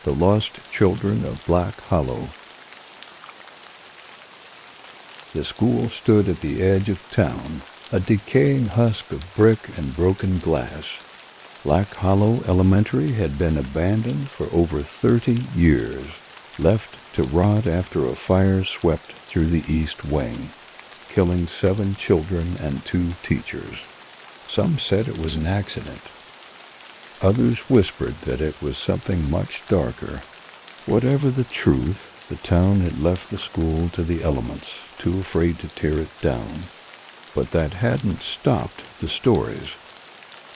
The Lost Children of Black Hollow. The school stood at the edge of town, a decaying husk of brick and broken glass. Black Hollow Elementary had been abandoned for over 30 years, left to rot after a fire swept through the east wing, killing 7 children and 2 teachers. Some said it was an accident. Others whispered that it was something much darker. Whatever the truth, the town had left the school to the elements, too afraid to tear it down. But that hadn't stopped the stories.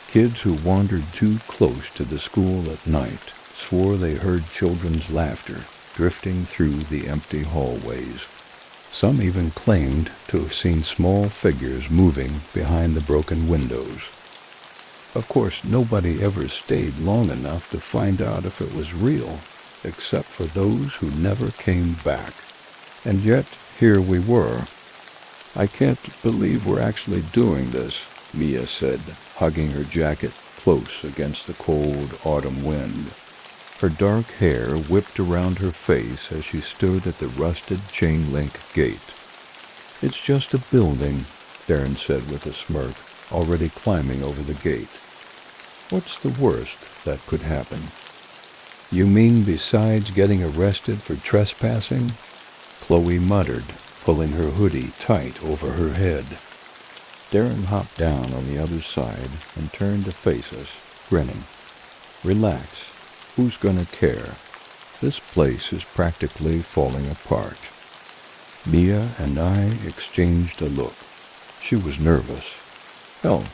Kids who wandered too close to the school at night swore they heard children's laughter drifting through the empty hallways. Some even claimed to have seen small figures moving behind the broken windows. Of course, nobody ever stayed long enough to find out if it was real, except for those who never came back. And yet, here we were. "I can't believe we're actually doing this," Mia said, hugging her jacket close against the cold autumn wind. Her dark hair whipped around her face as she stood at the rusted chain-link gate. "It's just a building," Darren said with a smirk, already climbing over the gate. "What's the worst that could happen?" "You mean besides getting arrested for trespassing?" Chloe muttered, pulling her hoodie tight over her head. Darren hopped down on the other side and turned to face us, grinning. "Relax. Who's gonna care? This place is practically falling apart." Mia and I exchanged a look. She was nervous. Hell,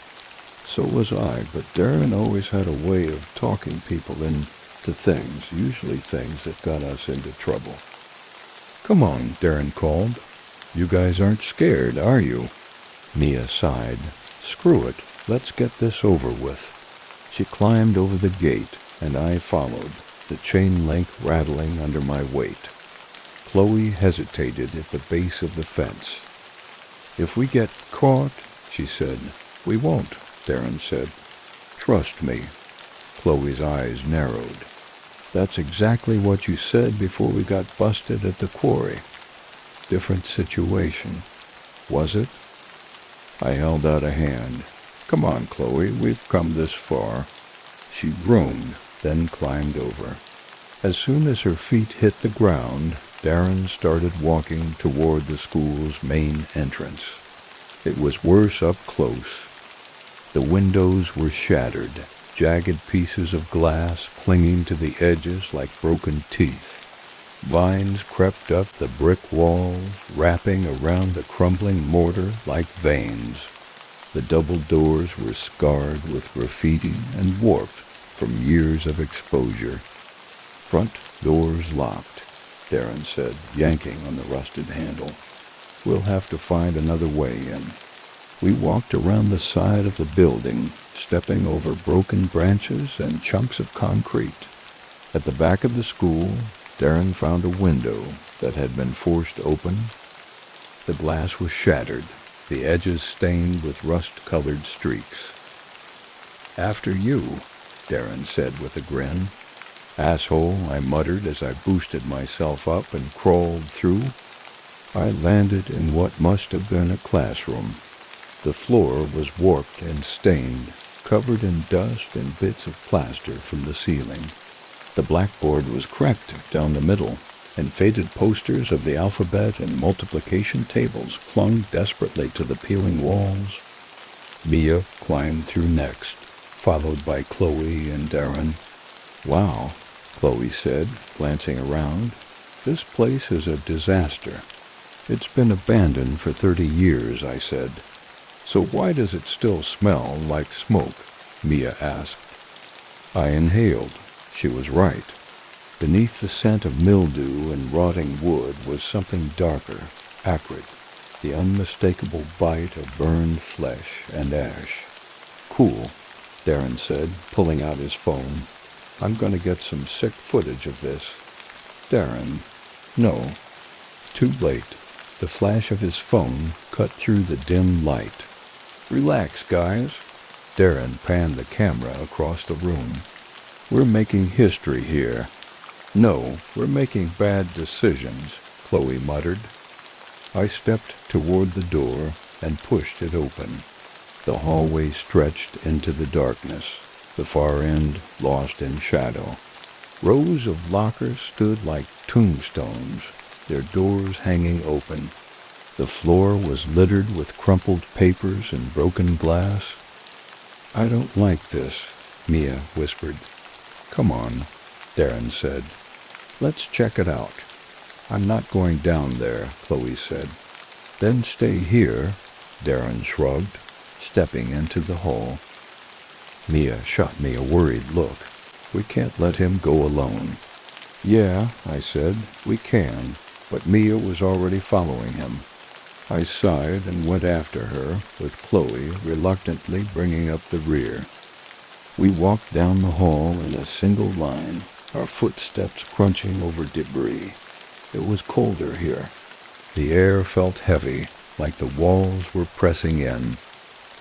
so was I, but Darren always had a way of talking people into things, usually things that got us into trouble. "Come on," Darren called. "You guys aren't scared, are you?" Mia sighed. "Screw it. Let's get this over with." She climbed over the gate, and I followed, the chain link rattling under my weight. Chloe hesitated at the base of the fence. "If we get caught," she said. "We won't," Darren said. "Trust me." Chloe's eyes narrowed. "That's exactly what you said before we got busted at the quarry." "Different situation." "Was it?" I held out a hand. "Come on, Chloe, we've come this far." She groaned, then climbed over. As soon as her feet hit the ground, Darren started walking toward the school's main entrance. It was worse up close. The windows were shattered, jagged pieces of glass clinging to the edges like broken teeth. Vines crept up the brick walls, wrapping around the crumbling mortar like veins. The double doors were scarred with graffiti and warped from years of exposure. "Front doors locked," Darren said, yanking on the rusted handle. "We'll have to find another way in." We walked around the side of the building, stepping over broken branches and chunks of concrete. At the back of the school, Darren found a window that had been forced open. The glass was shattered, the edges stained with rust-colored streaks. "After you," Darren said with a grin. "Asshole," I muttered as I boosted myself up and crawled through. I landed in what must have been a classroom. The floor was warped and stained, covered in dust and bits of plaster from the ceiling. The blackboard was cracked down the middle, and faded posters of the alphabet and multiplication tables clung desperately to the peeling walls. Mia climbed through next, followed by Chloe and Darren. "Wow," Chloe said, glancing around. "This place is a disaster." "It's been abandoned for 30 years, I said. "So why does it still smell like smoke?" Mia asked. I inhaled. She was right. Beneath the scent of mildew and rotting wood was something darker, acrid, the unmistakable bite of burned flesh and ash. "Cool," Darren said, pulling out his phone. "I'm going to get some sick footage of this." "Darren." "No." Too late. The flash of his phone cut through the dim light. "Relax, guys." Darren panned the camera across the room. "We're making history here." No, we're making bad decisions, Chloe muttered. I stepped toward the door and pushed it open. The hallway stretched into the darkness, the far end lost in shadow. Rows of lockers stood like tombstones, their doors hanging open. The floor was littered with crumpled papers and broken glass. I don't like this, Mia whispered. Come on, Darren said. Let's check it out. I'm not going down there, Chloe said. Then stay here, Darren shrugged, stepping into the hall. Mia shot me a worried look. We can't let him go alone. Yeah, I said, we can, but Mia was already following him. I sighed and went after her, with Chloe reluctantly bringing up the rear. We walked down the hall in a single line, our footsteps crunching over debris. It was colder here. The air felt heavy, like the walls were pressing in.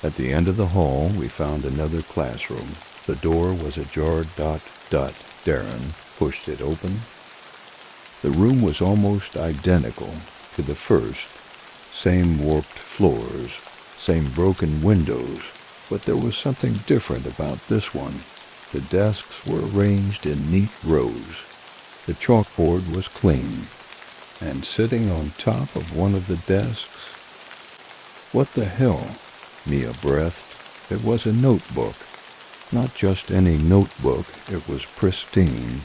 At the end of the hall, we found another classroom. The door was ajar. Darren pushed it open. The room was almost identical to the first. Same warped floors, same broken windows, but there was something different about this one. The desks were arranged in neat rows. The chalkboard was clean, and sitting on top of one of the desks... What the hell? Mia breathed. It was a notebook. Not just any notebook, it was pristine.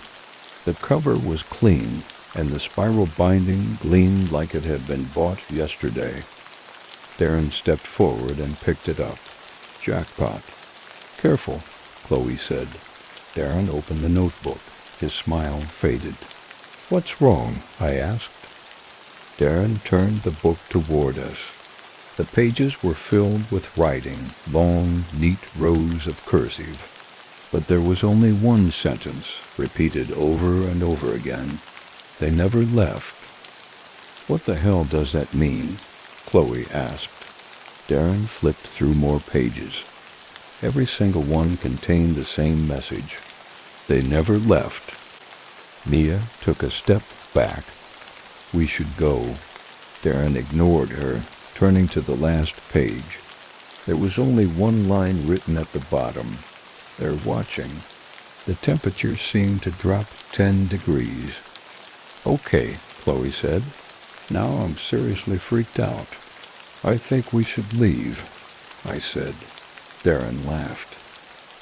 The cover was clean, and the spiral binding gleamed like it had been bought yesterday. Darren stepped forward and picked it up. Jackpot. Careful, Chloe said. Darren opened the notebook. His smile faded. What's wrong? I asked. Darren turned the book toward us. The pages were filled with writing, long, neat rows of cursive. But there was only one sentence, repeated over and over again. They never left. What the hell does that mean? Chloe asked. Darren flipped through more pages. Every single one contained the same message. They never left. Mia took a step back. We should go. Darren ignored her, turning to the last page. There was only one line written at the bottom. They're watching. The temperature seemed to drop 10 degrees. Okay, Chloe said. Now I'm seriously freaked out. I think we should leave, I said. Darren laughed.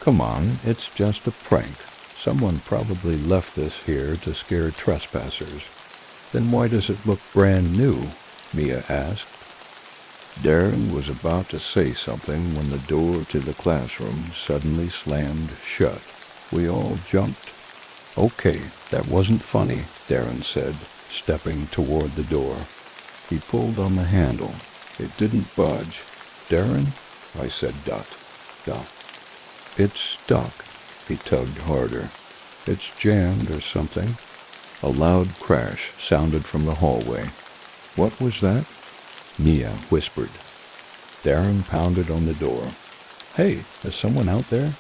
Come on, it's just a prank. Someone probably left this here to scare trespassers. Then why does it look brand new? Mia asked. Darren was about to say something when the door to the classroom suddenly slammed shut. We all jumped. Okay, that wasn't funny, Darren said, stepping toward the door. He pulled on the handle. It didn't budge. Darren? I said, Dot. It's stuck. He tugged harder. It's jammed or something. A loud crash sounded from the hallway. What was that? Mia whispered. Darren pounded on the door. Hey, is someone out there?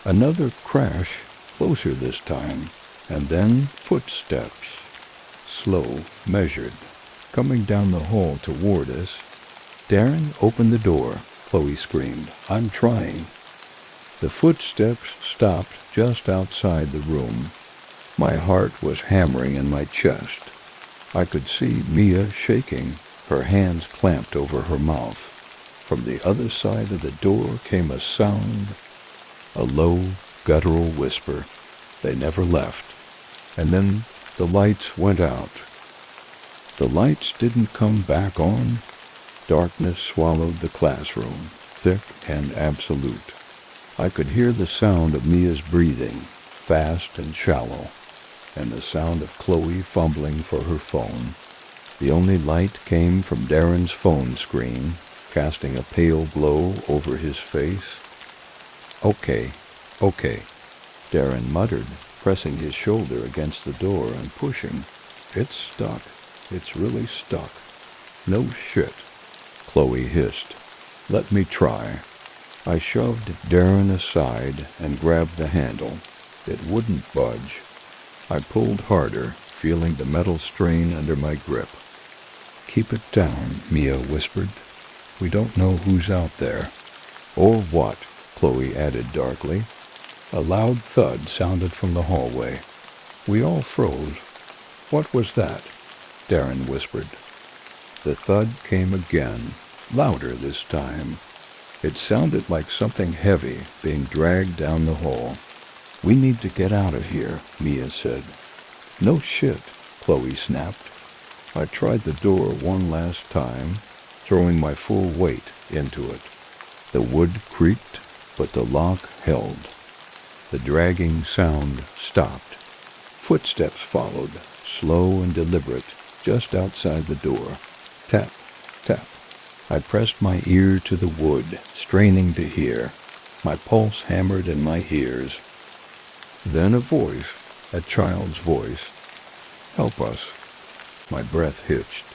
Another crash, closer this time, and then footsteps. Slow, measured, coming down the hall toward us. Darren, open the door, Chloe screamed. I'm trying. The footsteps stopped just outside the room. My heart was hammering in my chest. I could see Mia shaking, her hands clamped over her mouth. From the other side of the door came a sound, a low, guttural whisper. They never left. And then the lights went out. The lights didn't come back on. Darkness swallowed the classroom, thick and absolute. I could hear the sound of Mia's breathing, fast and shallow, and the sound of Chloe fumbling for her phone. The only light came from Darren's phone screen, casting a pale glow over his face. Okay, Darren muttered, pressing his shoulder against the door and pushing. It's stuck. It's really stuck. No shit, Chloe hissed. Let me try. I shoved Darren aside and grabbed the handle. It wouldn't budge. I pulled harder, feeling the metal strain under my grip. "Keep it down," Mia whispered. "We don't know who's out there." "Or what," Chloe added darkly. A loud thud sounded from the hallway. We all froze. "What was that?" Darren whispered. The thud came again, louder this time. It sounded like something heavy being dragged down the hall. "We need to get out of here," Mia said. "No shit," Chloe snapped. I tried the door one last time, throwing my full weight into it. The wood creaked, but the lock held. The dragging sound stopped. Footsteps followed, slow and deliberate, just outside the door. Tap, tap. I pressed my ear to the wood, straining to hear. My pulse hammered in my ears. Then a voice, a child's voice. "Help us." My breath hitched.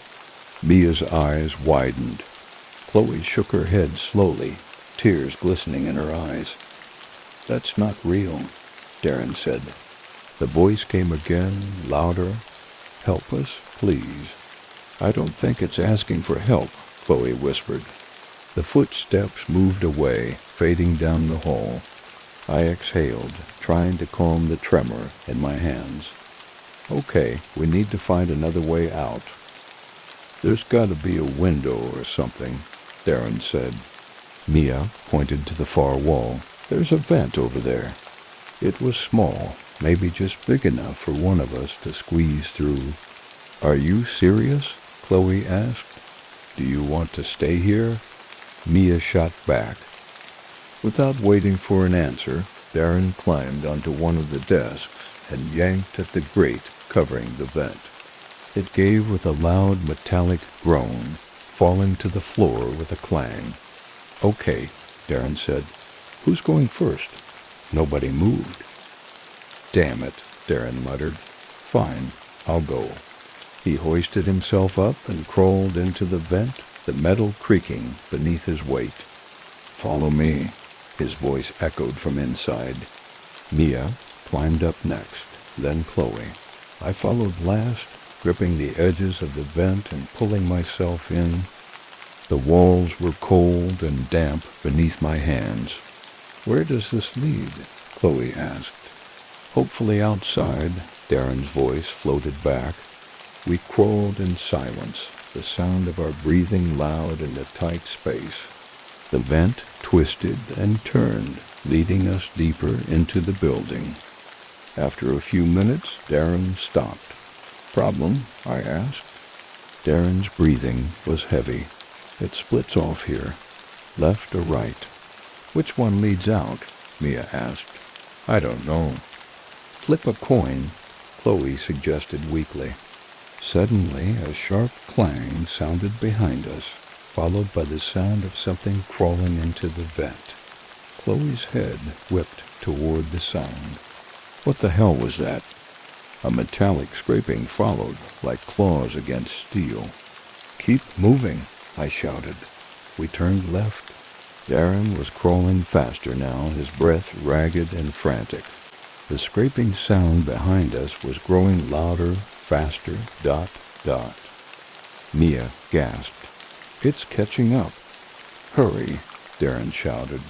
Mia's eyes widened. Chloe shook her head slowly, tears glistening in her eyes. "That's not real," Darren said. The voice came again, louder. "Help us, please." "I don't think it's asking for help," Chloe whispered. The footsteps moved away, fading down the hall. I exhaled, trying to calm the tremor in my hands. "Okay, we need to find another way out." "There's got to be a window or something," Darren said. Mia pointed to the far wall. "There's a vent over there." It was small, maybe just big enough for one of us to squeeze through. "Are you serious?" Chloe asked. "Do you want to stay here?" Mia shot back. Without waiting for an answer, Darren climbed onto one of the desks and yanked at the grate covering the vent. It gave with a loud metallic groan, falling to the floor with a clang. "Okay," Darren said. "Who's going first?" Nobody moved. "Damn it," Darren muttered. "Fine, I'll go." He hoisted himself up and crawled into the vent, the metal creaking beneath his weight. "Follow me," his voice echoed from inside. Mia climbed up next, then Chloe. I followed last, gripping the edges of the vent and pulling myself in. The walls were cold and damp beneath my hands. "Where does this lead?" Chloe asked. "Hopefully outside," Darren's voice floated back. We crawled in silence, the sound of our breathing loud in the tight space. The vent twisted and turned, leading us deeper into the building. After a few minutes, Darren stopped. "Problem?" I asked. Darren's breathing was heavy. "It splits off here. Left or right?" "Which one leads out?" Mia asked. "I don't know." "Flip a coin," Chloe suggested weakly. Suddenly, a sharp clang sounded behind us, followed by the sound of something crawling into the vent. Chloe's head whipped toward the sound. What the hell was that? A metallic scraping followed, like claws against steel. "Keep moving," I shouted. We turned left. Darren was crawling faster now, his breath ragged and frantic. The scraping sound behind us was growing louder, faster, dot, dot. Mia gasped. "It's catching up." "Hurry," Darren shouted.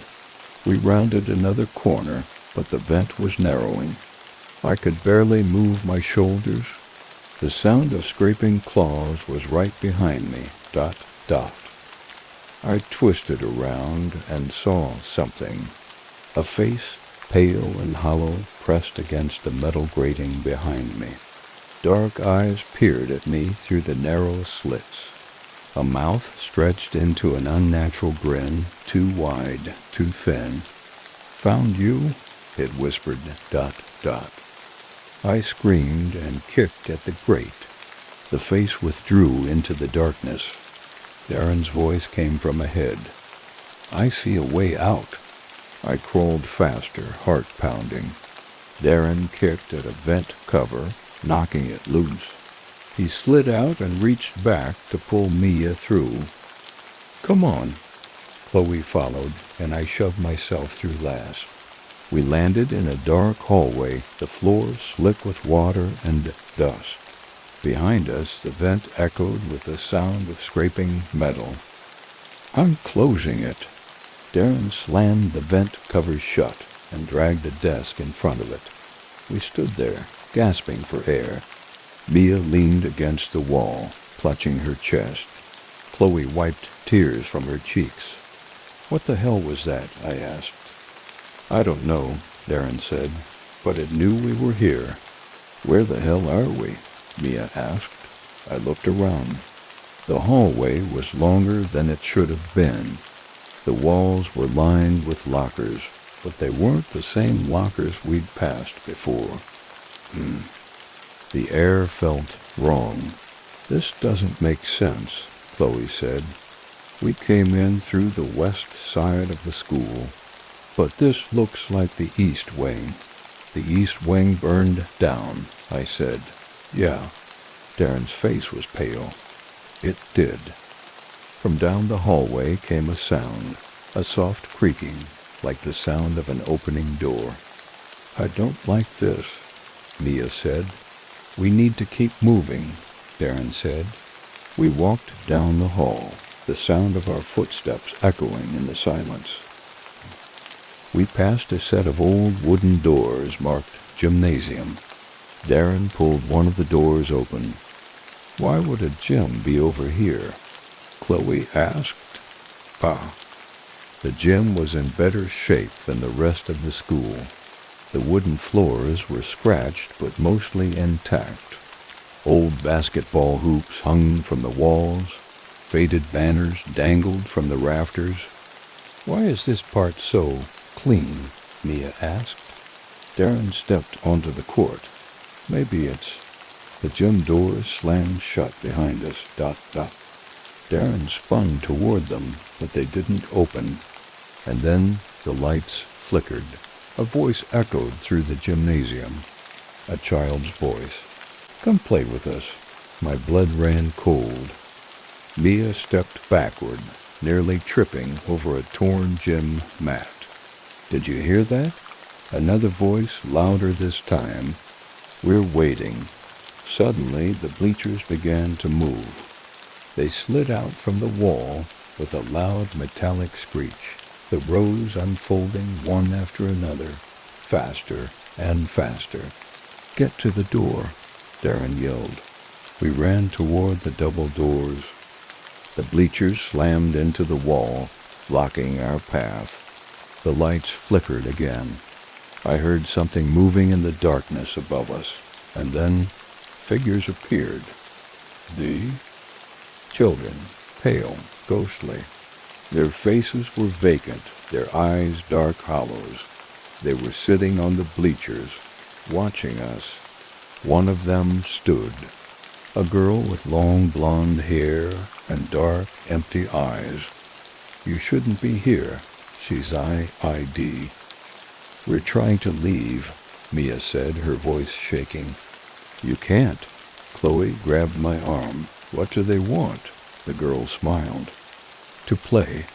We rounded another corner, but the vent was narrowing. I could barely move my shoulders. The sound of scraping claws was right behind me, dot, dot. I twisted around and saw something. A face, pale and hollow, pressed against the metal grating behind me. Dark eyes peered at me through the narrow slits. A mouth stretched into an unnatural grin, too wide, too thin. "Found you?" it whispered, dot, dot. I screamed and kicked at the grate. The face withdrew into the darkness. Darren's voice came from ahead. "I see a way out." I crawled faster, heart pounding. Darren kicked at a vent cover, knocking it loose. He slid out and reached back to pull Mia through. "Come on." Chloe followed, and I shoved myself through last. We landed in a dark hallway, the floor slick with water and dust. Behind us, the vent echoed with the sound of scraping metal. "I'm closing it." Darren slammed the vent cover shut and dragged a desk in front of it. We stood there, gasping for air. Mia leaned against the wall, clutching her chest. Chloe wiped tears from her cheeks. "What the hell was that?" I asked. "I don't know," Darren said, "but it knew we were here." "Where the hell are we?" Mia asked. I looked around. The hallway was longer than it should have been. The walls were lined with lockers, but they weren't the same lockers we'd passed before. The air felt wrong. "This doesn't make sense," Chloe said. "We came in through the west side of the school, but this looks like the east wing." "The east wing burned down," I said. "Yeah." Darren's face was pale. "It did." From down the hallway came a sound, a soft creaking, like the sound of an opening door. "I don't like this," Mia said. "We need to keep moving," Darren said. We walked down the hall, the sound of our footsteps echoing in the silence. We passed a set of old wooden doors marked gymnasium. Darren pulled one of the doors open. "Why would a gym be over here?" Chloe asked. The gym was in better shape than the rest of the school. The wooden floors were scratched but mostly intact. Old basketball hoops hung from the walls. Faded banners dangled from the rafters. "Why is this part so clean?" Mia asked. Darren stepped onto the court. "Maybe it's—" The gym doors slammed shut behind us. Darren spun toward them, but they didn't open. And then the lights flickered. A voice echoed through the gymnasium. A child's voice. "Come play with us." My blood ran cold. Mia stepped backward, nearly tripping over a torn gym mat. "Did you hear that?" Another voice, louder this time. "We're waiting." Suddenly, the bleachers began to move. They slid out from the wall with a loud metallic screech, the rows unfolding one after another, faster and faster. "Get to the door," Darren yelled. We ran toward the double doors. The bleachers slammed into the wall, blocking our path. The lights flickered again. I heard something moving in the darkness above us, and then figures appeared. The children, pale, ghostly. Their faces were vacant, their eyes dark hollows. They were sitting on the bleachers, watching us. One of them stood. A girl with long blonde hair and dark, empty eyes. "You shouldn't be here," she's IID. "We're trying to leave," Mia said, her voice shaking. "You can't." Chloe grabbed my arm. "What do they want?" The girl smiled. "To play.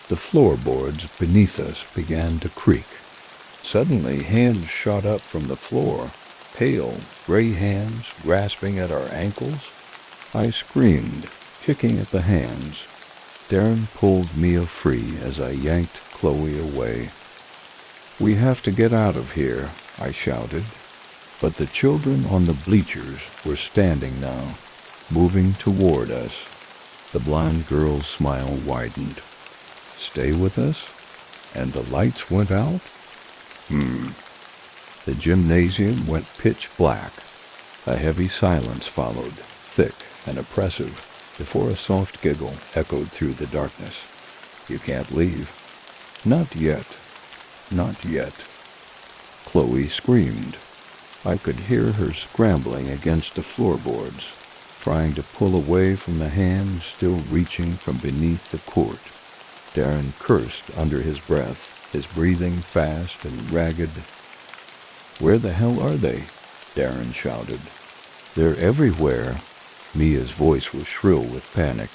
The floorboards beneath us began to creak. Suddenly, hands shot up from the floor, pale, gray hands grasping at our ankles. I screamed, kicking at the hands. Darren pulled Mia free as I yanked Chloe away. "We have to get out of here," I shouted. But the children on the bleachers were standing now, moving toward us. The blonde girl's smile widened. "Stay with us?" And the lights went out? The gymnasium went pitch black. A heavy silence followed, thick and oppressive, before a soft giggle echoed through the darkness. "You can't leave." "Not yet. Not yet." Chloe screamed. I could hear her scrambling against the floorboards, trying to pull away from the hands still reaching from beneath the court. Darren cursed under his breath, his breathing fast and ragged. "Where the hell are they?" Darren shouted. "They're everywhere." Mia's voice was shrill with panic.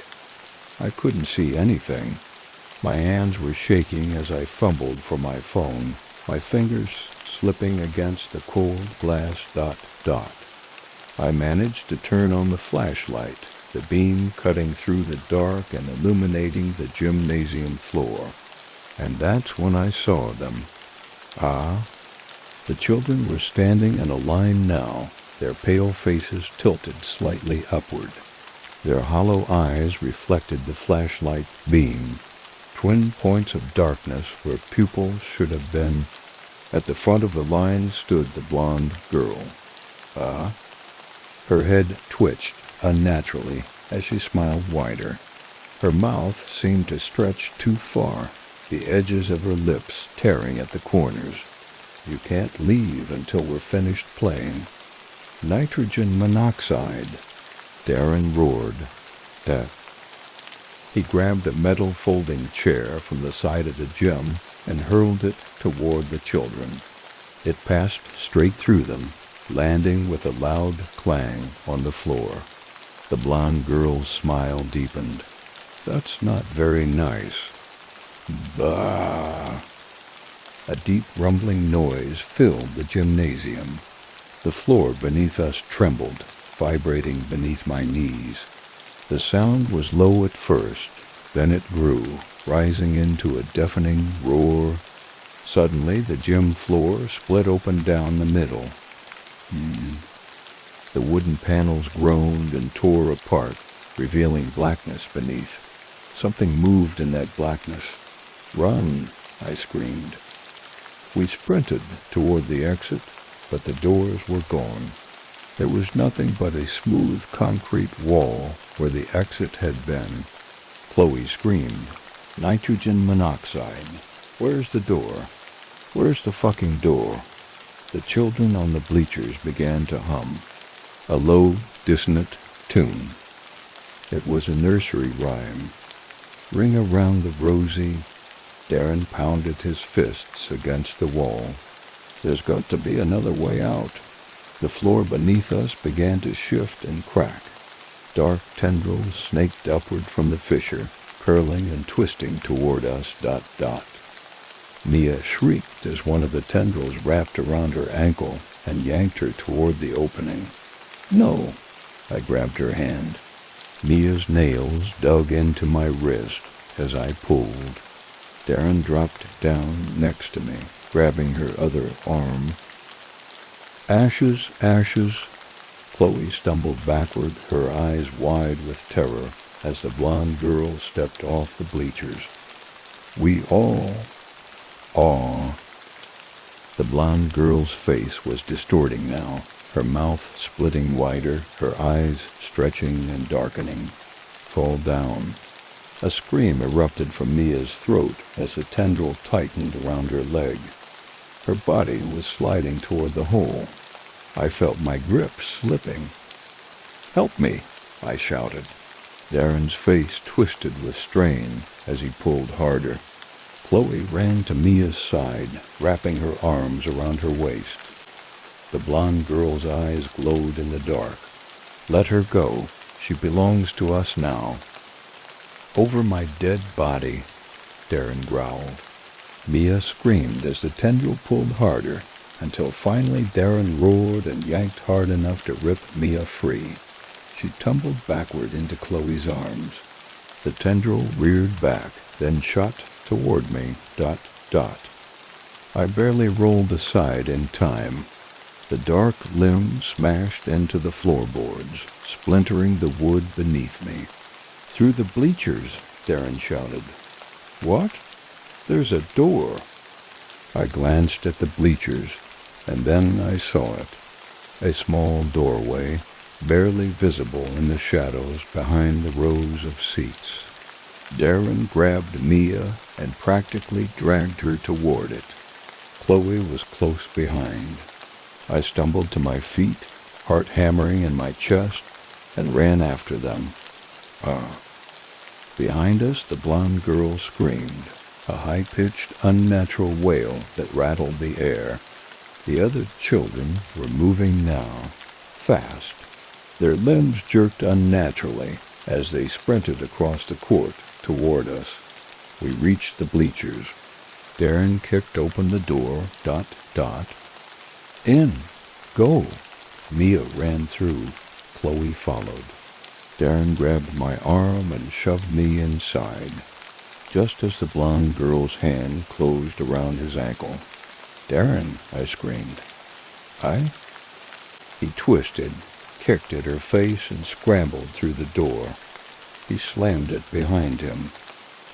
I couldn't see anything. My hands were shaking as I fumbled for my phone, my fingers slipping against the cold glass dot. I managed to turn on the flashlight, the beam cutting through the dark and illuminating the gymnasium floor. And that's when I saw them. The children were standing in a line now, their pale faces tilted slightly upward. Their hollow eyes reflected the flashlight beam, twin points of darkness where pupils should have been. At the front of the line stood the blonde girl. Her head twitched unnaturally as she smiled wider. Her mouth seemed to stretch too far, the edges of her lips tearing at the corners. "You can't leave until we're finished playing." "Nitrogen monoxide," Darren roared. He grabbed a metal folding chair from the side of the gym and hurled it toward the children. It passed straight through them, landing with a loud clang on the floor. The blonde girl's smile deepened. "That's not very nice." "Bah!" A deep rumbling noise filled the gymnasium. The floor beneath us trembled, vibrating beneath my knees. The sound was low at first, then it grew, rising into a deafening roar. Suddenly, the gym floor split open down the middle. The wooden panels groaned and tore apart, revealing blackness beneath. Something moved in that blackness. "Run!" I screamed. We sprinted toward the exit, but the doors were gone. There was nothing but a smooth concrete wall where the exit had been. Chloe screamed, "Nitrogen monoxide. Where's the door? Where's the fucking door?" The children on the bleachers began to hum, a low, dissonant tune. It was a nursery rhyme. "Ring around the rosy." Darren pounded his fists against the wall. "There's got to be another way out." The floor beneath us began to shift and crack. Dark tendrils snaked upward from the fissure, curling and twisting toward us, Mia shrieked as one of the tendrils wrapped around her ankle and yanked her toward the opening. "No!" I grabbed her hand. Mia's nails dug into my wrist as I pulled. Darren dropped down next to me, grabbing her other arm. "Ashes, ashes." Chloe stumbled backward, her eyes wide with terror, as the blonde girl stepped off the bleachers. "We all..." "Aw." The blonde girl's face was distorting now, her mouth splitting wider, her eyes stretching and darkening. "Fall down." A scream erupted from Mia's throat as the tendril tightened around her leg. Her body was sliding toward the hole. I felt my grip slipping. "Help me!" I shouted. Darren's face twisted with strain as he pulled harder. Chloe ran to Mia's side, wrapping her arms around her waist. The blonde girl's eyes glowed in the dark. "Let her go. She belongs to us now." "Over my dead body," Darren growled. Mia screamed as the tendril pulled harder, until finally Darren roared and yanked hard enough to rip Mia free. She tumbled backward into Chloe's arms. The tendril reared back, then shot toward me, I barely rolled aside in time. The dark limb smashed into the floorboards, splintering the wood beneath me. "Through the bleachers," Darren shouted. "What? There's a door." I glanced at the bleachers, and then I saw it. A small doorway, barely visible in the shadows behind the rows of seats. Darren grabbed Mia and practically dragged her toward it. Chloe was close behind. I stumbled to my feet, heart hammering in my chest, and ran after them. Behind us, the blonde girl screamed, a high-pitched, unnatural wail that rattled the air. The other children were moving now, fast. Their limbs jerked unnaturally as they sprinted across the court toward us. We reached the bleachers. Darren kicked open the door, ... In! Go! Mia ran through. Chloe followed. Darren grabbed my arm and shoved me inside, just as the blonde girl's hand closed around his ankle. "Darren," I screamed. "I?" He twisted, kicked at her face, and scrambled through the door. He slammed it behind him.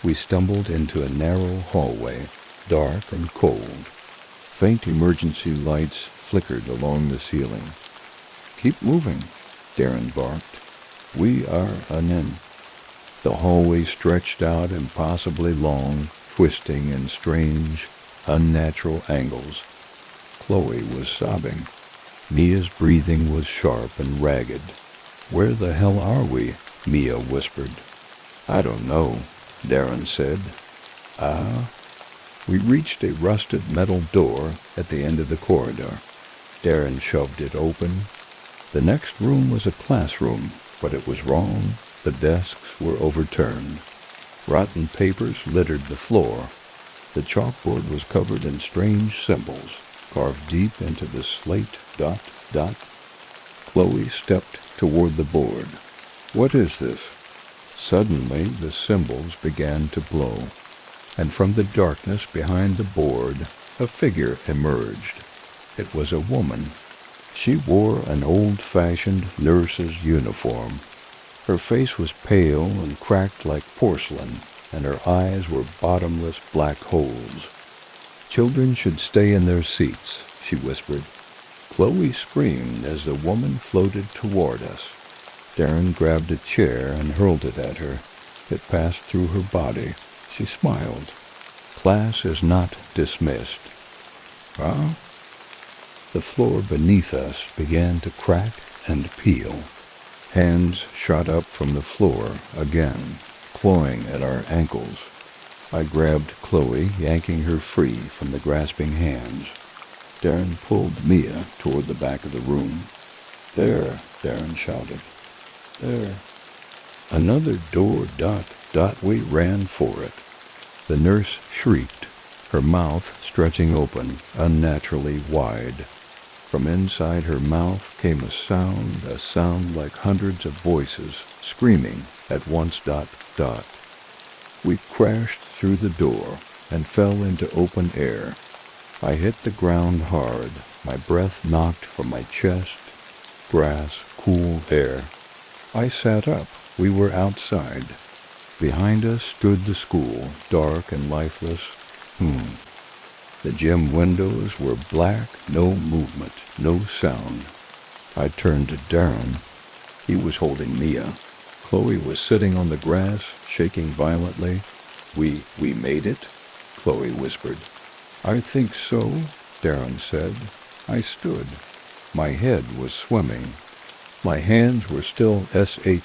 We stumbled into a narrow hallway, dark and cold. Faint emergency lights flickered along the ceiling. "Keep moving," Darren barked. "We are in." The hallway stretched out impossibly long, twisting in strange, unnatural angles. Chloe was sobbing. Mia's breathing was sharp and ragged. "Where the hell are we?" Mia whispered. "I don't know," Darren said. We reached a rusted metal door at the end of the corridor. Darren shoved it open. The next room was a classroom, but it was wrong. The desks were overturned. Rotten papers littered the floor. The chalkboard was covered in strange symbols, carved deep into the slate ... Chloe stepped toward the board. "What is this?" Suddenly the symbols began to glow, and from the darkness behind the board a figure emerged. It was a woman. She wore an old-fashioned nurse's uniform. Her face was pale and cracked like porcelain, and her eyes were bottomless black holes. "Children should stay in their seats," she whispered. Chloe screamed as the woman floated toward us. Darren grabbed a chair and hurled it at her. It passed through her body. She smiled. "Class is not dismissed." "Huh?" The floor beneath us began to crack and peel. Hands shot up from the floor again, clawing at our ankles. I grabbed Chloe, yanking her free from the grasping hands. Darren pulled Mia toward the back of the room. "There," Darren shouted. "There." Another door ... We ran for it. The nurse shrieked, her mouth stretching open, unnaturally wide. From inside her mouth came a sound like hundreds of voices screaming at once ... We crashed through the door and fell into open air. I hit the ground hard, my breath knocked from my chest. Grass, cool air. I sat up. We were outside. Behind us stood the school, dark and lifeless. The gym windows were black, no movement, no sound. I turned to Darren. He was holding Mia. Chloe was sitting on the grass, shaking violently. We made it?" Chloe whispered. "I think so," Darren said. I stood. My head was swimming. My hands were still shaking.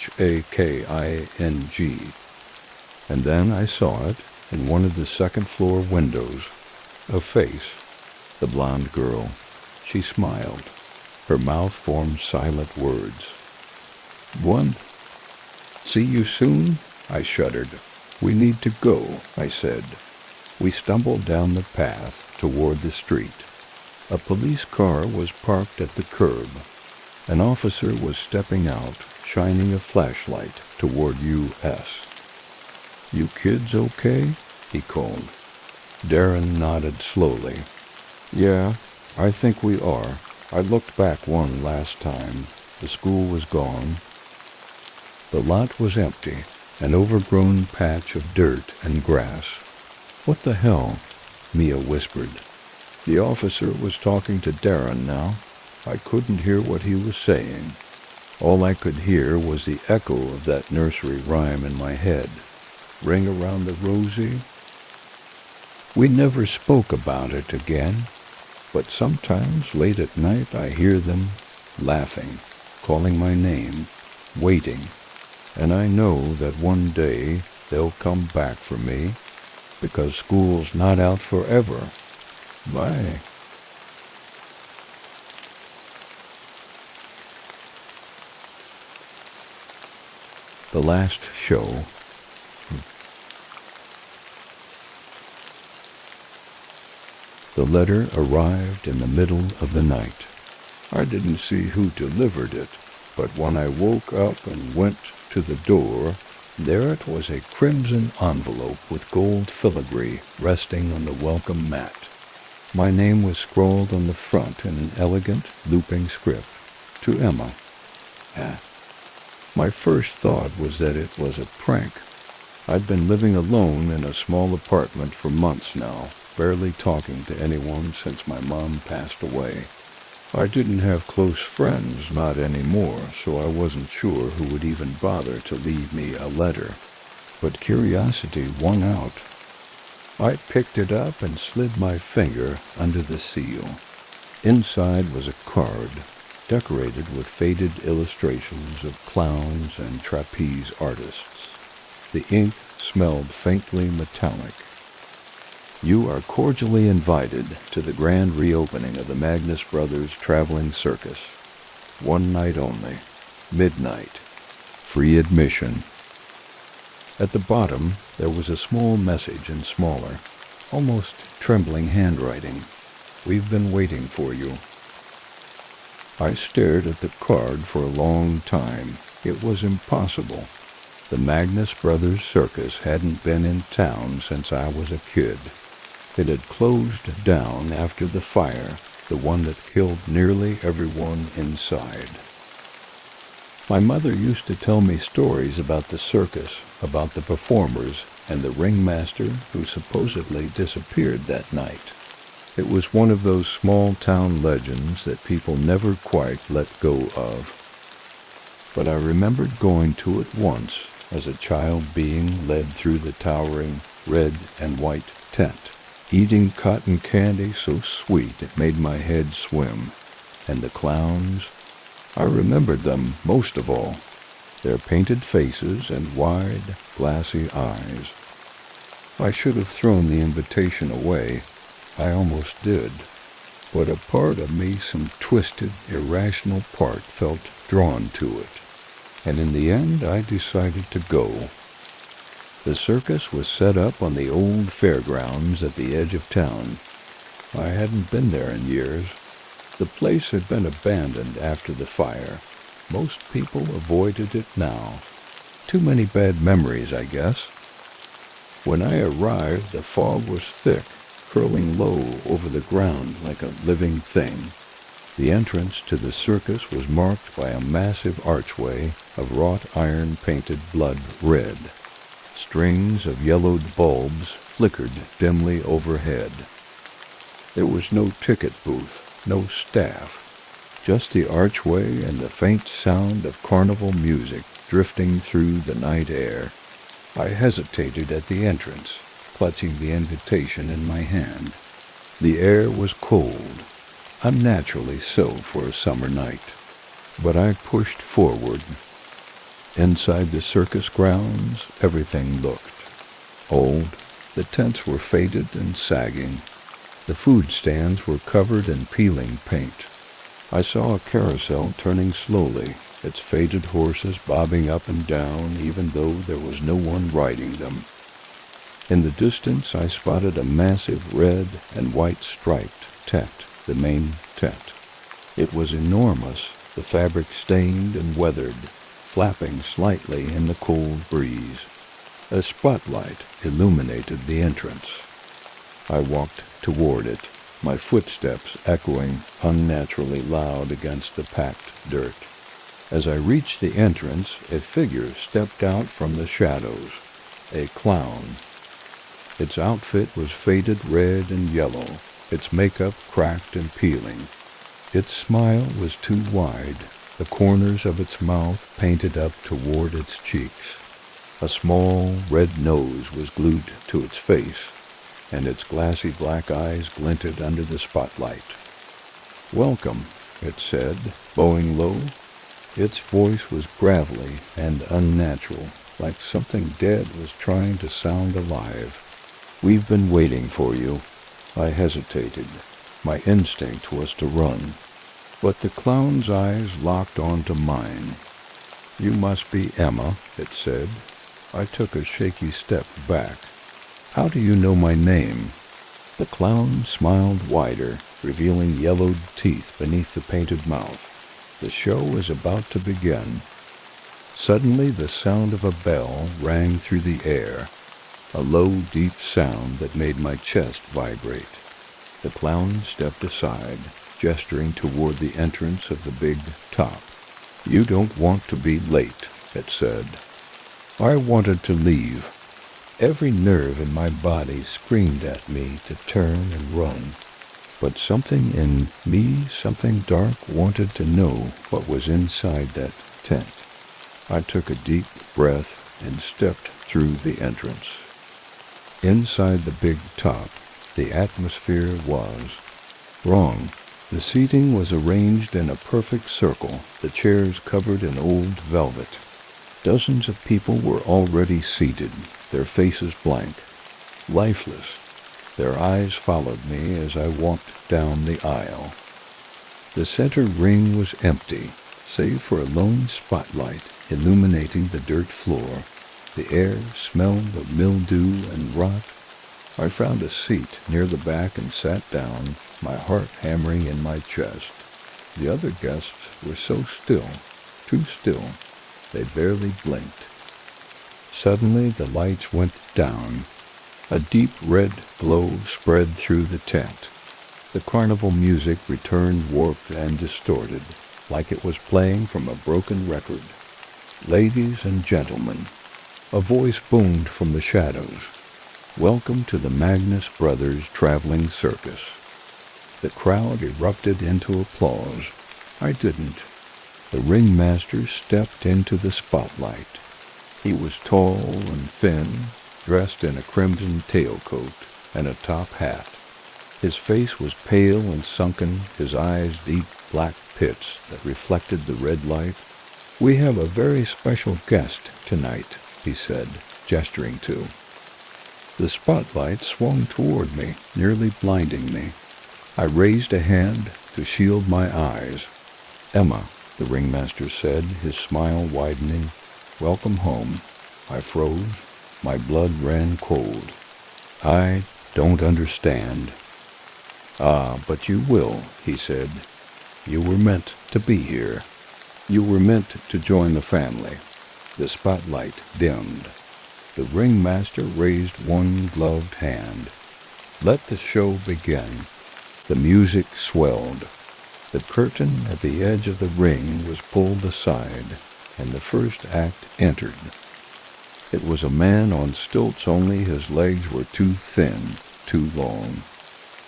And then I saw it in one of the second-floor windows. A face. The blonde girl. She smiled. Her mouth formed silent words. "One. See you soon?" I shuddered. "We need to go," I said. We stumbled down the path toward the street. A police car was parked at the curb. An officer was stepping out, shining a flashlight toward US. "You kids okay?" he called. Darren nodded slowly. "Yeah, I think we are. I looked back one last time. The school was gone." The lot was empty, an overgrown patch of dirt and grass. "What the hell?" Mia whispered. The officer was talking to Darren now. I couldn't hear what he was saying. All I could hear was the echo of that nursery rhyme in my head. "Ring around the rosy." We never spoke about it again, but sometimes late at night I hear them laughing, calling my name, waiting, and I know that one day they'll come back for me, because school's not out forever. Bye. The last show. The letter arrived in the middle of the night. I didn't see who delivered it, but when I woke up and went to the door, there it was, a crimson envelope with gold filigree resting on the welcome mat. My name was scrawled on the front in an elegant, looping script. To Emma. My first thought was that it was a prank. I'd been living alone in a small apartment for months now, barely talking to anyone since my mom passed away. I didn't have close friends, not anymore, so I wasn't sure who would even bother to leave me a letter. But curiosity won out. I picked it up and slid my finger under the seal. Inside was a card, decorated with faded illustrations of clowns and trapeze artists. The ink smelled faintly metallic. You are cordially invited to the grand reopening of the Magnus Brothers Traveling Circus. One night only. Midnight. Free admission. At the bottom, there was a small message in smaller, almost trembling handwriting. We've been waiting for you. I stared at the card for a long time. It was impossible. The Magnus Brothers Circus hadn't been in town since I was a kid. It had closed down after the fire, the one that killed nearly everyone inside. My mother used to tell me stories about the circus, about the performers, and the ringmaster who supposedly disappeared that night. It was one of those small-town legends that people never quite let go of. But I remembered going to it once as a child, being led through the towering red and white tent, eating cotton candy so sweet it made my head swim. And the clowns, I remembered them most of all, their painted faces and wide, glassy eyes. I should have thrown the invitation away. I almost did. But a part of me, some twisted, irrational part, felt drawn to it. And in the end, I decided to go. The circus was set up on the old fairgrounds at the edge of town. I hadn't been there in years. The place had been abandoned after the fire. Most people avoided it now. Too many bad memories, I guess. When I arrived, the fog was thick, curling low over the ground like a living thing. The entrance to the circus was marked by a massive archway of wrought iron painted blood red. Strings of yellowed bulbs flickered dimly overhead. There was no ticket booth, no staff, just the archway and the faint sound of carnival music drifting through the night air. I hesitated at the entrance, clutching the invitation in my hand. The air was cold, unnaturally so for a summer night, but I pushed forward. Inside the circus grounds, everything looked old. The tents were faded and sagging. The food stands were covered in peeling paint. I saw a carousel turning slowly, its faded horses bobbing up and down even though there was no one riding them. In the distance I spotted a massive red and white striped tent, the main tent. It was enormous, the fabric stained and weathered, flapping slightly in the cold breeze. A spotlight illuminated the entrance. I walked toward it, my footsteps echoing unnaturally loud against the packed dirt. As I reached the entrance, a figure stepped out from the shadows, a clown. Its outfit was faded red and yellow, its makeup cracked and peeling. Its smile was too wide, the corners of its mouth painted up toward its cheeks. A small red nose was glued to its face, and its glassy black eyes glinted under the spotlight. "Welcome," it said, bowing low. Its voice was gravelly and unnatural, like something dead was trying to sound alive. "We've been waiting for you." I hesitated. My instinct was to run. But the clown's eyes locked onto mine. "You must be Emma," it said. I took a shaky step back. "How do you know my name?" The clown smiled wider, revealing yellowed teeth beneath the painted mouth. The show was about to begin. Suddenly the sound of a bell rang through the air, a low, deep sound that made my chest vibrate. The clown stepped aside, gesturing toward the entrance of the big top. "You don't want to be late," it said. I wanted to leave. Every nerve in my body screamed at me to turn and run. But something in me, something dark, wanted to know what was inside that tent. I took a deep breath and stepped through the entrance. Inside the big top, the atmosphere was wrong. The seating was arranged in a perfect circle, the chairs covered in old velvet. Dozens of people were already seated, their faces blank, lifeless. Their eyes followed me as I walked down the aisle. The center ring was empty, save for a lone spotlight illuminating the dirt floor. The air smelled of mildew and rot. I found a seat near the back and sat down, my heart hammering in my chest. The other guests were so still, too still, they barely blinked. Suddenly the lights went down. A deep red glow spread through the tent. The carnival music returned warped and distorted, like it was playing from a broken record. "Ladies and gentlemen," a voice boomed from the shadows. "Welcome to the Magnus Brothers Traveling Circus." The crowd erupted into applause. I didn't. The ringmaster stepped into the spotlight. He was tall and thin, dressed in a crimson tailcoat and a top hat. His face was pale and sunken, his eyes deep black pits that reflected the red light. "We have a very special guest tonight," he said, gesturing to. The spotlight swung toward me, nearly blinding me. I raised a hand to shield my eyes. "Emma," the ringmaster said, his smile widening. "Welcome home." I froze. My blood ran cold. "I don't understand." "Ah, but you will," he said. "You were meant to be here. You were meant to join the family." The spotlight dimmed. The ringmaster raised one gloved hand. "Let the show begin." The music swelled. The curtain at the edge of the ring was pulled aside, and the first act entered. It was a man on stilts, only his legs were too thin, too long.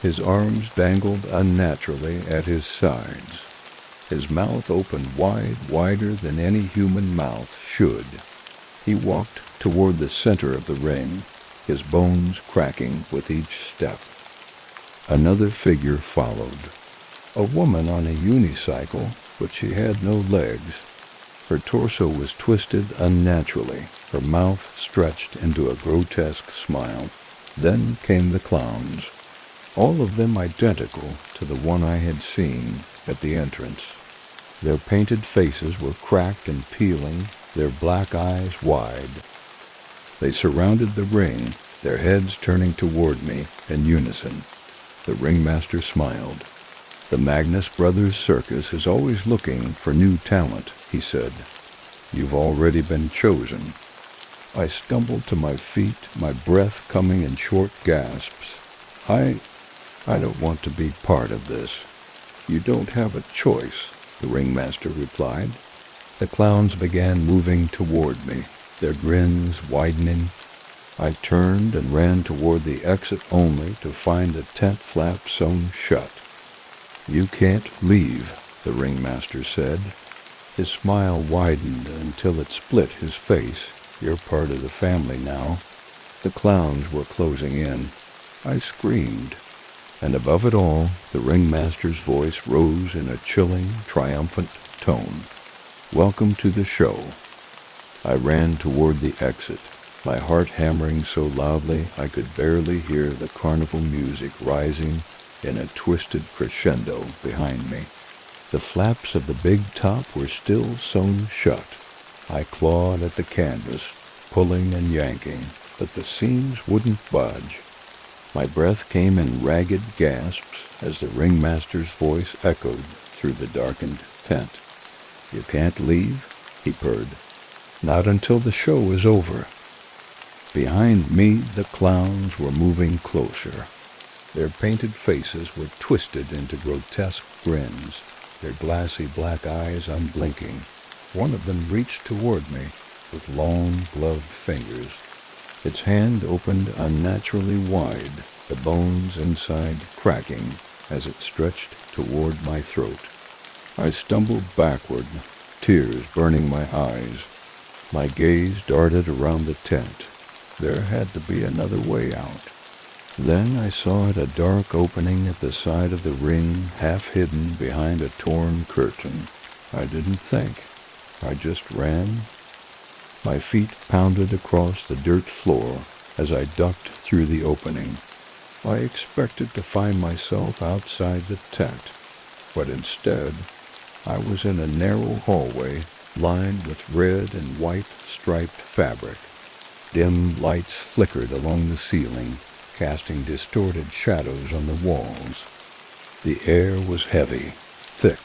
His arms dangled unnaturally at his sides. His mouth opened wide, wider than any human mouth should. He walked toward the center of the ring, his bones cracking with each step. Another figure followed. A woman on a unicycle, but she had no legs. Her torso was twisted unnaturally, her mouth stretched into a grotesque smile. Then came the clowns, all of them identical to the one I had seen at the entrance. Their painted faces were cracked and peeling, their black eyes wide. They surrounded the ring, their heads turning toward me in unison. The ringmaster smiled. "The Magnus Brothers Circus is always looking for new talent," he said. "You've already been chosen." I stumbled to my feet, my breath coming in short gasps. I don't want to be part of this." "You don't have a choice," the ringmaster replied. The clowns began moving toward me, their grins widening. I turned and ran toward the exit only to find the tent flap sewn shut. "You can't leave," the ringmaster said. His smile widened until it split his face. "You're part of the family now." The clowns were closing in. I screamed. And above it all, the ringmaster's voice rose in a chilling, triumphant tone. "Welcome to the show." I ran toward the exit, my heart hammering so loudly I could barely hear the carnival music rising in a twisted crescendo behind me. The flaps of the big top were still sewn shut. I clawed at the canvas, pulling and yanking, but the seams wouldn't budge. My breath came in ragged gasps as the ringmaster's voice echoed through the darkened tent. "You can't leave?" he purred. "Not until the show is over." Behind me, the clowns were moving closer. Their painted faces were twisted into grotesque grins, their glassy black eyes unblinking. One of them reached toward me with long, gloved fingers. Its hand opened unnaturally wide, the bones inside cracking as it stretched toward my throat. I stumbled backward, tears burning my eyes. My gaze darted around the tent. There had to be another way out. Then I saw a dark opening at the side of the ring, half hidden behind a torn curtain. I didn't think. I just ran. My feet pounded across the dirt floor as I ducked through the opening. I expected to find myself outside the tent, but instead I was in a narrow hallway lined with red and white striped fabric. Dim lights flickered along the ceiling, casting distorted shadows on the walls. The air was heavy, thick,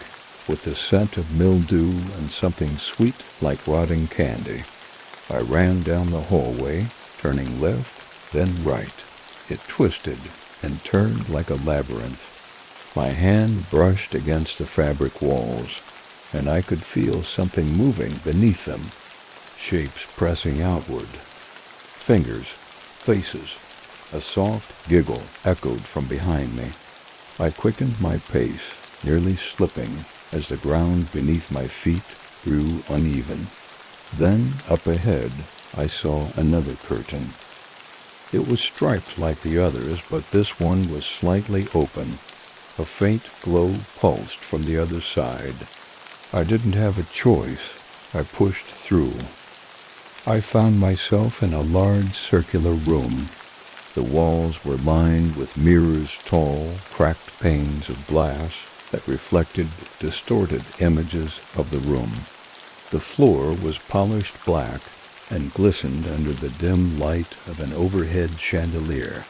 with the scent of mildew and something sweet like rotting candy. I ran down the hallway, turning left, then right. It twisted and turned like a labyrinth. My hand brushed against the fabric walls, and I could feel something moving beneath them, shapes pressing outward. Fingers, faces. A soft giggle echoed from behind me. I quickened my pace, nearly slipping as the ground beneath my feet grew uneven. Then, up ahead, I saw another curtain. It was striped like the others, but this one was slightly open. A faint glow pulsed from the other side. I didn't have a choice. I pushed through. I found myself in a large circular room. The walls were lined with mirrors, tall, cracked panes of glass that reflected distorted images of the room. The floor was polished black and glistened under the dim light of an overhead chandelier.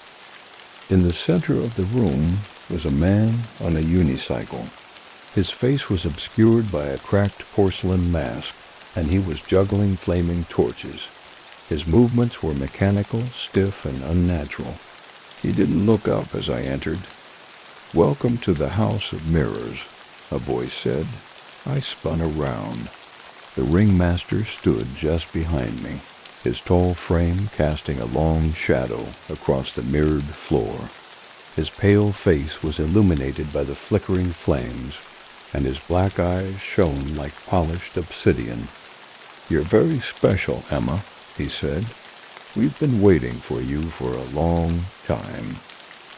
In the center of the room was a man on a unicycle. His face was obscured by a cracked porcelain mask, and he was juggling flaming torches. His movements were mechanical, stiff, and unnatural. He didn't look up as I entered. "Welcome to the House of Mirrors," a voice said. I spun around. The ringmaster stood just behind me, his tall frame casting a long shadow across the mirrored floor. His pale face was illuminated by the flickering flames, and his black eyes shone like polished obsidian. "You're very special, Emma," he said. "We've been waiting for you for a long time."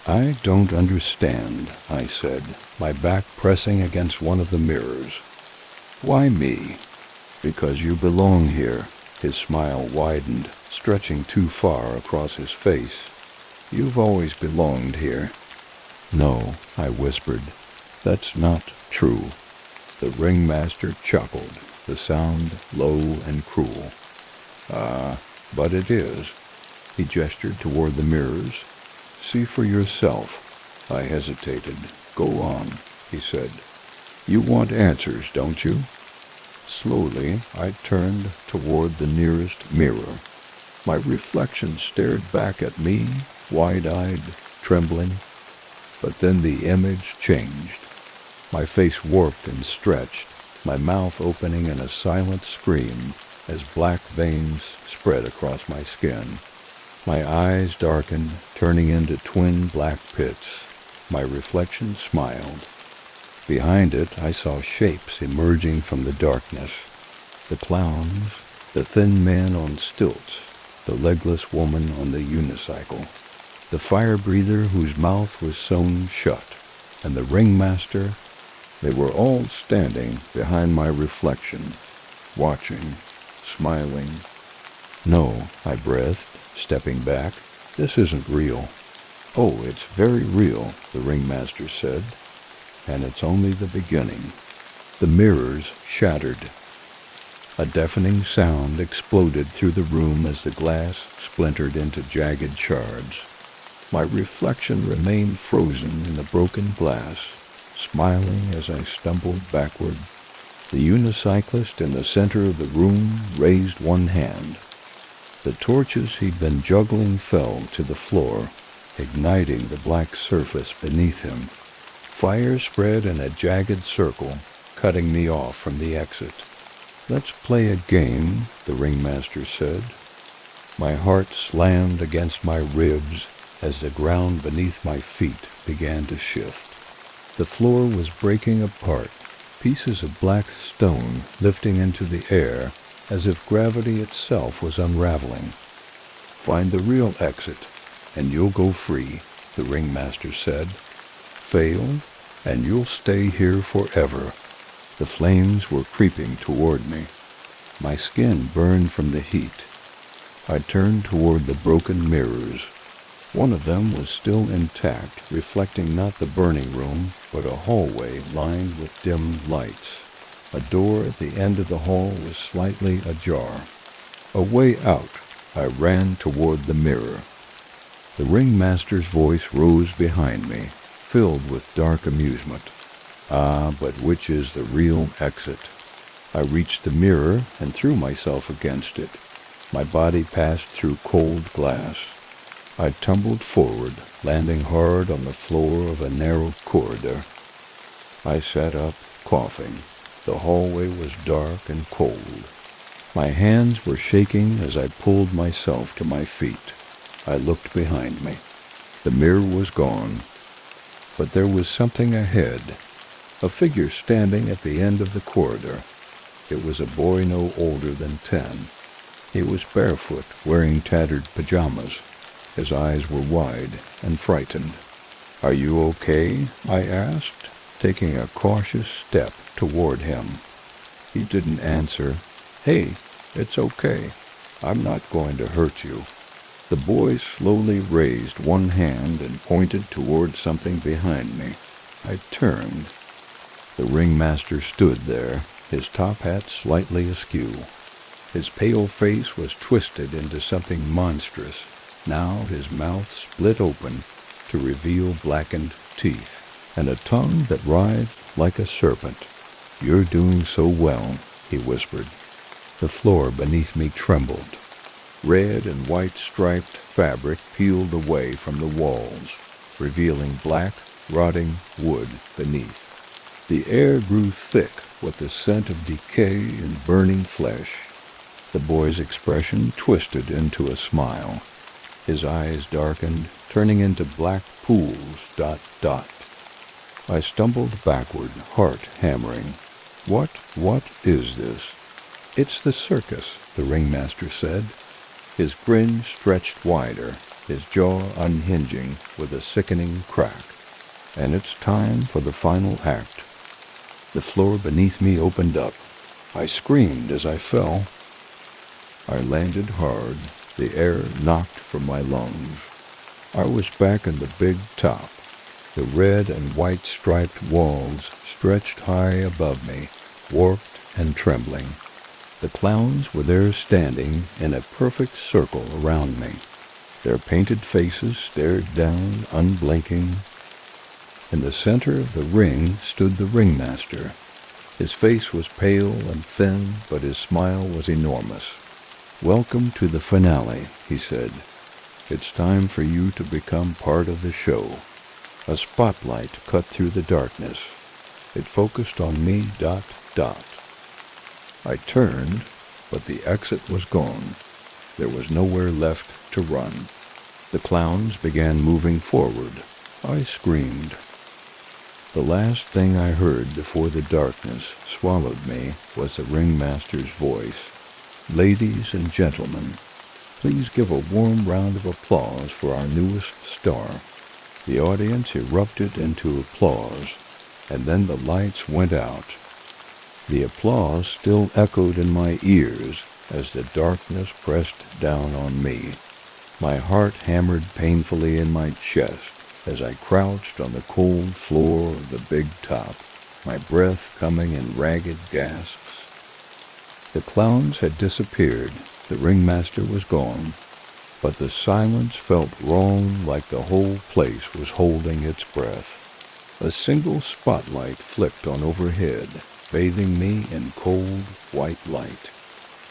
"I don't understand," I said, my back pressing against one of the mirrors. "Why me?" "Because you belong here." His smile widened, stretching too far across his face. "You've always belonged here." "No," I whispered. "That's not true." The ringmaster chuckled, the sound low and cruel. But it is." He gestured toward the mirrors. "See for yourself." I hesitated. "Go on," he said. "You want answers, don't you?" Slowly, I turned toward the nearest mirror. My reflection stared back at me, wide-eyed, trembling. But then the image changed. My face warped and stretched, my mouth opening in a silent scream as black veins spread across my skin. My eyes darkened, turning into twin black pits. My reflection smiled. Behind it, I saw shapes emerging from the darkness. The clowns, the thin man on stilts, the legless woman on the unicycle, the fire breather whose mouth was sewn shut, and the ringmaster. They were all standing behind my reflection, watching, smiling. "No," I breathed, stepping back. "This isn't real." "Oh, it's very real," the ringmaster said. "And it's only the beginning." The mirrors shattered. A deafening sound exploded through the room as the glass splintered into jagged shards. My reflection remained frozen in the broken glass, smiling as I stumbled backward. The unicyclist in the center of the room raised one hand. The torches he'd been juggling fell to the floor, igniting the black surface beneath him. Fire spread in a jagged circle, cutting me off from the exit. "Let's play a game," the ringmaster said. My heart slammed against my ribs as the ground beneath my feet began to shift. The floor was breaking apart, pieces of black stone lifting into the air as if gravity itself was unraveling. "Find the real exit, and you'll go free," the ringmaster said. "Fail, and you'll stay here forever." The flames were creeping toward me. My skin burned from the heat. I turned toward the broken mirrors. One of them was still intact, reflecting not the burning room, but a hallway lined with dim lights. A door at the end of the hall was slightly ajar. A way out, I ran toward the mirror. The ringmaster's voice rose behind me, filled with dark amusement. "Ah, but which is the real exit?" I reached the mirror and threw myself against it. My body passed through cold glass. I tumbled forward, landing hard on the floor of a narrow corridor. I sat up, coughing. The hallway was dark and cold. My hands were shaking as I pulled myself to my feet. I looked behind me. The mirror was gone. But there was something ahead. A figure standing at the end of the corridor. It was a boy no older than 10. He was barefoot, wearing tattered pajamas. His eyes were wide and frightened. "Are you okay?" I asked, taking a cautious step toward him. He didn't answer. "Hey, it's okay. I'm not going to hurt you." The boy slowly raised one hand and pointed toward something behind me. I turned. The ringmaster stood there, his top hat slightly askew. His pale face was twisted into something monstrous. Now his mouth split open to reveal blackened teeth, and a tongue that writhed like a serpent. "You're doing so well," he whispered. The floor beneath me trembled. Red and white striped fabric peeled away from the walls, revealing black, rotting wood beneath. The air grew thick with the scent of decay and burning flesh. The boy's expression twisted into a smile. His eyes darkened, turning into black pools, ... I stumbled backward, heart hammering. What is this?" "It's the circus," the ringmaster said. His grin stretched wider, his jaw unhinging with a sickening crack. "And it's time for the final act." The floor beneath me opened up. I screamed as I fell. I landed hard, the air knocked from my lungs. I was back in the big top. The red and white striped walls stretched high above me, warped and trembling. The clowns were there standing in a perfect circle around me. Their painted faces stared down, unblinking. In the center of the ring stood the ringmaster. His face was pale and thin, but his smile was enormous. "Welcome to the finale," he said. "It's time for you to become part of the show." A spotlight cut through the darkness. It focused on me ... I turned, but the exit was gone. There was nowhere left to run. The clowns began moving forward. I screamed. The last thing I heard before the darkness swallowed me was the ringmaster's voice. "Ladies and gentlemen, please give a warm round of applause for our newest star." The audience erupted into applause, and then the lights went out. The applause still echoed in my ears as the darkness pressed down on me. My heart hammered painfully in my chest as I crouched on the cold floor of the big top, my breath coming in ragged gasps. The clowns had disappeared. The ringmaster was gone. but the silence felt wrong, like the whole place was holding its breath. A single spotlight flicked on overhead, bathing me in cold, white light.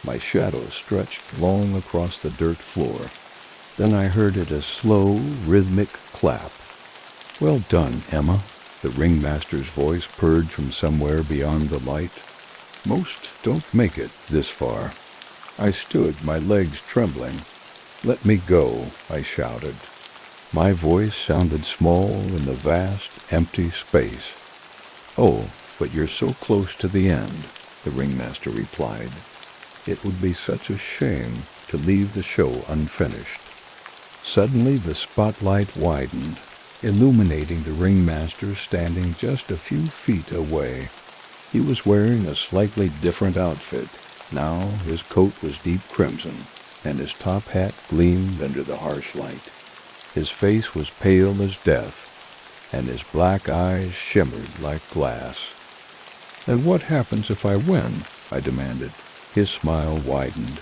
My shadow stretched long across the dirt floor. Then I heard it a slow, rhythmic clap. "Well done, Emma," the ringmaster's voice purred from somewhere beyond the light. "Most don't make it this far." I stood, my legs trembling. "Let me go," I shouted. My voice sounded small in the vast, empty space. "Oh, but you're so close to the end," the ringmaster replied. "It would be such a shame to leave the show unfinished." Suddenly the spotlight widened, illuminating the ringmaster standing just a few feet away. He was wearing a slightly different outfit. Now his coat was deep crimson, and his top hat gleamed under the harsh light. His face was pale as death, and his black eyes shimmered like glass. "And what happens if I win?" I demanded. His smile widened.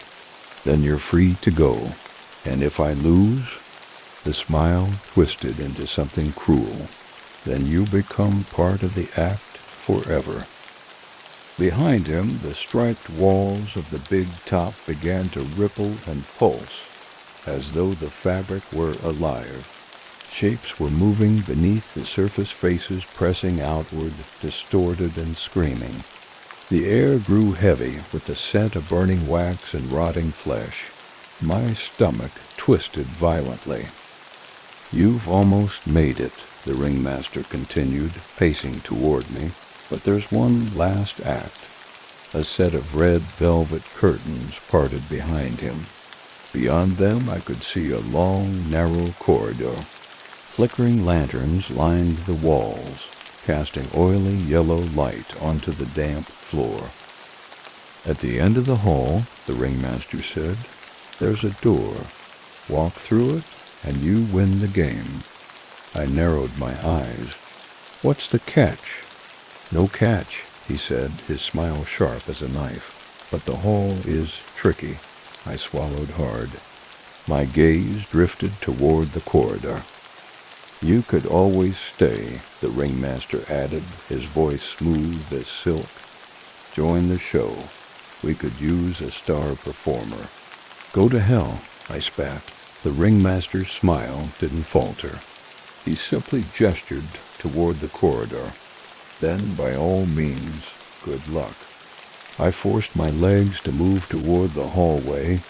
"Then you're free to go. And if I lose?" The smile twisted into something cruel. "Then you become part of the act forever." Behind him, the striped walls of the big top began to ripple and pulse, as though the fabric were alive. Shapes were moving beneath the surface, faces pressing outward, distorted and screaming. The air grew heavy with the scent of burning wax and rotting flesh. My stomach twisted violently. "You've almost made it," the ringmaster continued, pacing toward me. "But there's one last act." A set of red velvet curtains parted behind him. Beyond them I could see a long, narrow corridor. Flickering lanterns lined the walls, casting oily yellow light onto the damp floor. "At the end of the hall," the ringmaster said, "there's a door. Walk through it, and you win the game." I narrowed my eyes. "What's the catch?" "No catch," he said, his smile sharp as a knife. "But the hall is tricky." I swallowed hard. My gaze drifted toward the corridor. "You could always stay," the ringmaster added, his voice smooth as silk. "Join the show. We could use a star performer." "Go to hell," I spat. The ringmaster's smile didn't falter. He simply gestured toward the corridor. "Then, by all means, good luck." I forced my legs to move toward the hallway,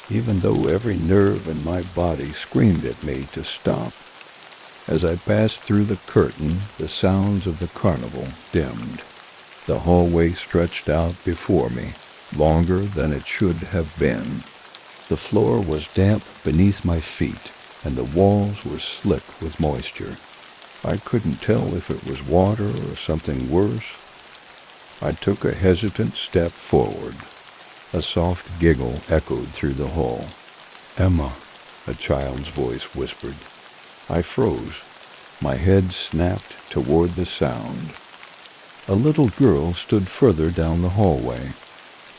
even though every nerve in my body screamed at me to stop. As I passed through the curtain, the sounds of the carnival dimmed. The hallway stretched out before me, longer than it should have been. The floor was damp beneath my feet, and the walls were slick with moisture. I couldn't tell if it was water or something worse. I took a hesitant step forward. A soft giggle echoed through the hall. "Emma," a child's voice whispered. I froze. My head snapped toward the sound. A little girl stood further down the hallway.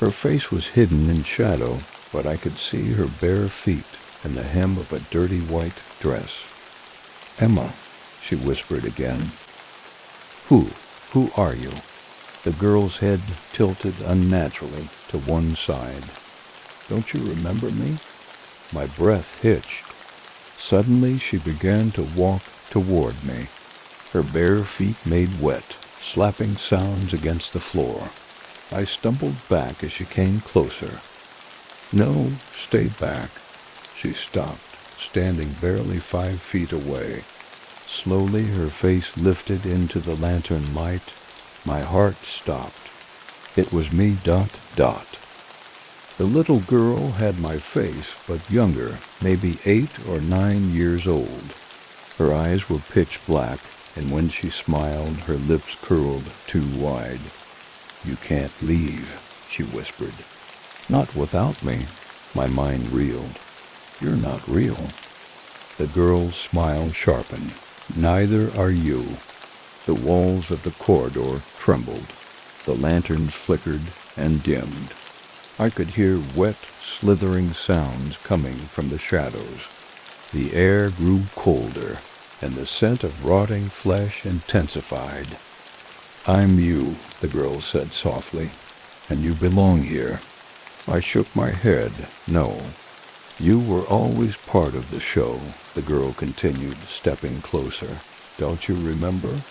Her face was hidden in shadow, but I could see her bare feet and the hem of a dirty white dress. "Emma," she whispered again. Who are you?" The girl's head tilted unnaturally to one side. "Don't you remember me?" My breath hitched. Suddenly she began to walk toward me. Her bare feet made wet, slapping sounds against the floor. I stumbled back as she came closer. "No, stay back." She stopped, standing barely 5 feet away. Slowly her face lifted into the lantern light. My heart stopped. It was me, Dot. The little girl had my face, but younger, maybe 8 or 9 years old. Her eyes were pitch black, and when she smiled, her lips curled too wide. "You can't leave," she whispered. "Not without me." My mind reeled. "You're not real." The girl's smile sharpened. "Neither are you." The walls of the corridor trembled. The lanterns flickered and dimmed. I could hear wet, slithering sounds coming from the shadows. The air grew colder, and the scent of rotting flesh intensified. "I'm you," the girl said softly, "and you belong here." I shook my head. "No. You were always part of the show," the girl continued, stepping closer. "Don't you remember? ...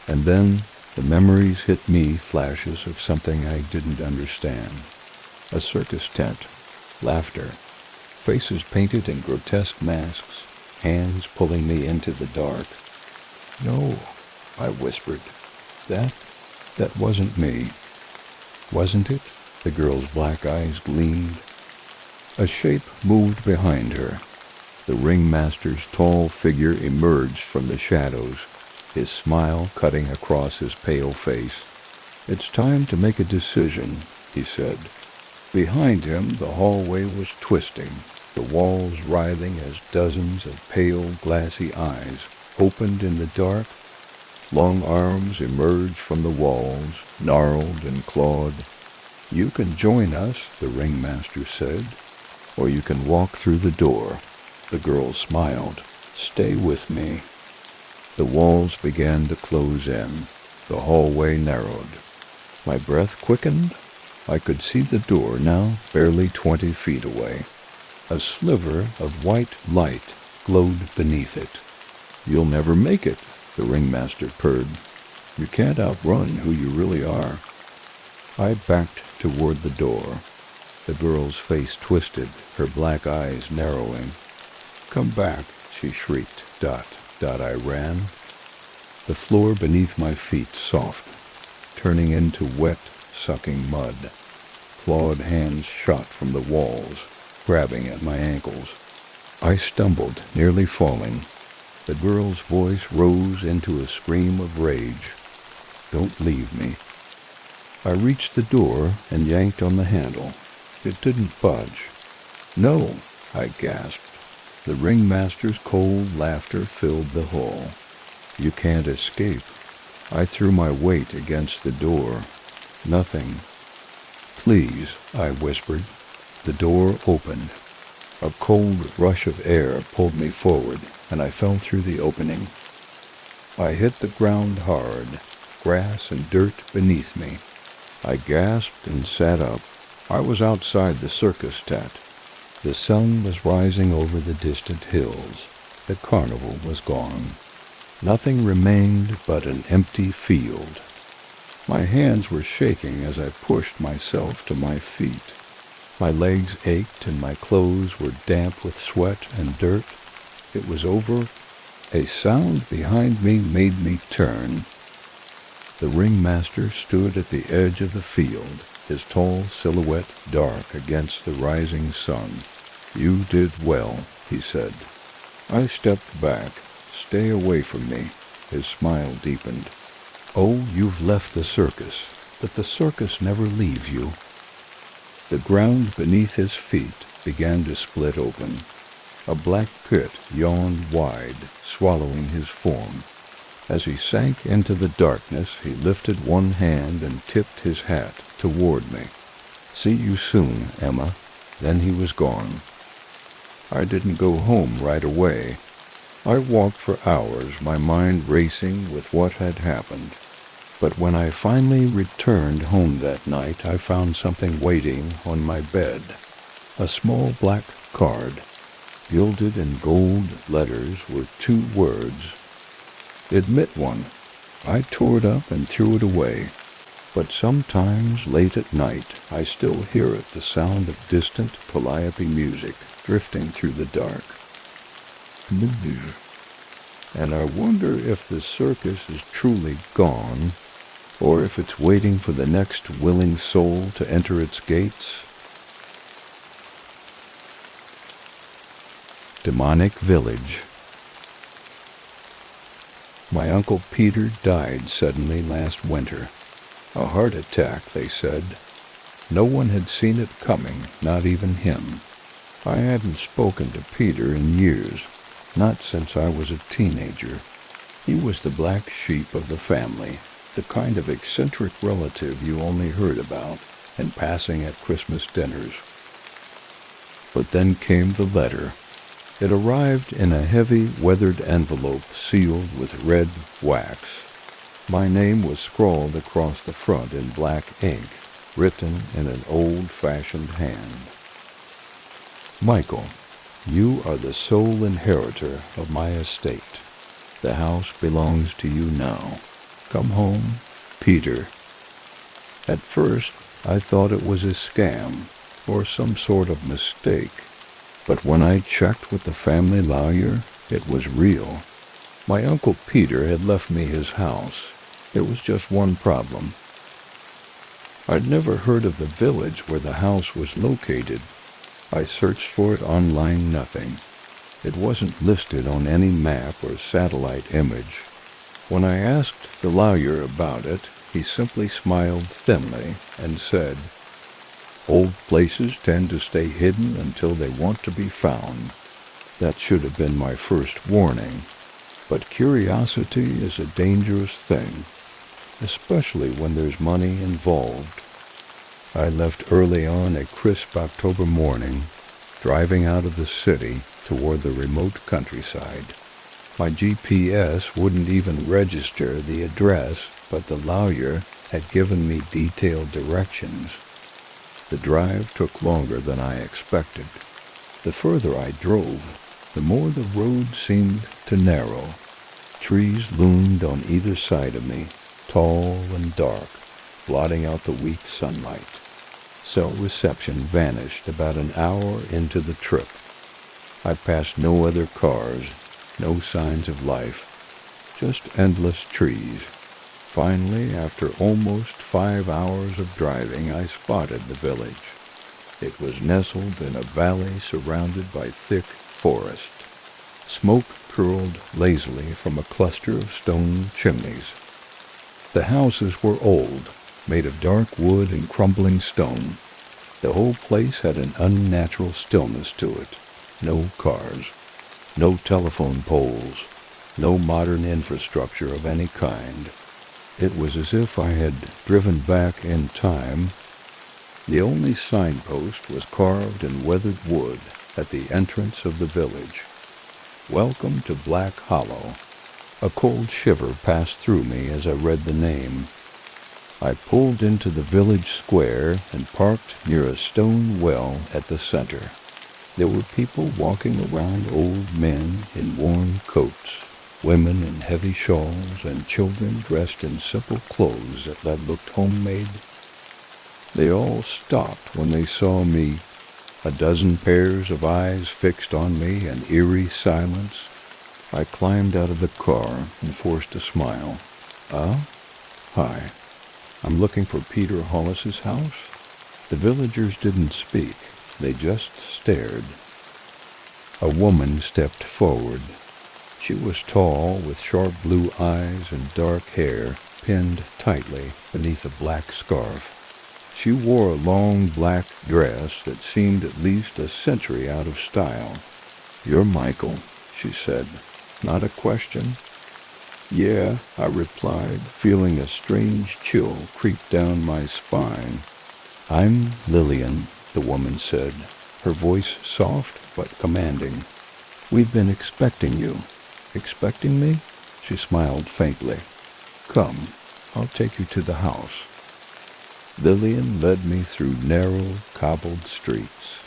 And then the memories hit me, flashes of something I didn't understand. A circus tent, laughter, faces painted in grotesque masks, hands pulling me into the dark. "No," I whispered. That wasn't me." "Wasn't it?" The girl's black eyes gleamed. A shape moved behind her. The ringmaster's tall figure emerged from the shadows, his smile cutting across his pale face. "It's time to make a decision," he said. Behind him, the hallway was twisting, the walls writhing as dozens of pale, glassy eyes opened in the dark. Long arms emerged from the walls, gnarled and clawed. "You can join us," the ringmaster said, "or you can walk through the door." The girl smiled. "Stay with me." The walls began to close in. The hallway narrowed. My breath quickened. I could see the door now barely 20 feet away. A sliver of white light glowed beneath it. "You'll never make it," the ringmaster purred. "You can't outrun who you really are." I backed toward the door. The girl's face twisted, her black eyes narrowing. "Come back," she shrieked. ... I ran. The floor beneath my feet soft, turning into wet, sucking mud. Clawed hands shot from the walls, grabbing at my ankles. I stumbled, nearly falling. The girl's voice rose into a scream of rage. "Don't leave me." I reached the door and yanked on the handle. It didn't budge. "No," I gasped. The ringmaster's cold laughter filled the hall. "You can't escape." I threw my weight against the door. Nothing. "Please," I whispered. The door opened. A cold rush of air pulled me forward, and I fell through the opening. I hit the ground hard, grass and dirt beneath me. I gasped and sat up. I was outside the circus tent. The sun was rising over the distant hills. The carnival was gone. Nothing remained but an empty field. My hands were shaking as I pushed myself to my feet. My legs ached and my clothes were damp with sweat and dirt. It was over. A sound behind me made me turn. The ringmaster stood at the edge of the field, his tall silhouette dark against the rising sun. "You did well," he said. I stepped back. "Stay away from me." His smile deepened. "Oh, you've left the circus, but the circus never leaves you." The ground beneath his feet began to split open. A black pit yawned wide, swallowing his form. As he sank into the darkness, he lifted one hand and tipped his hat toward me. "See you soon, Emma." Then he was gone. I didn't go home right away. I walked for hours, my mind racing with what had happened. But when I finally returned home that night, I found something waiting on my bed. A small black card. Gilded in gold letters were 2 words. "Admit one." I tore it up and threw it away. But sometimes, late at night, I still hear it, the sound of distant calliope music drifting through the dark. And I wonder if the circus is truly gone, or if it's waiting for the next willing soul to enter its gates. Demonic Village. My Uncle Peter died suddenly last winter. A heart attack, they said. No one had seen it coming, not even him. I hadn't spoken to Peter in years, not since I was a teenager. He was the black sheep of the family, the kind of eccentric relative you only heard about in passing at Christmas dinners. But then came the letter. It arrived in a heavy, weathered envelope sealed with red wax. My name was scrawled across the front in black ink, written in an old-fashioned hand. Michael, you are the sole inheritor of my estate. The house belongs to you now. Come home, Peter. At first, I thought it was a scam or some sort of mistake, but when I checked with the family lawyer, it was real. My Uncle Peter had left me his house. There was just one problem. I'd never heard of the village where the house was located. I searched for it online, nothing. It wasn't listed on any map or satellite image. When I asked the lawyer about it, he simply smiled thinly and said, "Old places tend to stay hidden until they want to be found." That should have been my first warning. But curiosity is a dangerous thing, especially when there's money involved. I left early on a crisp October morning, driving out of the city toward the remote countryside. My GPS wouldn't even register the address, but the lawyer had given me detailed directions. The drive took longer than I expected. The further I drove, the more the road seemed to narrow. Trees loomed on either side of me, tall and dark, blotting out the weak sunlight. Cell reception vanished about an hour into the trip. I passed no other cars, no signs of life, just endless trees. Finally, after almost 5 hours of driving, I spotted the village. It was nestled in a valley surrounded by thick forest. Smoke curled lazily from a cluster of stone chimneys. The houses were old, made of dark wood and crumbling stone. The whole place had an unnatural stillness to it. No cars, no telephone poles, no modern infrastructure of any kind. It was as if I had driven back in time. The only signpost was carved in weathered wood at the entrance of the village. "Welcome to Black Hollow." A cold shiver passed through me as I read the name. I pulled into the village square and parked near a stone well at the center. There were people walking around, old men in worn coats, women in heavy shawls, and children dressed in simple clothes that looked homemade. They all stopped when they saw me, a dozen pairs of eyes fixed on me, an eerie silence. I climbed out of the car and forced a smile. Hi. I'm looking for Peter Hollis's house." The villagers didn't speak. They just stared. A woman stepped forward. She was tall, with sharp blue eyes and dark hair pinned tightly beneath a black scarf. She wore a long black dress that seemed at least a century out of style. "You're Michael," she said. "Not a question?" "Yeah," I replied, feeling a strange chill creep down my spine. "I'm Lillian," the woman said, her voice soft but commanding. "We've been expecting you." "Expecting me?" She smiled faintly. "Come, I'll take you to the house." Lillian led me through narrow, cobbled streets.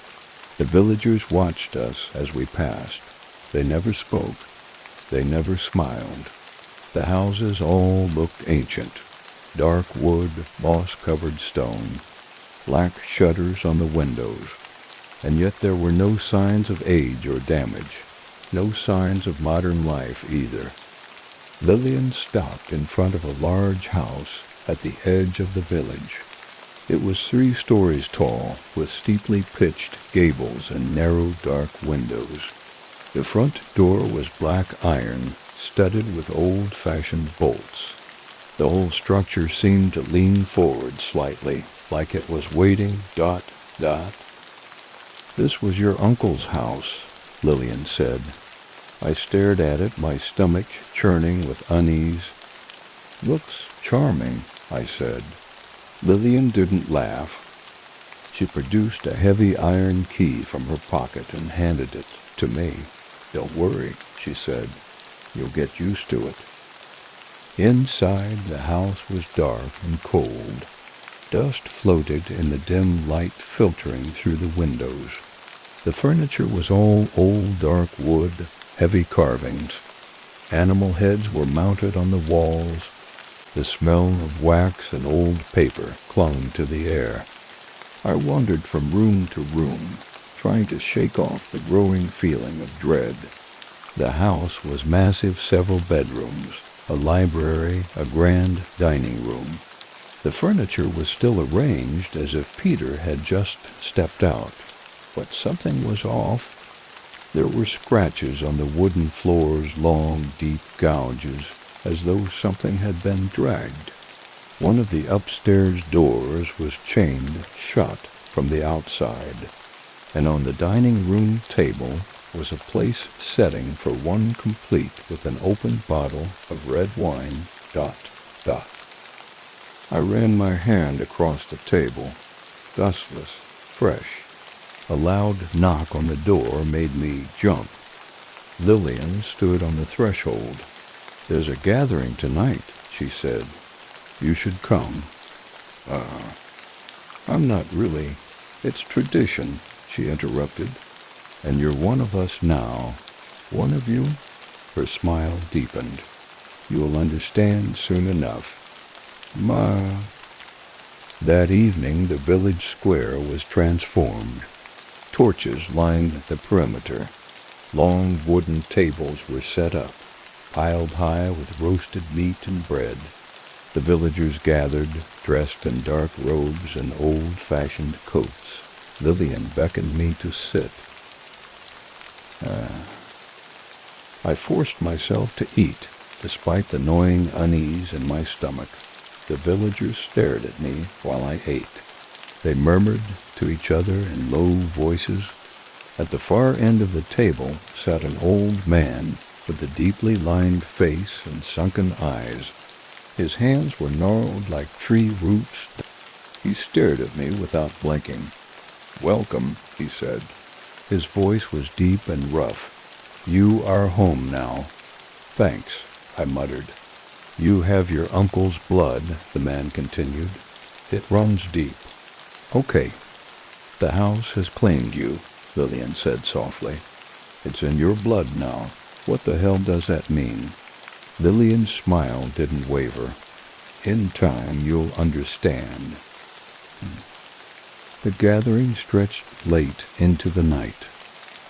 The villagers watched us as we passed. They never spoke. They never smiled. The houses all looked ancient. Dark wood, moss-covered stone, black shutters on the windows. And yet there were no signs of age or damage. No signs of modern life either. Lillian stopped in front of a large house at the edge of the village. It was 3 stories tall, with steeply pitched gables and narrow, dark windows. The front door was black iron, studded with old-fashioned bolts. The whole structure seemed to lean forward slightly, like it was waiting, ... "This was your uncle's house," Lillian said. I stared at it, my stomach churning with unease. Looks charming, I said. Lillian didn't laugh. She produced a heavy iron key from her pocket and handed it to me. Don't worry, she said. You'll get used to it. Inside, the house was dark and cold. Dust floated in the dim light filtering through the windows. The furniture was all old dark wood, heavy carvings. Animal heads were mounted on the walls. The smell of wax and old paper clung to the air. I wandered from room to room, trying to shake off the growing feeling of dread. The house was massive, several bedrooms, a library, a grand dining room. The furniture was still arranged as if Peter had just stepped out, but something was off. There were scratches on the wooden floor's long, deep gouges, as though something had been dragged. One of the upstairs doors was chained shut from the outside, and on the dining room table was a place setting for one complete with an open bottle of red wine, ... I ran my hand across the table, dustless, fresh. A loud knock on the door made me jump. Lillian stood on the threshold. There's a gathering tonight, she said. You should come. I'm not really. It's tradition, she interrupted. And you're one of us now. One of you? Her smile deepened. You'll understand soon enough. Ma. That evening, the village square was transformed. Torches lined the perimeter. Long wooden tables were set up, piled high with roasted meat and bread. The villagers gathered, dressed in dark robes and old-fashioned coats. Lillian beckoned me to sit. I forced myself to eat, despite the gnawing unease in my stomach. The villagers stared at me while I ate. They murmured to each other in low voices. At the far end of the table sat an old man with a deeply lined face and sunken eyes. His hands were gnarled like tree roots. He stared at me without blinking. Welcome, he said. His voice was deep and rough. You are home now. Thanks, I muttered. You have your uncle's blood, the man continued. It runs deep. Okay. The house has claimed you, Lillian said softly. It's in your blood now. What the hell does that mean? Lillian's smile didn't waver. In time, you'll understand. The gathering stretched late into the night.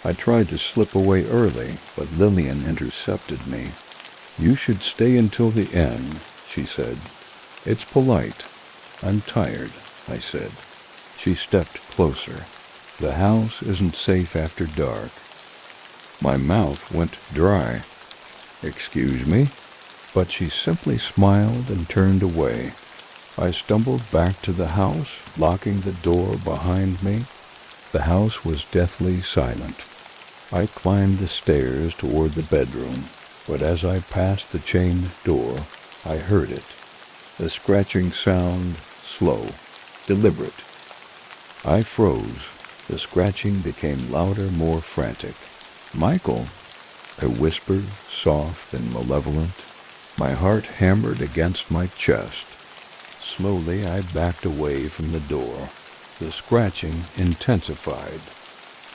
I tried to slip away early, but Lillian intercepted me. You should stay until the end, she said. It's polite. I'm tired, I said. She stepped closer. The house isn't safe after dark. My mouth went dry. Excuse me? But she simply smiled and turned away. I stumbled back to the house, locking the door behind me. The house was deathly silent. I climbed the stairs toward the bedroom, but as I passed the chained door, I heard it. The scratching sound, slow, deliberate. I froze. The scratching became louder, more frantic. Michael, I whispered, soft and malevolent. My heart hammered against my chest. Slowly I backed away from the door. The scratching intensified.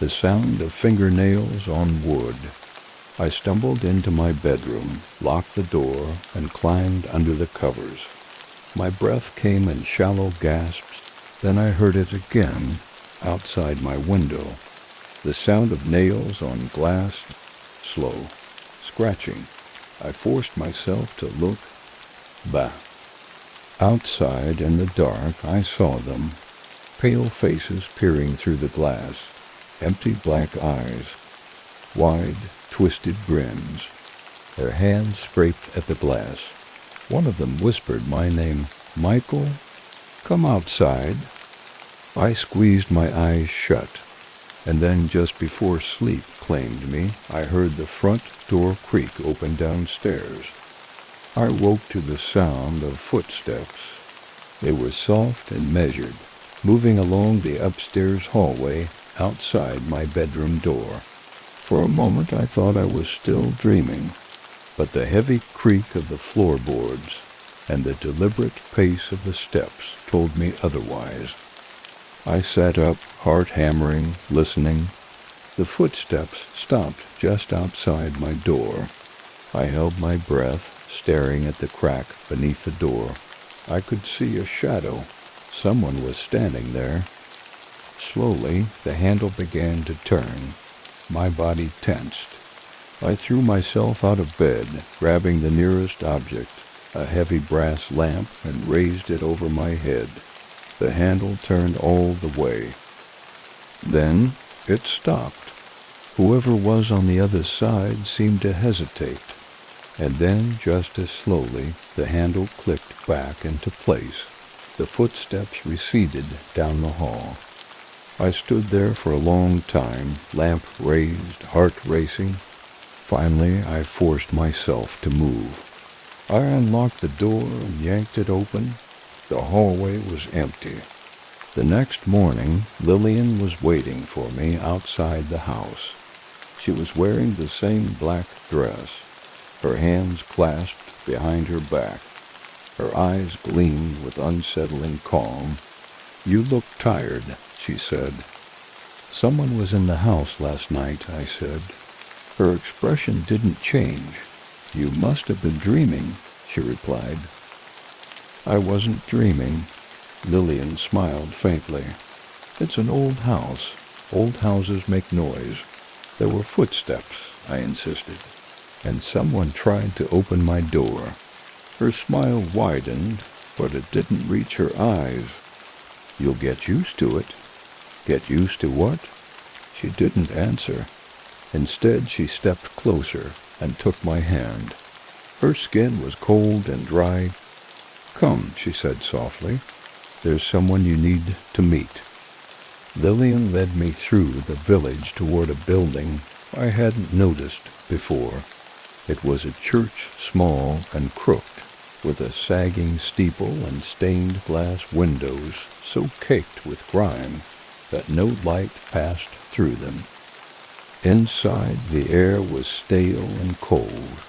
The sound of fingernails on wood. I stumbled into my bedroom, locked the door, and climbed under the covers. My breath came in shallow gasps. Then I heard it again, outside my window. The sound of nails on glass, slow, scratching. I forced myself to look. Bah. Outside in the dark, I saw them. Pale faces peering through the glass. Empty black eyes. Wide, twisted grins. Their hands scraped at the glass. One of them whispered my name. Michael, come outside. I squeezed my eyes shut, and then just before sleep claimed me, I heard the front door creak open downstairs. I woke to the sound of footsteps. They were soft and measured, moving along the upstairs hallway outside my bedroom door. For a moment I thought I was still dreaming, but the heavy creak of the floorboards and the deliberate pace of the steps told me otherwise. I sat up, heart hammering, listening. The footsteps stopped just outside my door. I held my breath, staring at the crack beneath the door. I could see a shadow. Someone was standing there. Slowly, the handle began to turn. My body tensed. I threw myself out of bed, grabbing the nearest object, a heavy brass lamp, and raised it over my head. The handle turned all the way. Then it stopped. Whoever was on the other side seemed to hesitate, and then, just as slowly, the handle clicked back into place. The footsteps receded down the hall. I stood there for a long time, lamp raised, heart racing. Finally, I forced myself to move. I unlocked the door and yanked it open. The hallway was empty. The next morning, Lillian was waiting for me outside the house. She was wearing the same black dress, her hands clasped behind her back. Her eyes gleamed with unsettling calm. "You look tired," she said. "Someone was in the house last night," I said. Her expression didn't change. "You must have been dreaming," she replied. "I wasn't dreaming." Lillian smiled faintly. "It's an old house. Old houses make noise." "There were footsteps," I insisted, "and someone tried to open my door." Her smile widened, but it didn't reach her eyes. "You'll get used to it." "Get used to what?" She didn't answer. Instead, she stepped closer and took my hand. Her skin was cold and dry. "Come," she said softly. "There's someone you need to meet." Lillian led me through the village toward a building I hadn't noticed before. It was a church, small and crooked, with a sagging steeple and stained glass windows so caked with grime that no light passed through them. Inside, the air was stale and cold.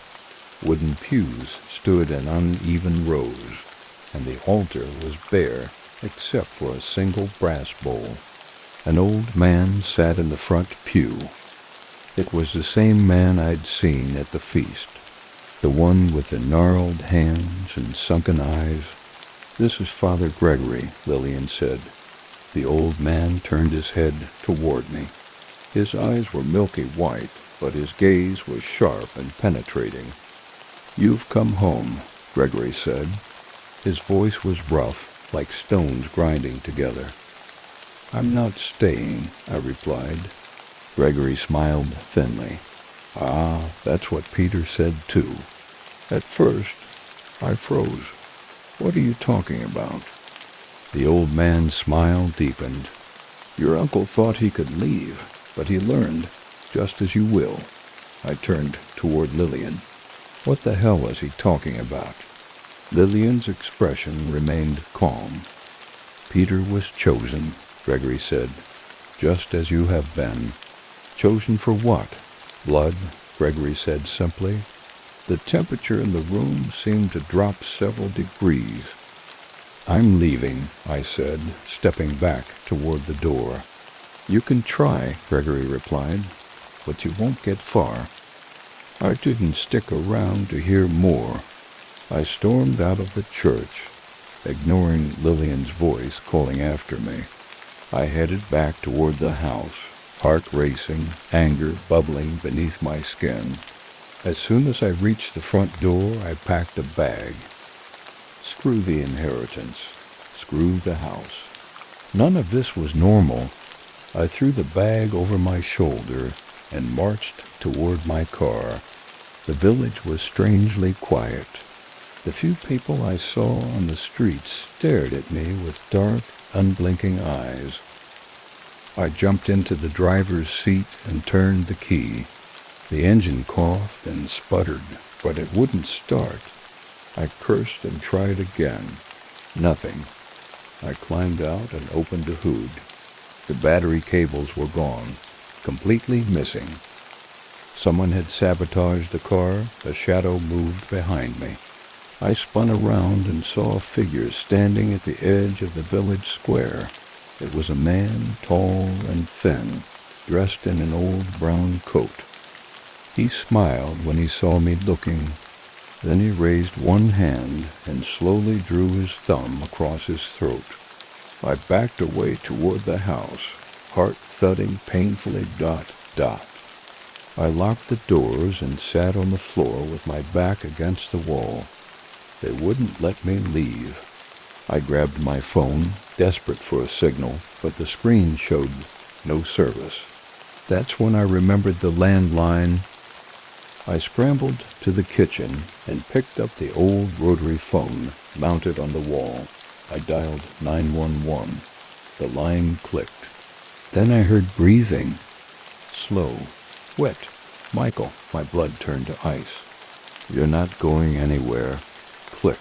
Wooden pews stood in uneven rows, and the altar was bare except for a single brass bowl. An old man sat in the front pew. It was the same man I'd seen at the feast, the one with the gnarled hands and sunken eyes. "This is Father Gregory," Lillian said. The old man turned his head toward me. His eyes were milky white, but his gaze was sharp and penetrating. "You've come home," Gregory said. His voice was rough, like stones grinding together. "I'm not staying," I replied. Gregory smiled thinly. "Ah, that's what Peter said too." At first, I froze. "What are you talking about?" The old man's smile deepened. "Your uncle thought he could leave, but he learned, just as you will." I turned toward Lillian. What the hell was he talking about? Lillian's expression remained calm. "Peter was chosen," Gregory said, "just as you have been." "Chosen for what?" "Blood," Gregory said simply. The temperature in the room seemed to drop several degrees. "I'm leaving," I said, stepping back toward the door. "You can try," Gregory replied, "but you won't get far." I didn't stick around to hear more. I stormed out of the church, ignoring Lillian's voice calling after me. I headed back toward the house, heart racing, anger bubbling beneath my skin. As soon as I reached the front door, I packed a bag. Screw the inheritance. Screw the house. None of this was normal. I threw the bag over my shoulder and marched toward my car. The village was strangely quiet. The few people I saw on the streets stared at me with dark, unblinking eyes. I jumped into the driver's seat and turned the key. The engine coughed and sputtered, but it wouldn't start. I cursed and tried again. Nothing. I climbed out and opened the hood. The battery cables were gone, completely missing. Someone had sabotaged the car. A shadow moved behind me. I spun around and saw a figure standing at the edge of the village square. It was a man, tall and thin, dressed in an old brown coat. He smiled when he saw me looking. Then he raised one hand and slowly drew his thumb across his throat. I backed away toward the house, heart thudding painfully, dot, dot. I locked the doors and sat on the floor with my back against the wall. They wouldn't let me leave. I grabbed my phone, desperate for a signal, but the screen showed no service. That's when I remembered the landline. I scrambled to the kitchen and picked up the old rotary phone mounted on the wall. I dialed 911. The line clicked. Then I heard breathing. Slow. Wet. Michael. My blood turned to ice. You're not going anywhere. Click.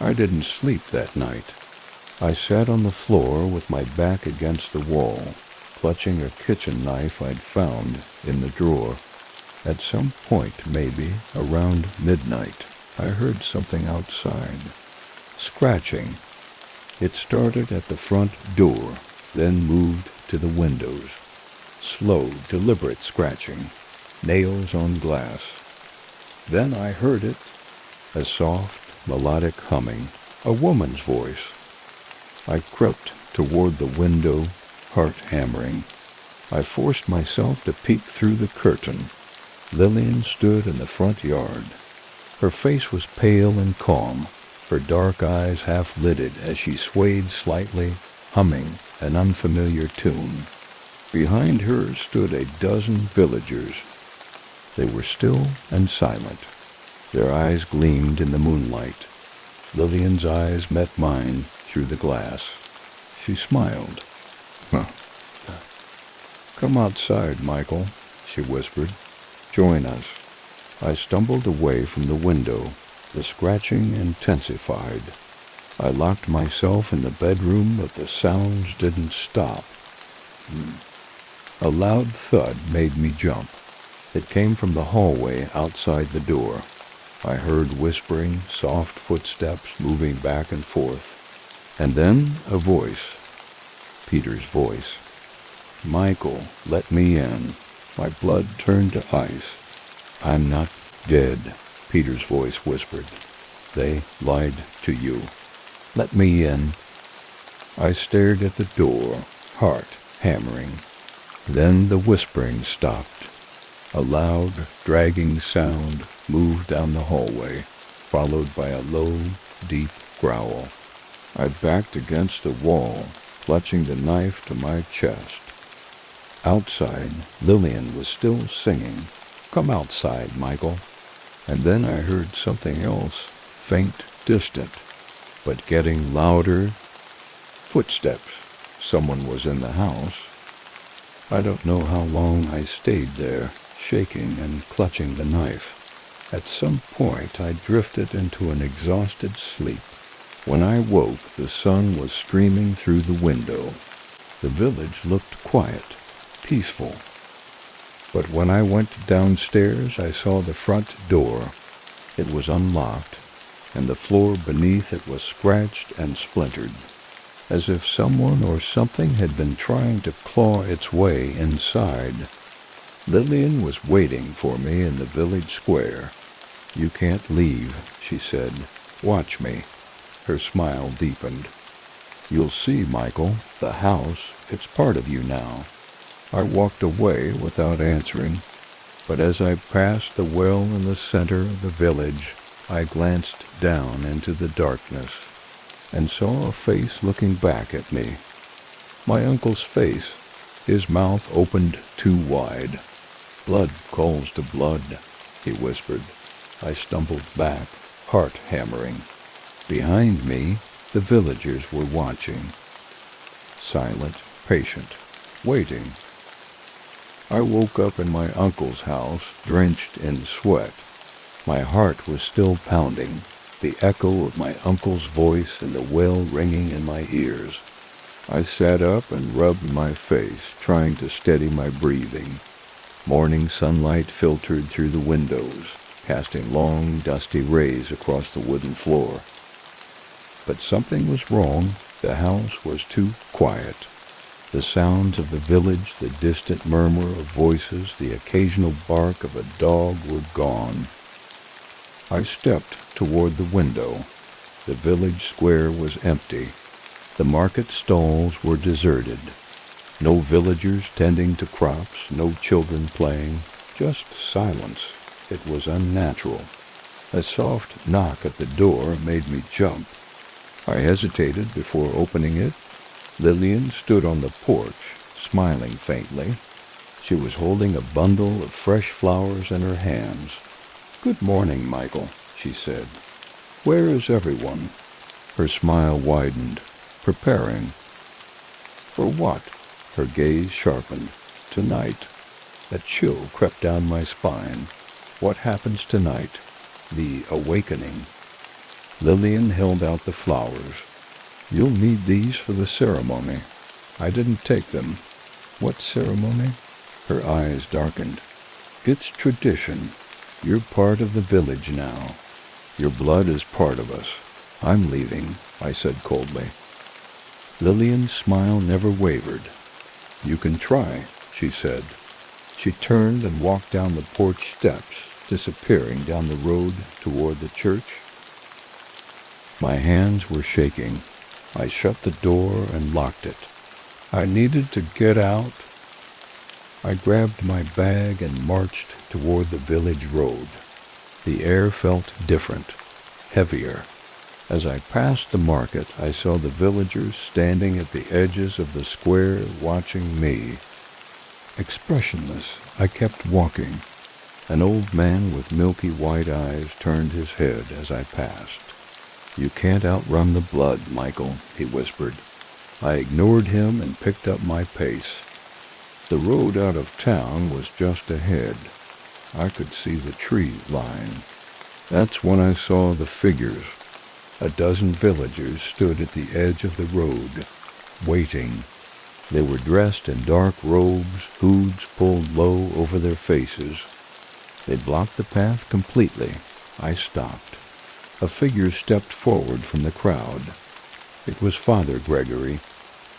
I didn't sleep that night. I sat on the floor with my back against the wall, clutching a kitchen knife I'd found in the drawer. At some point, maybe around midnight, I heard something outside. Scratching. It started at the front door, then moved to the windows. Slow, deliberate scratching. Nails on glass. Then I heard it. A soft, melodic humming. A woman's voice. I crept toward the window, heart hammering. I forced myself to peek through the curtain. Lillian stood in the front yard. Her face was pale and calm, her dark eyes half-lidded as she swayed slightly, humming an unfamiliar tune. Behind her stood a dozen villagers. They were still and silent. Their eyes gleamed in the moonlight. Lillian's eyes met mine through the glass. She smiled. "Come outside, Michael," she whispered. "Join us." I stumbled away from the window. The scratching intensified. I locked myself in the bedroom, but the sounds didn't stop. A loud thud made me jump. It came from the hallway outside the door. I heard whispering, soft footsteps moving back and forth. And then a voice. Peter's voice. "Michael, let me in." My blood turned to ice. "I'm not dead," Peter's voice whispered. "They lied to you. Let me in." I stared at the door, heart hammering. Then the whispering stopped. A loud, dragging sound moved down the hallway, followed by a low, deep growl. I backed against the wall, clutching the knife to my chest. Outside, Lillian was still singing, "Come outside, Michael." And then I heard something else, faint, distant, but getting louder. Footsteps. Someone was in the house. I don't know how long I stayed there, shaking and clutching the knife. At some point, I drifted into an exhausted sleep. When I woke, the sun was streaming through the window. The village looked quiet, peaceful. But when I went downstairs, I saw the front door. It was unlocked, and the floor beneath it was scratched and splintered, as if someone or something had been trying to claw its way inside. Lillian was waiting for me in the village square. "You can't leave," she said. "Watch me." Her smile deepened. "You'll see, Michael, the house, it's part of you now." I walked away without answering, but as I passed the well in the center of the village, I glanced down into the darkness and saw a face looking back at me. My uncle's face, his mouth opened too wide. "Blood calls to blood," he whispered. I stumbled back, heart hammering. Behind me, the villagers were watching. Silent, patient, waiting. I woke up in my uncle's house, drenched in sweat. My heart was still pounding. the echo of my uncle's voice and the well ringing in my ears. I sat up and rubbed my face, trying to steady my breathing. Morning sunlight filtered through the windows, casting long, dusty rays across the wooden floor. But something was wrong. The house was too quiet. The sounds of the village, the distant murmur of voices, the occasional bark of a dog were gone. I stepped toward the window. The village square was empty. The market stalls were deserted. No villagers tending to crops, no children playing, just silence. It was unnatural. A soft knock at the door made me jump. I hesitated before opening it. Lillian stood on the porch, smiling faintly. She was holding a bundle of fresh flowers in her hands. "Good morning, Michael," she said. "Where is everyone?" Her smile widened. "Preparing." "For what?" Her gaze sharpened. "Tonight." A chill crept down my spine. "What happens tonight?" "The awakening." Lillian held out the flowers. "You'll need these for the ceremony." I didn't take them. "What ceremony?" Her eyes darkened. "It's tradition. You're part of the village now. Your blood is part of us. I'm leaving," I said coldly. Lillian's smile never wavered. "You can try," she said. She turned and walked down the porch steps, disappearing down the road toward the church. My hands were shaking. I shut the door and locked it. I needed to get out. I grabbed my bag and marched toward the village road. The air felt different, heavier. As I passed the market, I saw the villagers standing at the edges of the square watching me. Expressionless, I kept walking. An old man with milky white eyes turned his head as I passed. "You can't outrun the blood, Michael," he whispered. I ignored him and picked up my pace. The road out of town was just ahead. I could see the tree line. That's when I saw the figures. A dozen villagers stood at the edge of the road, waiting. They were dressed in dark robes, hoods pulled low over their faces. They blocked the path completely. I stopped. A figure stepped forward from the crowd. It was Father Gregory.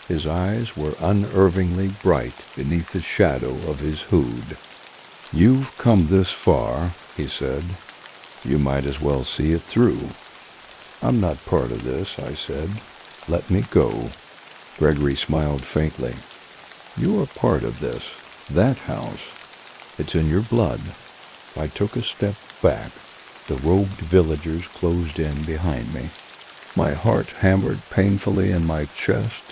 His eyes were unervingly bright beneath the shadow of his hood. "You've come this far," he said. "You might as well see it through." "I'm not part of this," I said. "Let me go." Gregory smiled faintly. "You are part of this. That house. It's in your blood." I took a step back. The robed villagers closed in behind me. My heart hammered painfully in my chest.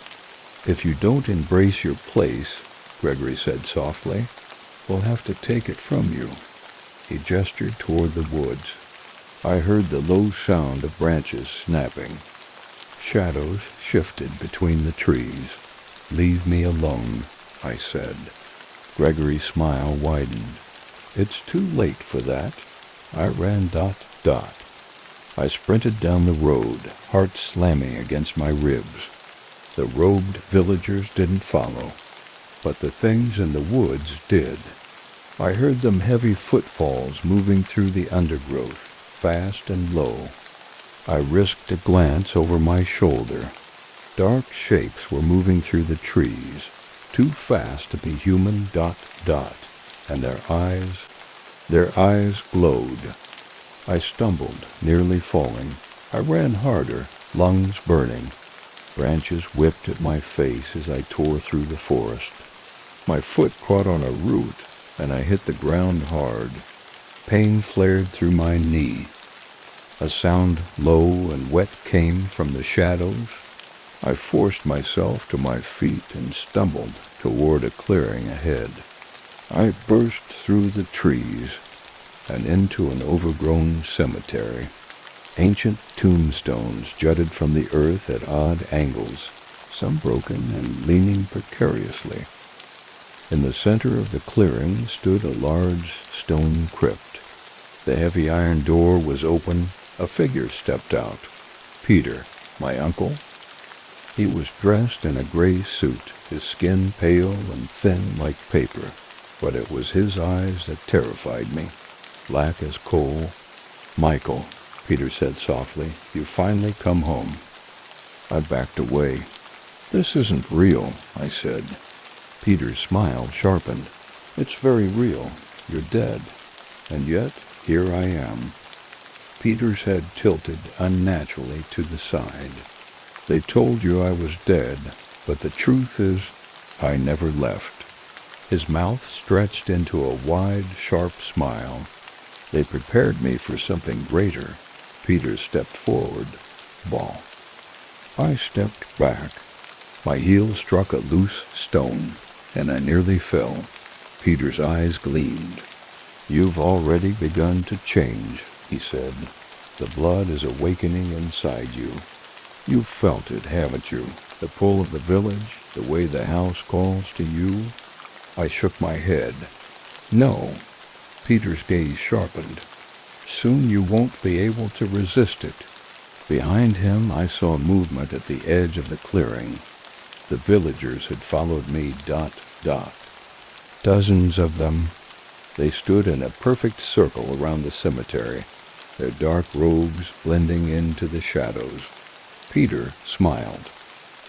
"If you don't embrace your place," Gregory said softly, "we'll have to take it from you." He gestured toward the woods. I heard the low sound of branches snapping. Shadows shifted between the trees. "Leave me alone," I said. Gregory's smile widened. "It's too late for that." I ran ... I sprinted down the road, heart slamming against my ribs. The robed villagers didn't follow, but the things in the woods did. I heard them heavy footfalls moving through the undergrowth, fast and low. I risked a glance over my shoulder. Dark shapes were moving through the trees, too fast to be human ... and their eyes glowed. I stumbled, nearly falling. I ran harder, lungs burning. Branches whipped at my face as I tore through the forest. My foot caught on a root, and I hit the ground hard. Pain flared through my knee. A sound low and wet came from the shadows. I forced myself to my feet and stumbled toward a clearing ahead. I burst through the trees and into an overgrown cemetery. Ancient tombstones jutted from the earth at odd angles, some broken and leaning precariously. In the center of the clearing stood a large stone crypt. The heavy iron door was open, A figure stepped out. Peter, my uncle. He was dressed in a gray suit, his skin pale and thin like paper, but it was his eyes that terrified me, black as coal. "Michael," Peter said softly, "you finally come home." I backed away. "This isn't real," I said. Peter's smile sharpened. "It's very real. You're dead. And yet, here I am." Peter's head tilted unnaturally to the side. "They told you I was dead, but the truth is, I never left." His mouth stretched into a wide, sharp smile. "They prepared me for something greater." Peter stepped forward. Ball. I stepped back. My heel struck a loose stone, and I nearly fell. Peter's eyes gleamed. "You've already begun to change," he said. "The blood is awakening inside you. You've felt it, haven't you? The pull of the village, the way the house calls to you." I shook my head. "No." Peter's gaze sharpened. "Soon you won't be able to resist it." Behind him I saw movement at the edge of the clearing. The villagers had followed me ... Dozens of them. They stood in a perfect circle around the cemetery, their dark robes blending into the shadows. Peter smiled.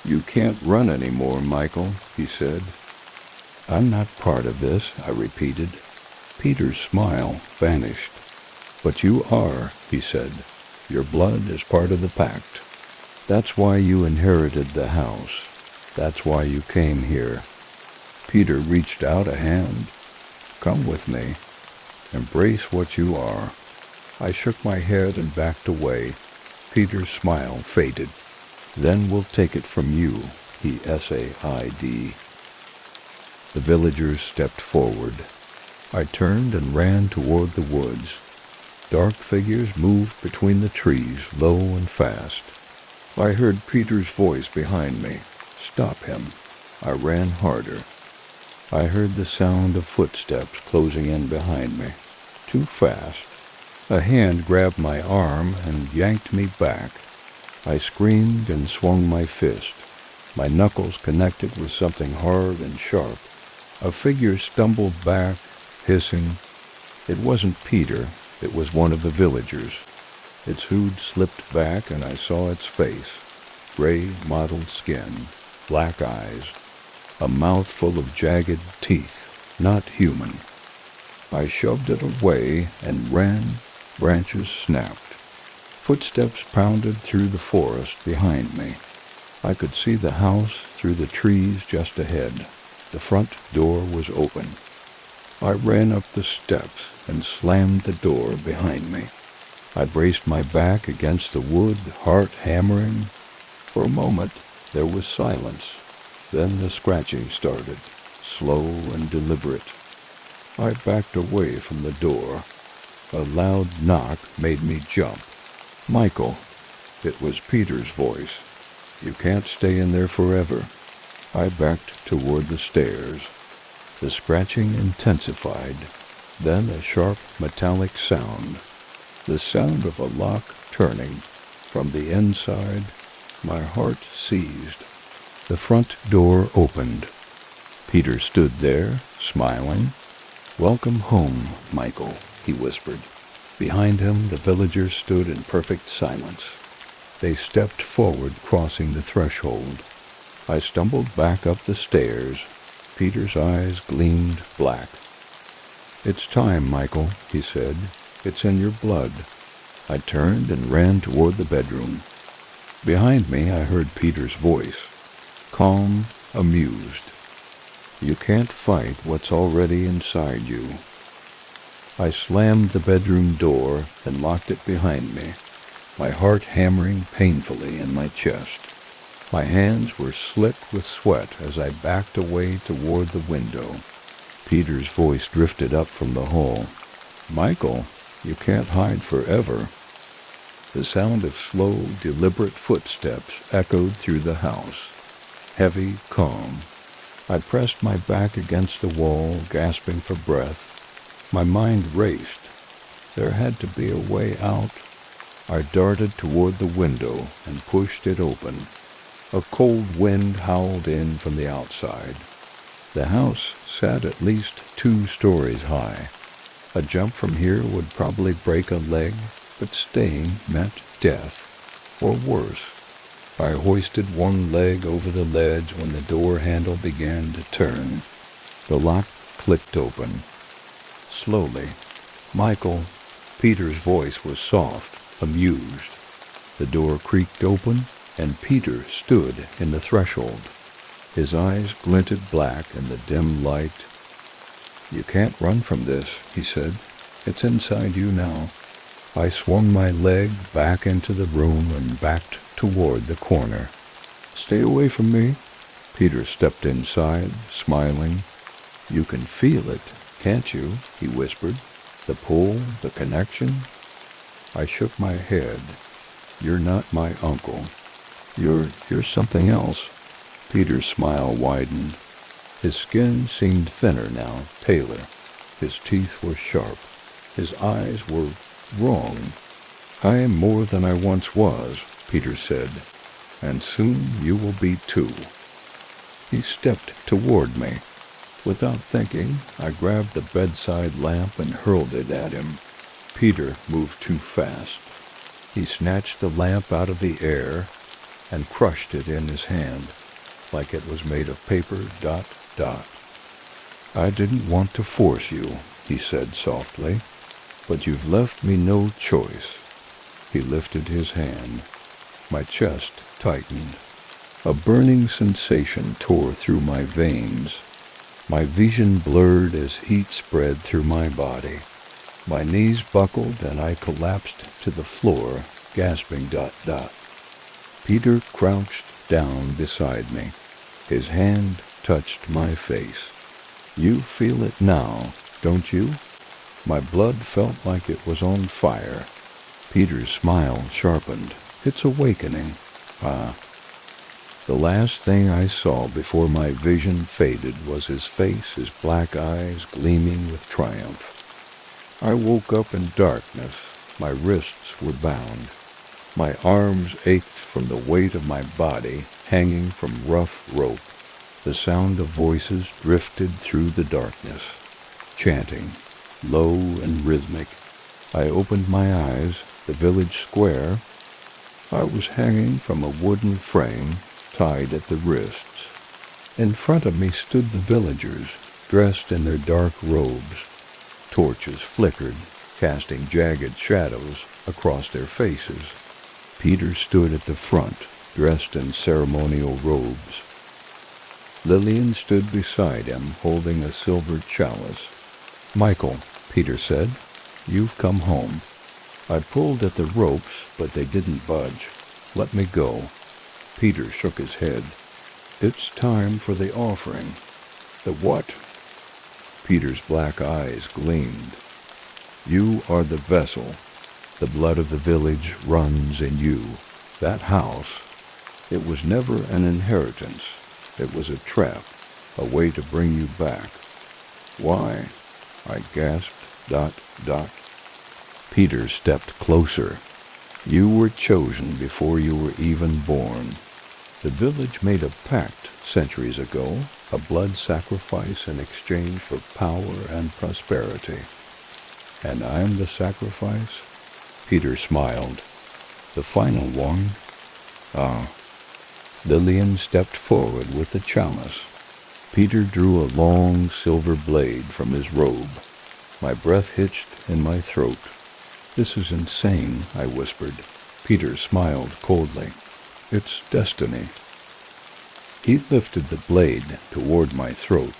"You can't run anymore, Michael," he said. "I'm not part of this," I repeated. Peter's smile vanished. "But you are," he said. "Your blood is part of the pact. That's why you inherited the house. That's why you came here." Peter reached out a hand. "Come with me. Embrace what you are." I shook my head and backed away. Peter's smile faded. "Then we'll take it from you," he said. The villagers stepped forward. I turned and ran toward the woods. Dark figures moved between the trees, low and fast. I heard Peter's voice behind me. "Stop him." I ran harder. I heard the sound of footsteps closing in behind me. Too fast. A hand grabbed my arm and yanked me back. I screamed and swung my fist. My knuckles connected with something hard and sharp. A figure stumbled back, hissing. It wasn't Peter. It was one of the villagers. Its hood slipped back and I saw its face. Gray, mottled skin, black eyes, a mouth full of jagged teeth, not human. I shoved it away and ran. Branches snapped. Footsteps pounded through the forest behind me. I could see the house through the trees just ahead. The front door was open. I ran up the steps and slammed the door behind me. I braced my back against the wood, heart hammering. For a moment, there was silence. Then the scratching started, slow and deliberate. I backed away from the door. A loud knock made me jump. "Michael." It was Peter's voice. "You can't stay in there forever." I backed toward the stairs. The scratching intensified. Then a sharp metallic sound. The sound of a lock turning. From the inside, my heart seized. The front door opened. Peter stood there, smiling. "Welcome home, Michael," he whispered. Behind him, the villagers stood in perfect silence. They stepped forward, crossing the threshold. I stumbled back up the stairs. Peter's eyes gleamed black. "It's time, Michael," he said. "It's in your blood." I turned and ran toward the bedroom. Behind me, I heard Peter's voice, calm, amused. "You can't fight what's already inside you." I slammed the bedroom door and locked it behind me, my heart hammering painfully in my chest. My hands were slick with sweat as I backed away toward the window. Peter's voice drifted up from the hall. "Michael, you can't hide forever." The sound of slow, deliberate footsteps echoed through the house, heavy, calm. I pressed my back against the wall, gasping for breath. My mind raced. There had to be a way out. I darted toward the window and pushed it open. A cold wind howled in from the outside. The house sat at least 2 stories high. A jump from here would probably break a leg, but staying meant death, or worse. I hoisted one leg over the ledge when the door handle began to turn. The lock clicked open. Slowly. Michael. Peter's voice was soft, amused. The door creaked open, and Peter stood in the threshold. His eyes glinted black in the dim light. "You can't run from this," he said. "It's inside you now." I swung my leg back into the room and backed toward the corner. "Stay away from me." Peter stepped inside, smiling. "You can feel it, can't you?" he whispered. "The pull, the connection." I shook my head. "You're not my uncle. You're something else." Peter's smile widened. His skin seemed thinner now, paler. His teeth were sharp. His eyes were wrong. "I am more than I once was," Peter said, "and soon you will be too." He stepped toward me. Without thinking, I grabbed the bedside lamp and hurled it at him. Peter moved too fast. He snatched the lamp out of the air and crushed it in his hand, like it was made of paper, ... "I didn't want to force you," he said softly, "but you've left me no choice." He lifted his hand. My chest tightened. A burning sensation tore through my veins. My vision blurred as heat spread through my body. My knees buckled and I collapsed to the floor, gasping ... Peter crouched down beside me. His hand touched my face. "You feel it now, don't you?" My blood felt like it was on fire. Peter's smile sharpened. "It's awakening." The last thing I saw before my vision faded was his face, his black eyes gleaming with triumph. I woke up in darkness. My wrists were bound. My arms ached from the weight of my body hanging from rough rope. The sound of voices drifted through the darkness, chanting, low and rhythmic. I opened my eyes. The village square. I was hanging from a wooden frame, tied at the wrists. In front of me stood the villagers, dressed in their dark robes. Torches flickered, casting jagged shadows across their faces. Peter stood at the front, dressed in ceremonial robes. Lillian stood beside him, holding a silver chalice. "Michael," Peter said, "you've come home." I pulled at the ropes, but they didn't budge. "Let me go." Peter shook his head. "It's time for the offering." "The what?" Peter's black eyes gleamed. "You are the vessel. The blood of the village runs in you. That house, it was never an inheritance. It was a trap, a way to bring you back." "Why?" I gasped, ... Peter stepped closer. "You were chosen before you were even born. The village made a pact centuries ago, a blood sacrifice in exchange for power and prosperity. And I'm the sacrifice?" Peter smiled. "The final one?" Lillian stepped forward with the chalice. Peter drew a long silver blade from his robe. My breath hitched in my throat. "This is insane," I whispered. Peter smiled coldly. "It's destiny." He lifted the blade toward my throat.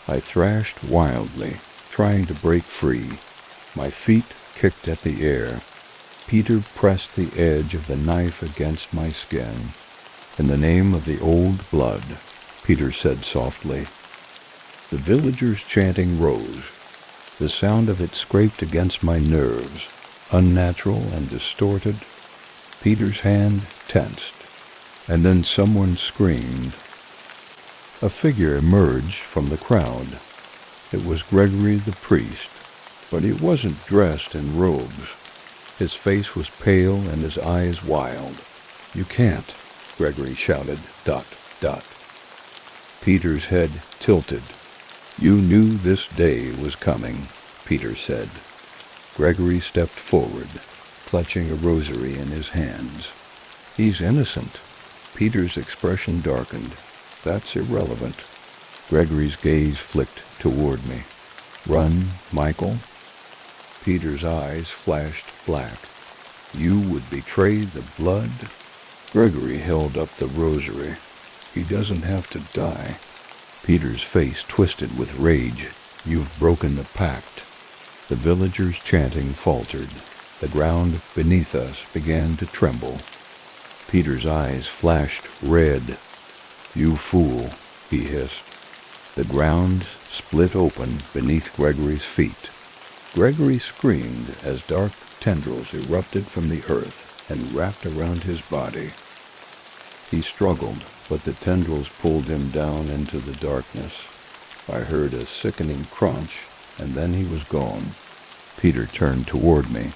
I thrashed wildly, trying to break free. My feet kicked at the air. Peter pressed the edge of the knife against my skin. "In the name of the old blood," Peter said softly. The villagers' chanting rose. The sound of it scraped against my nerves, unnatural and distorted. Peter's hand tensed, and then someone screamed. A figure emerged from the crowd. It was Gregory the priest, but he wasn't dressed in robes. His face was pale and his eyes wild. "You can't," Gregory shouted, ... Peter's head tilted. "You knew this day was coming," Peter said. Gregory stepped forward, clutching a rosary in his hands. "He's innocent." Peter's expression darkened. "That's irrelevant." Gregory's gaze flicked toward me. "Run, Michael?" Peter's eyes flashed black. "You would betray the blood?" Gregory held up the rosary. "He doesn't have to die." Peter's face twisted with rage. "You've broken the pact." The villagers' chanting faltered. The ground beneath us began to tremble. Peter's eyes flashed red. "You fool," he hissed. The ground split open beneath Gregory's feet. Gregory screamed as dark tendrils erupted from the earth and wrapped around his body. He struggled, but the tendrils pulled him down into the darkness. I heard a sickening crunch, and then he was gone. Peter turned toward me.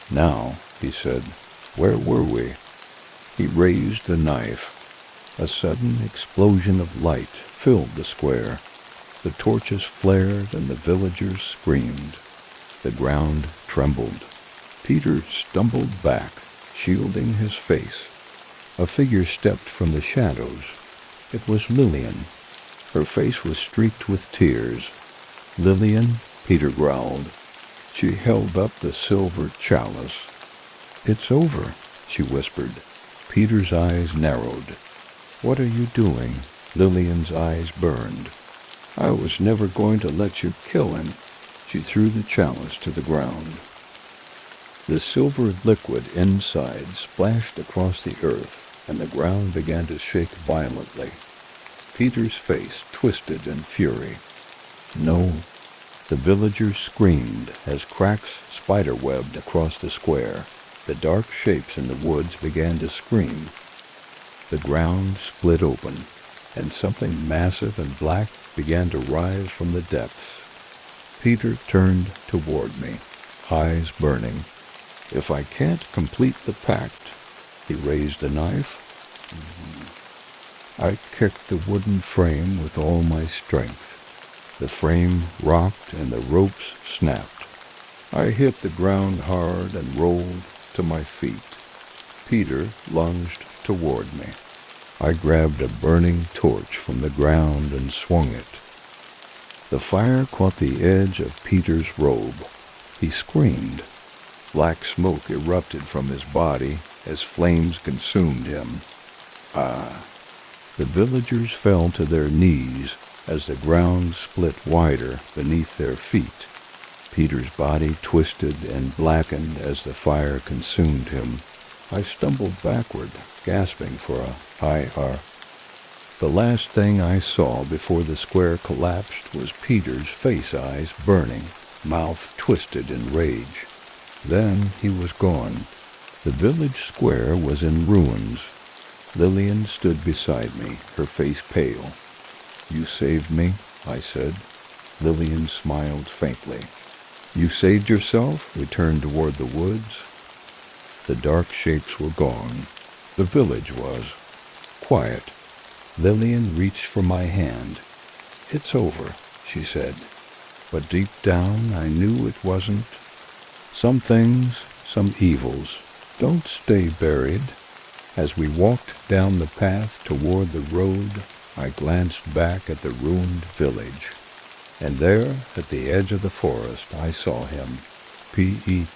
"Now," he said, "where were we?" He raised the knife. A sudden explosion of light filled the square. The torches flared and the villagers screamed. The ground trembled. Peter stumbled back, shielding his face. A figure stepped from the shadows. It was Lillian. Her face was streaked with tears. "Lillian," Peter growled. She held up the silver chalice. "It's over," she whispered. Peter's eyes narrowed. "What are you doing?" Lillian's eyes burned. "I was never going to let you kill him." She threw the chalice to the ground. The silver liquid inside splashed across the earth, and the ground began to shake violently. Peter's face twisted in fury. "No." The villagers screamed as cracks spiderwebbed across the square. The dark shapes in the woods began to scream. The ground split open, and something massive and black began to rise from the depths. Peter turned toward me, eyes burning. "If I can't complete the pact," he raised the knife. I kicked the wooden frame with all my strength. The frame rocked and the ropes snapped. I hit the ground hard and rolled to my feet. Peter lunged toward me. I grabbed a burning torch from the ground and swung it. The fire caught the edge of Peter's robe. He screamed. Black smoke erupted from his body as flames consumed him. The villagers fell to their knees as the ground split wider beneath their feet. Peter's body twisted and blackened as the fire consumed him. I stumbled backward, gasping for a IR. The last thing I saw before the square collapsed was Peter's face eyes burning, mouth twisted in rage. Then he was gone. The village square was in ruins. Lillian stood beside me, her face pale. "You saved me," I said. Lillian smiled faintly. "You saved yourself?" We turned toward the woods. The dark shapes were gone. The village was quiet. Lillian reached for my hand. "It's over," she said. But deep down I knew it wasn't. Some things, some evils, don't stay buried. As we walked down the path toward the road, I glanced back at the ruined village. And there, at the edge of the forest, I saw him, Peter,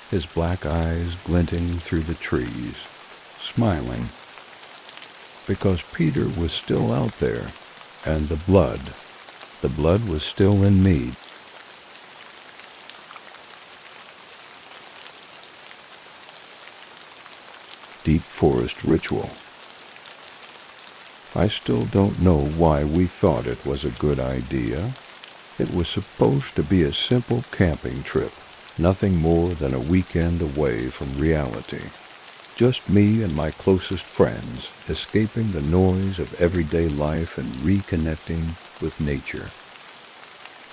his black eyes glinting through the trees, smiling. Because Peter was still out there, and the blood was still in me. Deep forest ritual. I still don't know why we thought it was a good idea. It was supposed to be a simple camping trip, nothing more than a weekend away from reality. Just me and my closest friends, escaping the noise of everyday life and reconnecting with nature.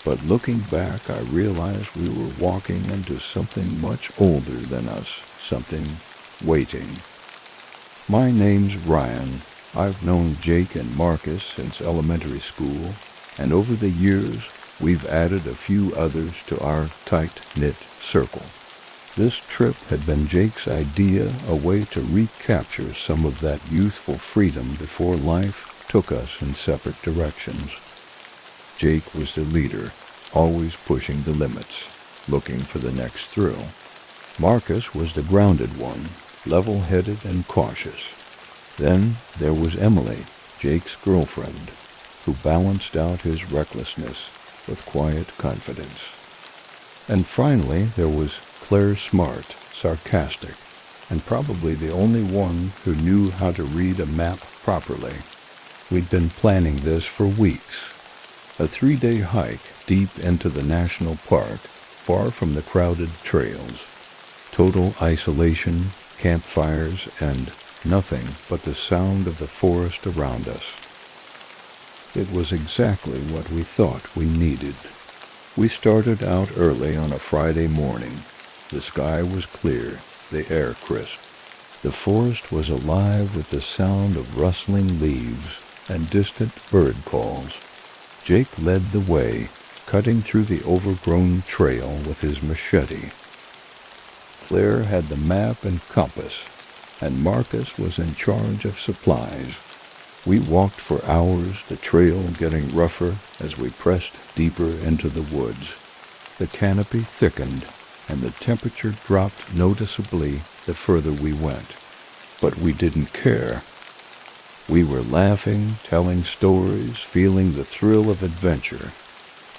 But looking back, I realized we were walking into something much older than us, something waiting. My name's Ryan. I've known Jake and Marcus since elementary school, and over the years, we've added a few others to our tight-knit circle. This trip had been Jake's idea, a way to recapture some of that youthful freedom before life took us in separate directions. Jake was the leader, always pushing the limits, looking for the next thrill. Marcus was the grounded one, level-headed and cautious. Then there was Emily, Jake's girlfriend, who balanced out his recklessness with quiet confidence. And finally there was Claire Smart, sarcastic, and probably the only one who knew how to read a map properly. We'd been planning this for weeks. A 3-day hike deep into the national park, far from the crowded trails. Total isolation, campfires, and nothing but the sound of the forest around us. It was exactly what we thought we needed. We started out early on a Friday morning. The sky was clear, the air crisp. The forest was alive with the sound of rustling leaves and distant bird calls. Jake led the way, cutting through the overgrown trail with his machete. Claire had the map and compass, and Marcus was in charge of supplies. We walked for hours, the trail getting rougher as we pressed deeper into the woods. The canopy thickened, and the temperature dropped noticeably the further we went. But we didn't care. We were laughing, telling stories, feeling the thrill of adventure.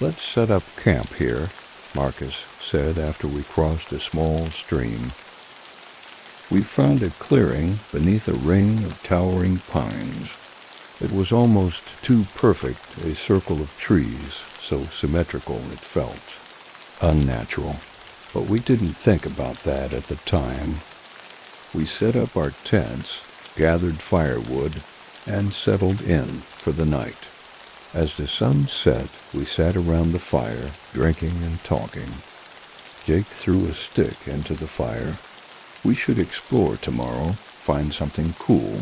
"Let's set up camp here," Marcus said after we crossed a small stream. We found a clearing beneath a ring of towering pines. It was almost too perfect a circle of trees, so symmetrical it felt. Unnatural. But we didn't think about that at the time. We set up our tents, gathered firewood, and settled in for the night. As the sun set, we sat around the fire, drinking and talking. Jake threw a stick into the fire. "We should explore tomorrow, find something cool.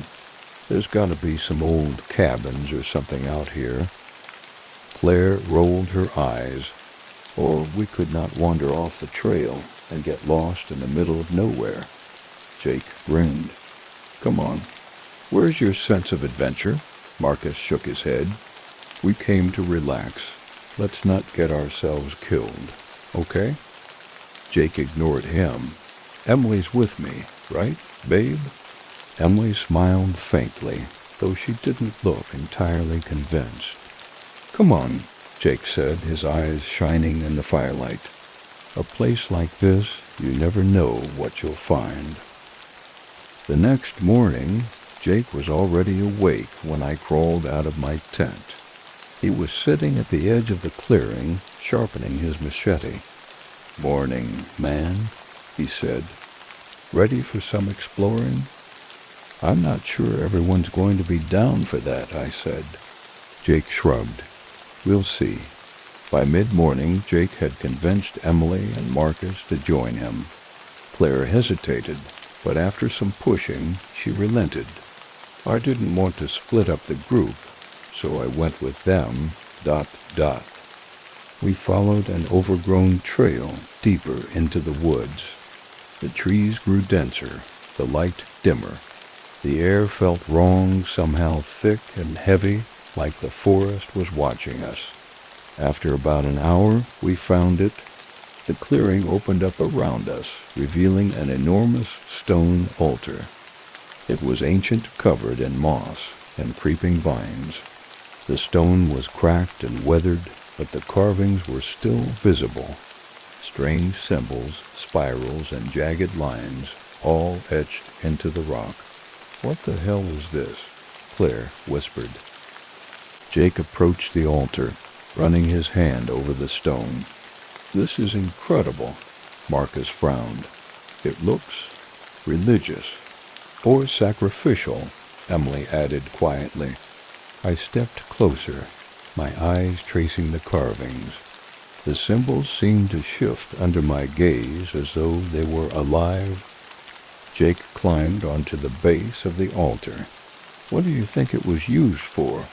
There's got to be some old cabins or something out here." Claire rolled her eyes. "Or we could not wander off the trail and get lost in the middle of nowhere." Jake grinned. "Come on. Where's your sense of adventure?" Marcus shook his head. "We came to relax. Let's not get ourselves killed, okay?" Jake ignored him. "Emily's with me, right, babe?" Emily smiled faintly, though she didn't look entirely convinced. "Come on," Jake said, his eyes shining in the firelight. "A place like this, you never know what you'll find." The next morning, Jake was already awake when I crawled out of my tent. He was sitting at the edge of the clearing, sharpening his machete. "Morning, man," he said. "Ready for some exploring?" "I'm not sure everyone's going to be down for that," I said. Jake shrugged. "We'll see." By mid-morning, Jake had convinced Emily and Marcus to join him. Claire hesitated, but after some pushing, she relented. I didn't want to split up the group, so I went with them, ... We followed an overgrown trail deeper into the woods. The trees grew denser, the light dimmer. The air felt wrong, somehow thick and heavy, like the forest was watching us. After about an hour, we found it. The clearing opened up around us, revealing an enormous stone altar. It was ancient, covered in moss and creeping vines. The stone was cracked and weathered, but the carvings were still visible. Strange symbols, spirals, and jagged lines, all etched into the rock. "What the hell is this?" Claire whispered. Jake approached the altar, running his hand over the stone. "This is incredible," Marcus frowned. "It looks religious." "Or sacrificial," Emily added quietly. I stepped closer, my eyes tracing the carvings. The symbols seemed to shift under my gaze as though they were alive. Jake climbed onto the base of the altar. "What do you think it was used for?"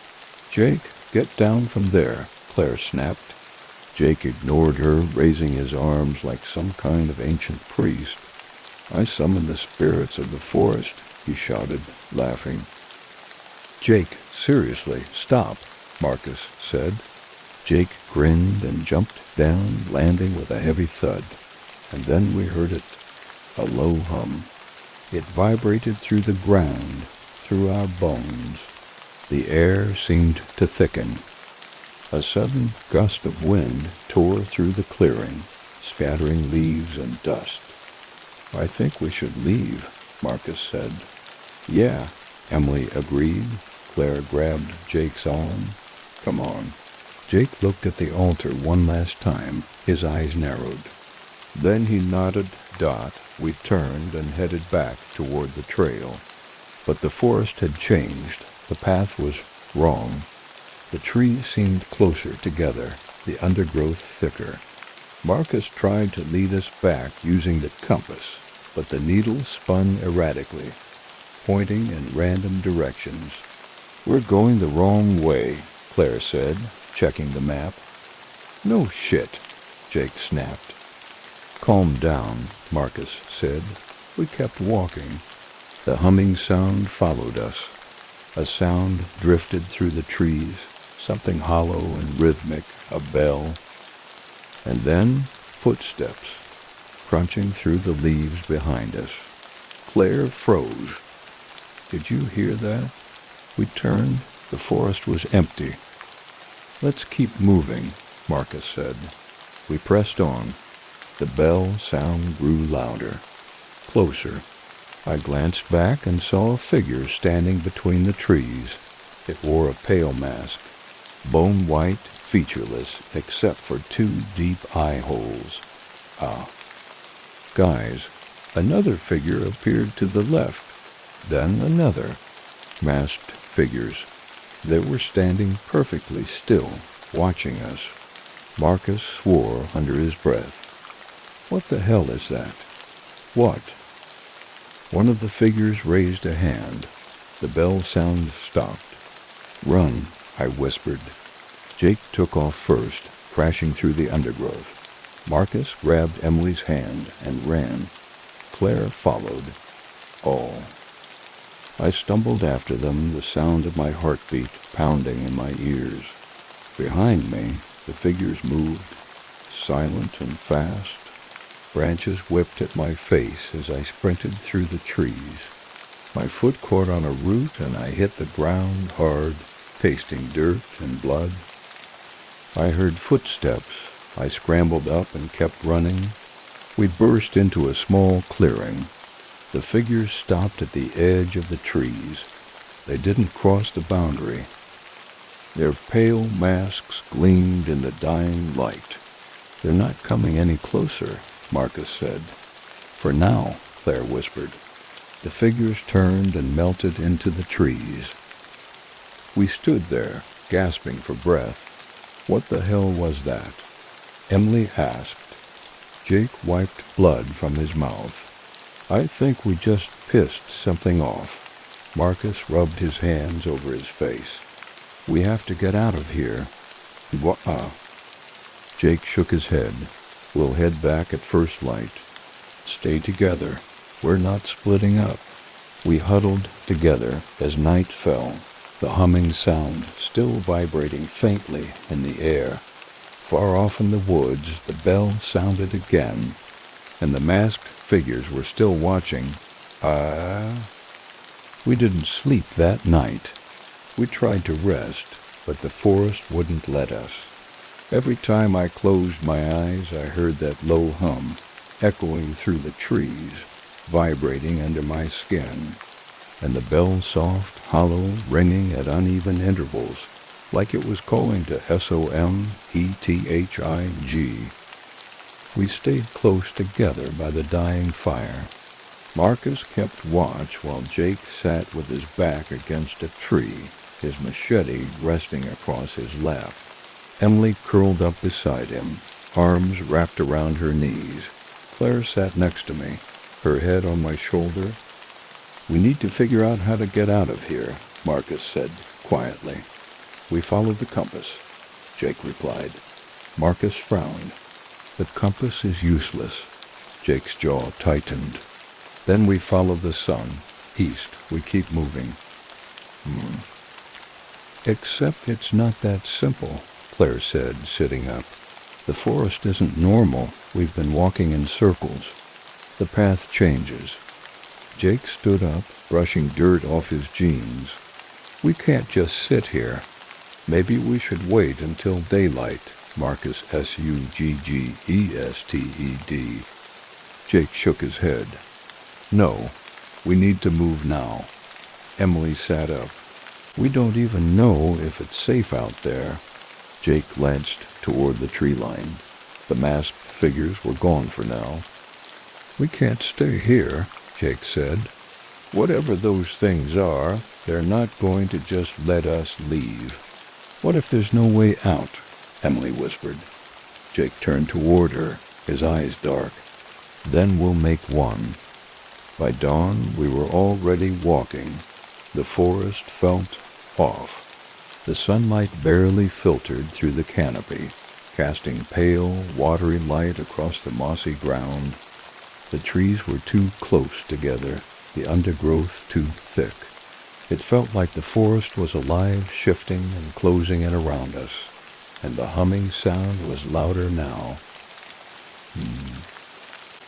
"Jake, get down from there," Claire snapped. Jake ignored her, raising his arms like some kind of ancient priest. "I summon the spirits of the forest," he shouted, laughing. "Jake, seriously, stop," Marcus said. Jake grinned and jumped down, landing with a heavy thud. And then we heard it, a low hum. It vibrated through the ground, through our bones. The air seemed to thicken. A sudden gust of wind tore through the clearing, scattering leaves and dust. "I think we should leave," Marcus said. "Yeah," Emily agreed. Claire grabbed Jake's arm. "Come on." Jake looked at the altar one last time, his eyes narrowed. Then he nodded. We turned and headed back toward the trail. But the forest had changed. The path was wrong. The trees seemed closer together, the undergrowth thicker. Marcus tried to lead us back using the compass, but the needle spun erratically, pointing in random directions. "We're going the wrong way," Claire said, checking the map. "No shit," Jake snapped. "Calm down," Marcus said. We kept walking. The humming sound followed us. A sound drifted through the trees, something hollow and rhythmic, a bell. And then footsteps, crunching through the leaves behind us. Claire froze. "Did you hear that?" We turned. The forest was empty. "Let's keep moving," Marcus said. We pressed on. The bell sound grew louder, closer. I glanced back and saw a figure standing between the trees. It wore a pale mask, bone white, featureless, except for 2 deep eye holes. Guys, another figure appeared to the left. Then another. Masked figures. They were standing perfectly still, watching us. Marcus swore under his breath. "What the hell is that?" "What?" One of the figures raised a hand. The bell sound stopped. "Run," I whispered. Jake took off first, crashing through the undergrowth. Marcus grabbed Emily's hand and ran. Claire followed. All. I stumbled after them, the sound of my heartbeat pounding in my ears. Behind me, the figures moved, silent and fast. Branches whipped at my face as I sprinted through the trees. My foot caught on a root and I hit the ground hard, tasting dirt and blood. I heard footsteps. I scrambled up and kept running. We burst into a small clearing. The figures stopped at the edge of the trees. They didn't cross the boundary. Their pale masks gleamed in the dying light. "They're not coming any closer," Marcus said. "For now," Claire whispered. The figures turned and melted into the trees. We stood there, gasping for breath. What the hell was that? Emily asked. Jake wiped blood from his mouth. "I think we just pissed something off." Marcus rubbed his hands over his face. "We have to get out of here." Jake shook his head. "We'll head back at first light. Stay together. We're not splitting up." We huddled together as night fell, the humming sound still vibrating faintly in the air. Far off in the woods, the bell sounded again, and the masked figures were still watching. We didn't sleep that night. We tried to rest, but the forest wouldn't let us. Every time I closed my eyes, I heard that low hum, echoing through the trees, vibrating under my skin, and the bell soft, hollow, ringing at uneven intervals, like it was calling to SOMETHIG. We stayed close together by the dying fire. Marcus kept watch while Jake sat with his back against a tree, his machete resting across his lap. Emily curled up beside him, arms wrapped around her knees. Claire sat next to me, her head on my shoulder. "We need to figure out how to get out of here," Marcus said quietly. "We follow the compass," Jake replied. Marcus frowned. "The compass is useless." Jake's jaw tightened. "Then we follow the sun. East. We keep moving." "Except it's not that simple," Claire said, sitting up. "The forest isn't normal. We've been walking in circles. The path changes." Jake stood up, brushing dirt off his jeans. "We can't just sit here. Maybe we should wait until daylight." Marcus Suggested. Jake shook his head. "No, we need to move now." Emily sat up. "We don't even know if it's safe out there." Jake glanced toward the tree line. The masked figures were gone for now. "We can't stay here," Jake said. "Whatever those things are, they're not going to just let us leave." "What if there's no way out?" Emily whispered. Jake turned toward her, his eyes dark. "Then we'll make one." By dawn, we were already walking. The forest felt off. The sunlight barely filtered through the canopy, casting pale, watery light across the mossy ground. The trees were too close together, the undergrowth too thick. It felt like the forest was alive, shifting and closing in around us, and the humming sound was louder now.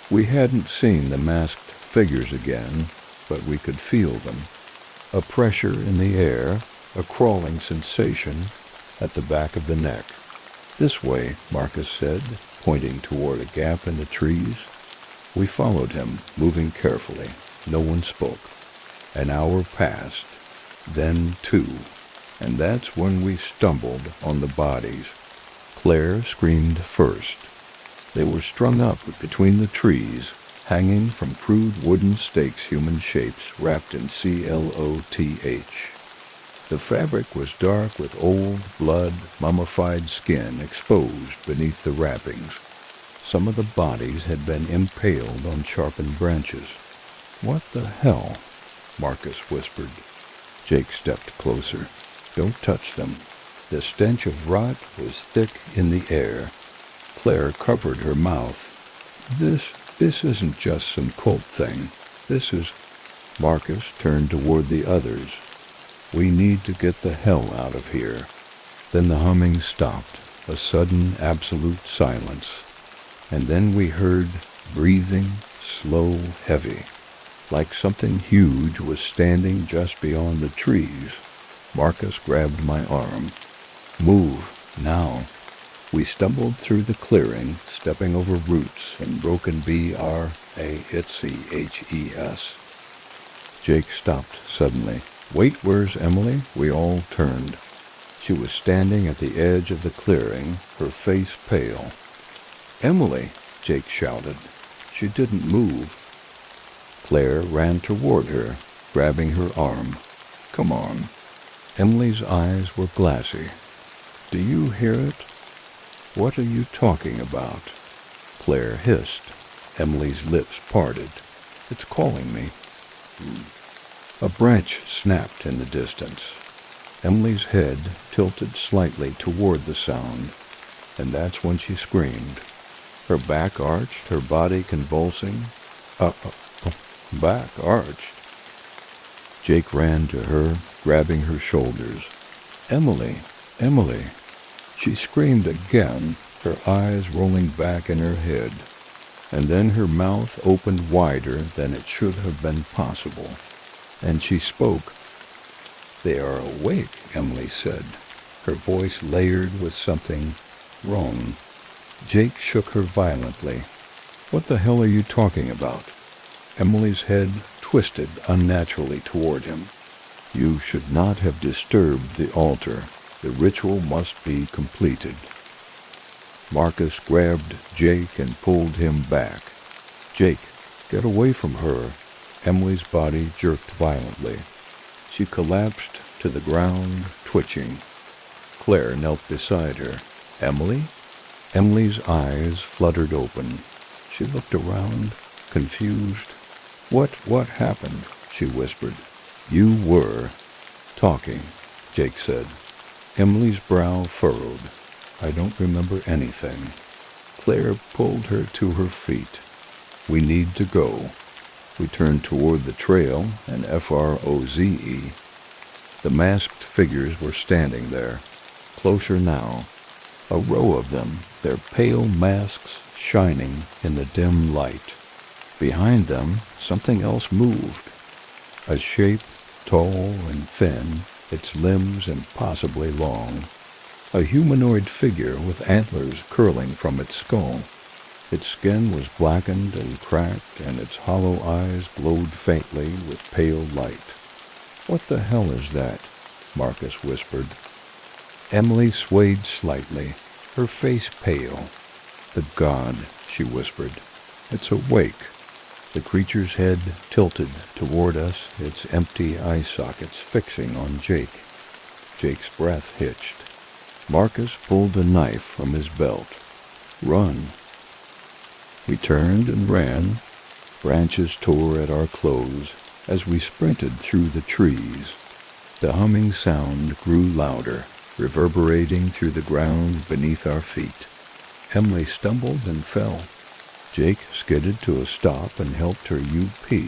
We hadn't seen the masked figures again, but we could feel them. A pressure in the air, a crawling sensation at the back of the neck. "This way," Marcus said, pointing toward a gap in the trees. We followed him, moving carefully. No one spoke. An hour passed, then 2, and that's when we stumbled on the bodies. Claire screamed first. They were strung up between the trees, hanging from crude wooden stakes, human shapes wrapped in cloth. The fabric was dark with old blood, mummified skin exposed beneath the wrappings. Some of the bodies had been impaled on sharpened branches. "What the hell?" Marcus whispered. Jake stepped closer. "Don't touch them." The stench of rot was thick in the air. Claire covered her mouth. This isn't just some cult thing. This is..." Marcus turned toward the others. "We need to get the hell out of here." Then the humming stopped, a sudden absolute silence. And then we heard breathing, slow, heavy, like something huge was standing just beyond the trees. Marcus grabbed my arm. "Move, now." We stumbled through the clearing, stepping over roots and broken branches. Jake stopped suddenly. "Wait, where's Emily?" We all turned. She was standing at the edge of the clearing, her face pale. "Emily!" Jake shouted. She didn't move. Claire ran toward her, grabbing her arm. "Come on." Emily's eyes were glassy. "Do you hear it?" "What are you talking about?" Claire hissed. Emily's lips parted. "It's calling me." A branch snapped in the distance. Emily's head tilted slightly toward the sound, and that's when she screamed. Her back arched, her body convulsing. Back arched. Jake ran to her, grabbing her shoulders. "Emily! Emily!" She screamed again, her eyes rolling back in her head, and then her mouth opened wider than it should have been possible. And she spoke. "They are awake," Emily said, her voice layered with something wrong. Jake shook her violently. "What the hell are you talking about?" Emily's head twisted unnaturally toward him. "You should not have disturbed the altar. The ritual must be completed." Marcus grabbed Jake and pulled him back. "Jake, get away from her." Emily's body jerked violently. She collapsed to the ground, twitching. Claire knelt beside her. "Emily?" Emily's eyes fluttered open. She looked around, confused. What happened? She whispered. You were talking, Jake said. Emily's brow furrowed. I don't remember anything. Claire pulled her to her feet. We need to go. We turned toward the trail and FROZE. The masked figures were standing there, closer now. A row of them, their pale masks shining in the dim light. Behind them, something else moved. A shape, tall and thin, its limbs impossibly long. A humanoid figure with antlers curling from its skull. Its skin was blackened and cracked, and its hollow eyes glowed faintly with pale light. What the hell is that? Marcus whispered. Emily swayed slightly, her face pale. The god, she whispered. It's awake. The creature's head tilted toward us, its empty eye sockets fixing on Jake. Jake's breath hitched. Marcus pulled a knife from his belt. Run. We turned and ran. Branches tore at our clothes as we sprinted through the trees. The humming sound grew louder, reverberating through the ground beneath our feet. Emily stumbled and fell. Jake skidded to a stop and helped her UP.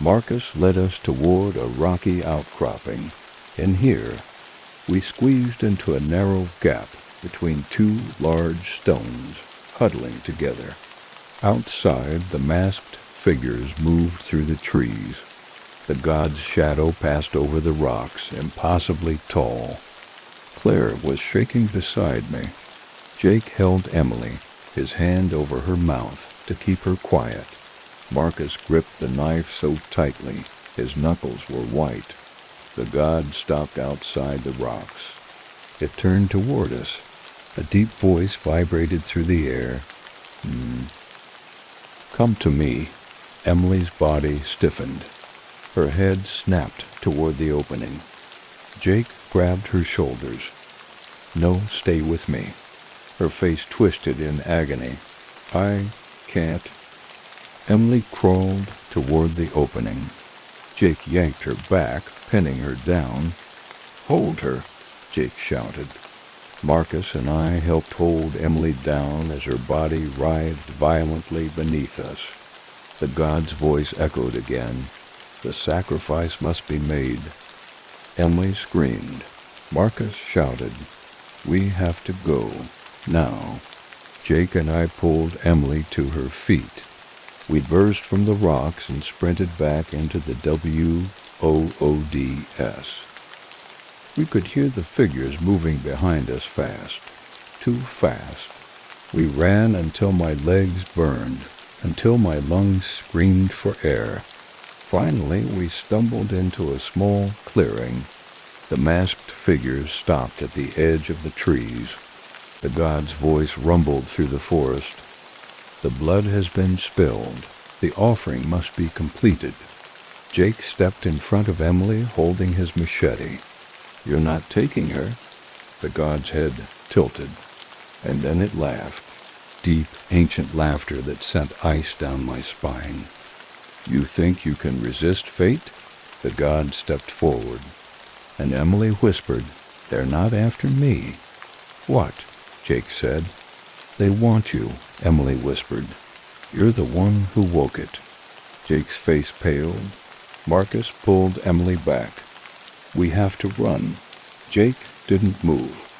Marcus led us toward a rocky outcropping. In here, we squeezed into a narrow gap between two large stones, huddling together. Outside, the masked figures moved through the trees. The god's shadow passed over the rocks, impossibly tall. Claire was shaking beside me. Jake held Emily, his hand over her mouth to keep her quiet. Marcus gripped the knife so tightly, his knuckles were white. The god stopped outside the rocks. It turned toward us. A deep voice vibrated through the air. Come to me. Emily's body stiffened. Her head snapped toward the opening. Jake grabbed her shoulders. No, stay with me. Her face twisted in agony. I can't. Emily crawled toward the opening. Jake yanked her back, pinning her down. Hold her, Jake shouted. Marcus and I helped hold Emily down as her body writhed violently beneath us. The god's voice echoed again. The sacrifice must be made. Emily screamed. Marcus shouted. We have to go. Now. Jake and I pulled Emily to her feet. We burst from the rocks and sprinted back into the WOODS. We could hear the figures moving behind us fast. Too fast. We ran until my legs burned, until my lungs screamed for air. Finally, we stumbled into a small clearing. The masked figures stopped at the edge of the trees. The god's voice rumbled through the forest. The blood has been spilled. The offering must be completed. Jake stepped in front of Emily, holding his machete. You're not taking her? The god's head tilted, and then it laughed. Deep, ancient laughter that sent ice down my spine. You think you can resist fate? The god stepped forward, and Emily whispered, They're not after me. What? Jake said. They want you, Emily whispered. You're the one who woke it. Jake's face paled. Marcus pulled Emily back. We have to run. Jake didn't move.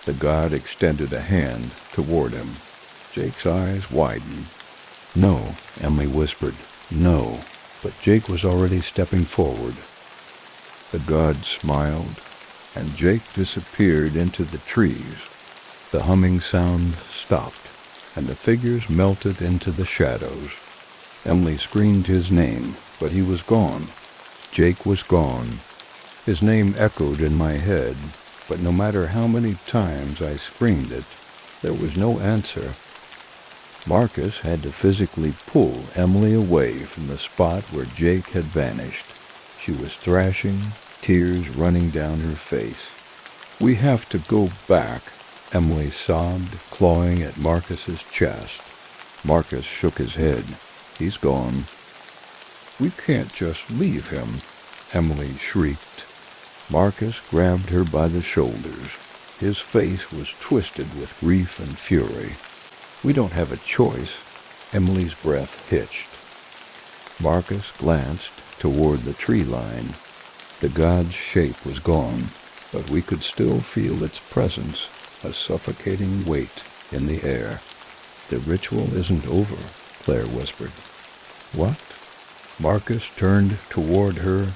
The god extended a hand toward him. Jake's eyes widened. No, Emily whispered. No. But Jake was already stepping forward. The god smiled, and Jake disappeared into the trees. The humming sound stopped, and the figures melted into the shadows. Emily screamed his name, but he was gone. Jake was gone. His name echoed in my head, but no matter how many times I screamed it, there was no answer. Marcus had to physically pull Emily away from the spot where Jake had vanished. She was thrashing, tears running down her face. We have to go back. Emily sobbed, clawing at Marcus's chest. Marcus shook his head. He's gone. We can't just leave him, Emily shrieked. Marcus grabbed her by the shoulders. His face was twisted with grief and fury. We don't have a choice. Emily's breath hitched. Marcus glanced toward the tree line. The god's shape was gone, but we could still feel its presence, a suffocating weight in the air. The ritual isn't over, Claire whispered. What? Marcus turned toward her.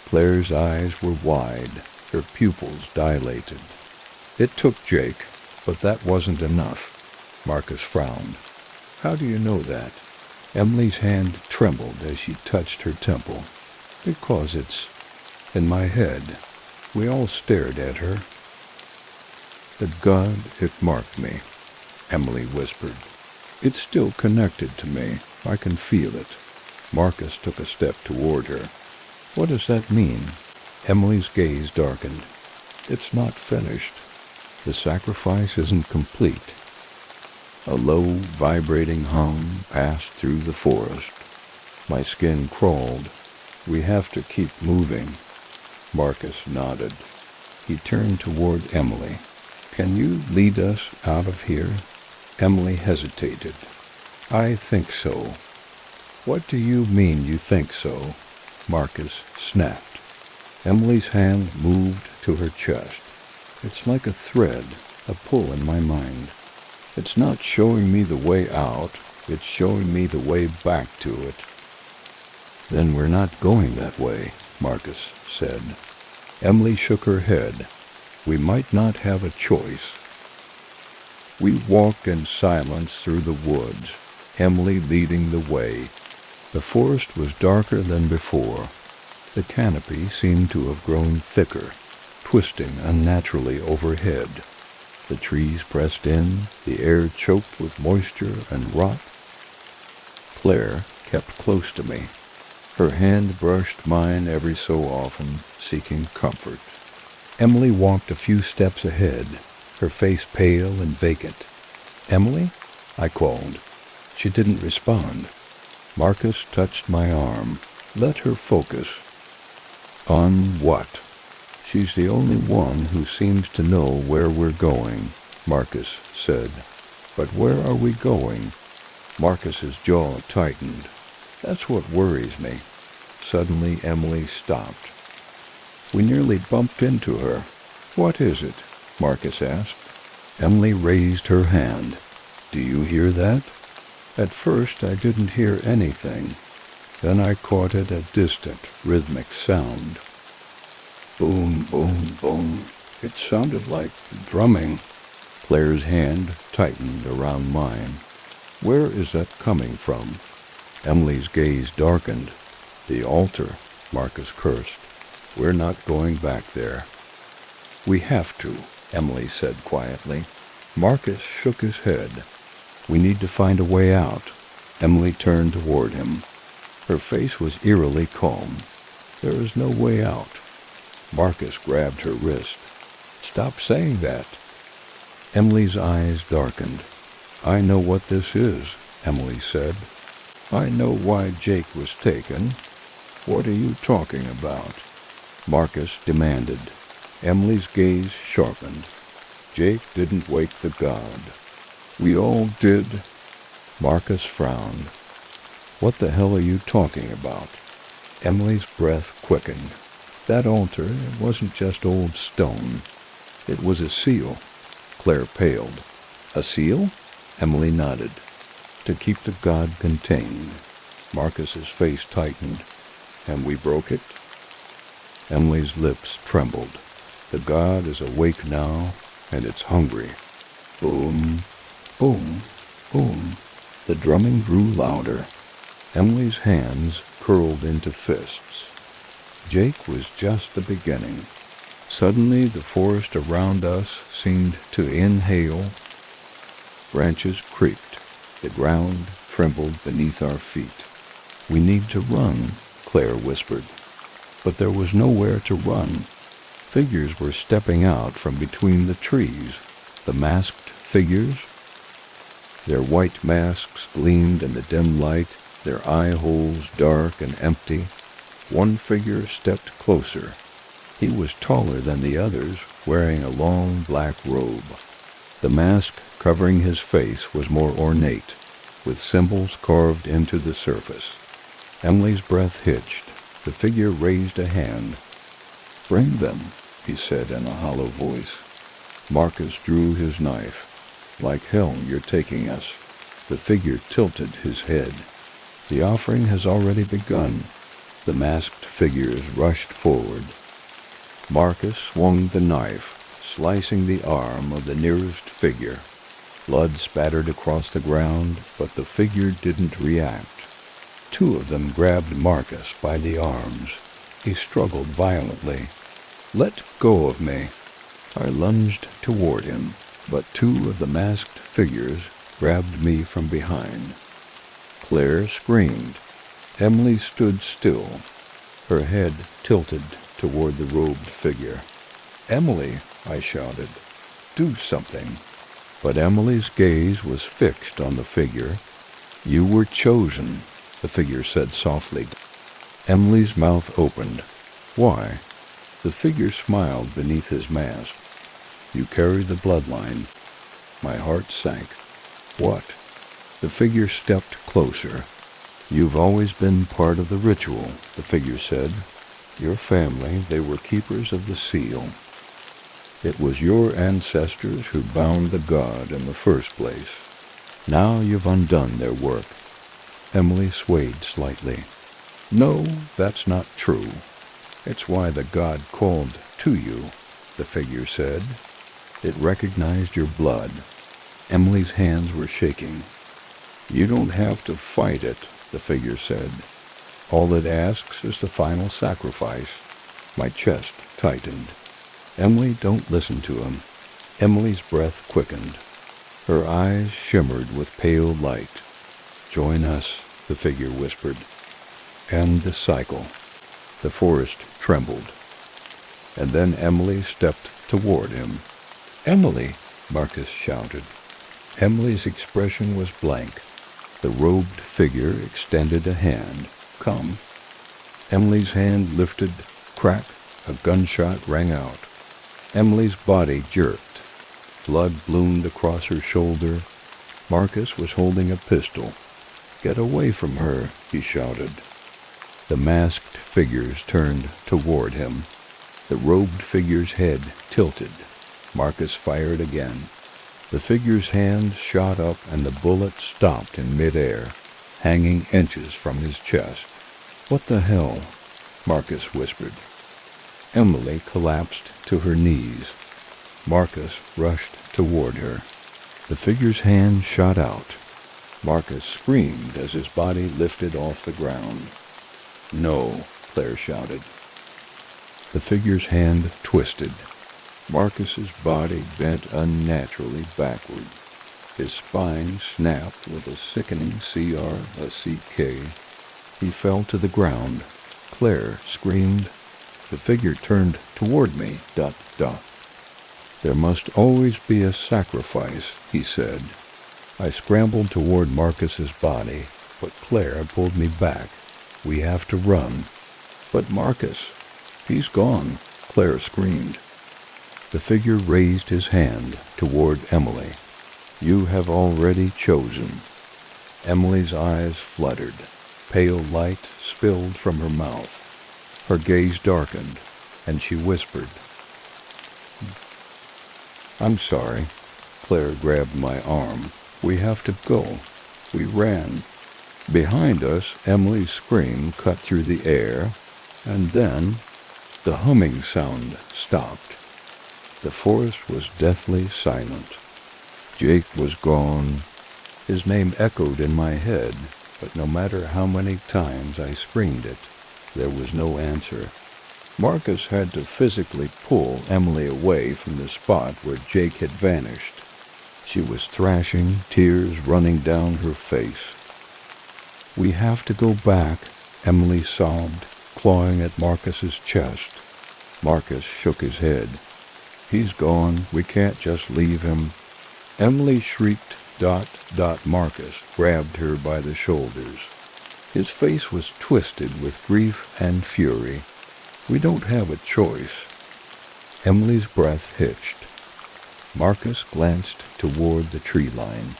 Claire's eyes were wide, her pupils dilated. It took Jake, but that wasn't enough. Marcus frowned. How do you know that? Emily's hand trembled as she touched her temple. Because it's in my head. We all stared at her. The god, it marked me, Emily whispered. It's still connected to me. I can feel it. Marcus took a step toward her. What does that mean? Emily's gaze darkened. It's not finished. The sacrifice isn't complete. A low, vibrating hum passed through the forest. My skin crawled. We have to keep moving. Marcus nodded. He turned toward Emily. Can you lead us out of here? Emily hesitated. I think so. What do you mean you think so? Marcus snapped. Emily's hand moved to her chest. It's like a thread, a pull in my mind. It's not showing me the way out, it's showing me the way back to it. Then we're not going that way, Marcus said. Emily shook her head. We might not have a choice. We walked in silence through the woods, Emily leading the way. The forest was darker than before. The canopy seemed to have grown thicker, twisting unnaturally overhead. The trees pressed in, the air choked with moisture and rot. Claire kept close to me. Her hand brushed mine every so often, seeking comfort. Emily walked a few steps ahead, her face pale and vacant. Emily? I called. She didn't respond. Marcus touched my arm. Let her focus. On what? She's the only one who seems to know where we're going, Marcus said. But where are we going? Marcus's jaw tightened. That's what worries me. Suddenly Emily stopped. We nearly bumped into her. What is it? Marcus asked. Emily raised her hand. Do you hear that? At first I didn't hear anything. Then I caught it a distant, rhythmic sound. Boom, boom, boom. It sounded like drumming. Claire's hand tightened around mine. Where is that coming from? Emily's gaze darkened. The altar, Marcus cursed. We're not going back there. We have to, Emily said quietly. Marcus shook his head. We need to find a way out. Emily turned toward him. Her face was eerily calm. There is no way out. Marcus grabbed her wrist. Stop saying that. Emily's eyes darkened. I know what this is, Emily said. I know why Jake was taken. What are you talking about? Marcus demanded. Emily's gaze sharpened. Jake didn't wake the god. We all did. Marcus frowned. What the hell are you talking about? Emily's breath quickened. That altar, it wasn't just old stone. It was a seal. Claire paled. A seal? Emily nodded. To keep the god contained. Marcus's face tightened. And we broke it? Emily's lips trembled. The god is awake now, and it's hungry. Boom, boom, boom. The drumming grew louder. Emily's hands curled into fists. Jake was just the beginning. Suddenly the forest around us seemed to inhale. Branches creaked. The ground trembled beneath our feet. We need to run, Claire whispered. But there was nowhere to run. Figures were stepping out from between the trees. The masked figures. Their white masks gleamed in the dim light, their eye holes dark and empty. One figure stepped closer. He was taller than the others, wearing a long black robe. The mask covering his face was more ornate, with symbols carved into the surface. Emily's breath hitched. The figure raised a hand. "Bring them," he said in a hollow voice. Marcus drew his knife. "Like hell you're taking us." The figure tilted his head. "The offering has already begun." The masked figures rushed forward. Marcus swung the knife, slicing the arm of the nearest figure. Blood spattered across the ground, but the figure didn't react. Two of them grabbed Marcus by the arms. He struggled violently. "Let go of me." I lunged toward him, but two of the masked figures grabbed me from behind. Claire screamed. Emily stood still, her head tilted toward the robed figure. "Emily," I shouted, "do something." But Emily's gaze was fixed on the figure. "You were chosen," the figure said softly. Emily's mouth opened. "Why?" The figure smiled beneath his mask. "You carry the bloodline." My heart sank. "What?" The figure stepped closer. "You've always been part of the ritual," the figure said. "Your family, they were keepers of the seal. It was your ancestors who bound the god in the first place. Now you've undone their work." Emily swayed slightly. "No, that's not true. It's why the god called to you," the figure said. "It recognized your blood." Emily's hands were shaking. "You don't have to fight it," the figure said. "All it asks is the final sacrifice." My chest tightened. "Emily, don't listen to him." Emily's breath quickened. Her eyes shimmered with pale light. "Join us," the figure whispered. "End the cycle." The forest trembled. And then Emily stepped toward him. "Emily!" Marcus shouted. Emily's expression was blank. The robed figure extended a hand. "Come." Emily's hand lifted. Crack! A gunshot rang out. Emily's body jerked. Blood bloomed across her shoulder. Marcus was holding a pistol. "Get away from her," he shouted. The masked figures turned toward him. The robed figure's head tilted. Marcus fired again. The figure's hand shot up and the bullet stopped in midair, hanging inches from his chest. "What the hell?" Marcus whispered. Emily collapsed to her knees. Marcus rushed toward her. The figure's hand shot out. Marcus screamed as his body lifted off the ground. "No," Claire shouted. The figure's hand twisted. Marcus's body bent unnaturally backward. His spine snapped with a sickening CK. He fell to the ground. Claire screamed. The figure turned toward me. ... "There must always be a sacrifice," he said. I scrambled toward Marcus's body, but Claire pulled me back. "We have to run." "But Marcus, he's gone," Claire screamed. The figure raised his hand toward Emily. "You have already chosen." Emily's eyes fluttered. Pale light spilled from her mouth. Her gaze darkened, and she whispered, "I'm sorry." Claire grabbed my arm. "We have to go." We ran. Behind us, Emily's scream cut through the air, and then the humming sound stopped. The forest was deathly silent. Jake was gone. His name echoed in my head, but no matter how many times I screamed it, there was no answer. Marcus had to physically pull Emily away from the spot where Jake had vanished. She was thrashing, tears running down her face. "We have to go back," Emily sobbed, clawing at Marcus's chest. Marcus shook his head. He's gone. We can't just leave him. Emily shrieked. Marcus grabbed her by the shoulders. His face was twisted with grief and fury. We don't have a choice. Emily's breath hitched. Marcus glanced toward the tree line.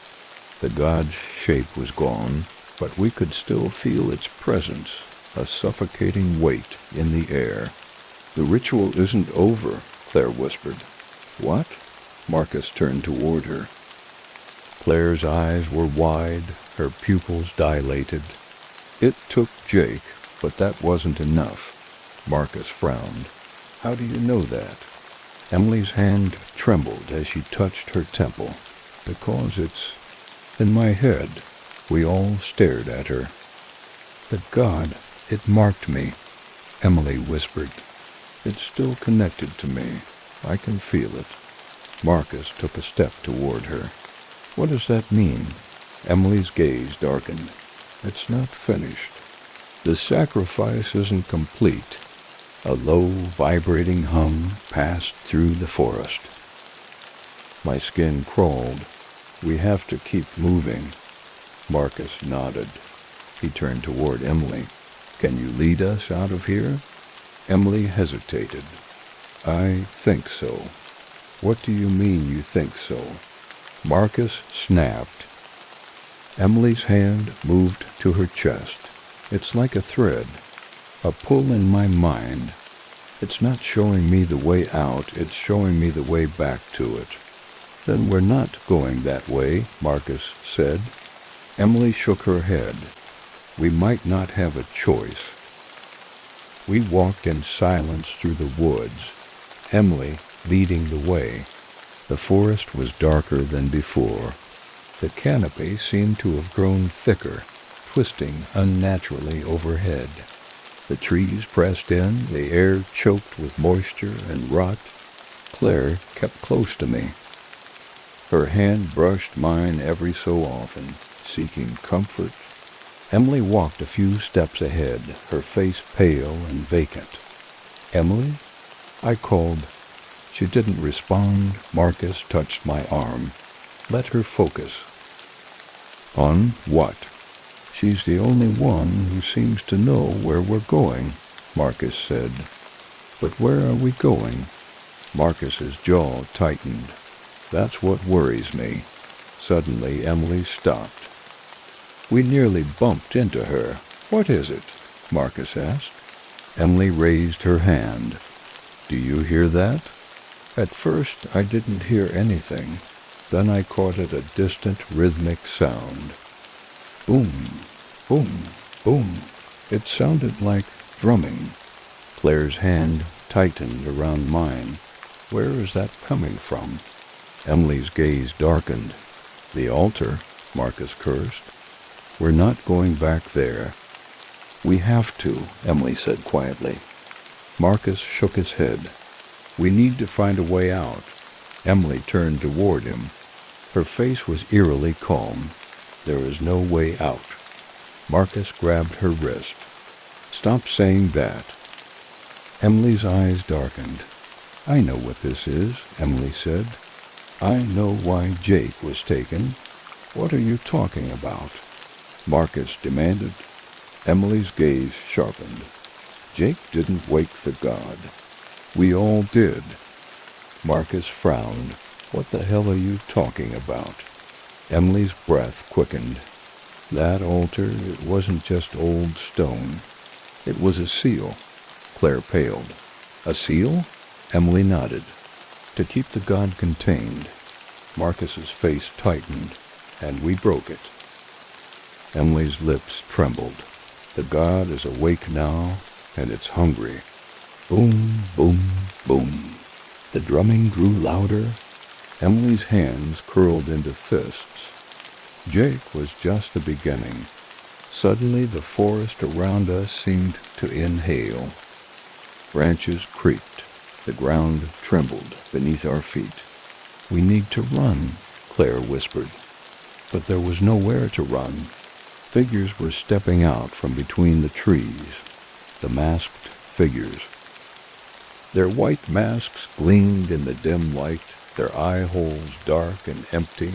The god's shape was gone, but we could still feel its presence, a suffocating weight in the air. The ritual isn't over, Claire whispered. What? Marcus turned toward her. Claire's eyes were wide, her pupils dilated. It took Jake, but that wasn't enough. Marcus frowned. How do you know that? Emily's hand trembled as she touched her temple. Because it's in my head. We all stared at her. The god, it marked me, Emily whispered. It's still connected to me. I can feel it. Marcus took a step toward her. What does that mean? Emily's gaze darkened. It's not finished. The sacrifice isn't complete. A low, vibrating hum passed through the forest. My skin crawled. We have to keep moving. Marcus nodded. He turned toward Emily. Can you lead us out of here? Emily hesitated. I think so. What do you mean you think so? Marcus snapped. Emily's hand moved to her chest. It's like a thread, a pull in my mind. It's not showing me the way out, it's showing me the way back to it. Then we're not going that way, Marcus said. Emily shook her head. We might not have a choice. We walked in silence through the woods, Emily leading the way. The forest was darker than before. The canopy seemed to have grown thicker, twisting unnaturally overhead. The trees pressed in, the air choked with moisture and rot. Claire kept close to me. Her hand brushed mine every so often, seeking comfort. Emily walked a few steps ahead, her face pale and vacant. Emily? I called. She didn't respond. Marcus touched my arm. Let her focus. On what? She's the only one who seems to know where we're going, Marcus said. But where are we going? Marcus's jaw tightened. That's what worries me. Suddenly Emily stopped. We nearly bumped into her. What is it? Marcus asked. Emily raised her hand. Do you hear that? At first I didn't hear anything. Then I caught it a distant rhythmic sound. Boom, boom, boom. It sounded like drumming. Claire's hand tightened around mine. Where is that coming from? Emily's gaze darkened. The altar, Marcus cursed. We're not going back there. We have to, Emily said quietly. Marcus shook his head. We need to find a way out. Emily turned toward him. Her face was eerily calm. There is no way out. Marcus grabbed her wrist. Stop saying that. Emily's eyes darkened. I know what this is, Emily said. I know why Jake was taken. What are you talking about? Marcus demanded. Emily's gaze sharpened. Jake didn't wake the god. We all did. Marcus frowned. What the hell are you talking about? Emily's breath quickened. That altar, it wasn't just old stone. It was a seal. Claire paled. A seal? Emily nodded. To keep the god contained. Marcus's face tightened, and we broke it. Emily's lips trembled. The god is awake now, and it's hungry. Boom, boom, boom. The drumming grew louder. Emily's hands curled into fists. Jake was just the beginning. Suddenly the forest around us seemed to inhale. Branches creaked. The ground trembled beneath our feet. We need to run, Claire whispered. But there was nowhere to run. Figures were stepping out from between the trees. The masked figures. Their white masks gleamed in the dim light, their eye holes dark and empty.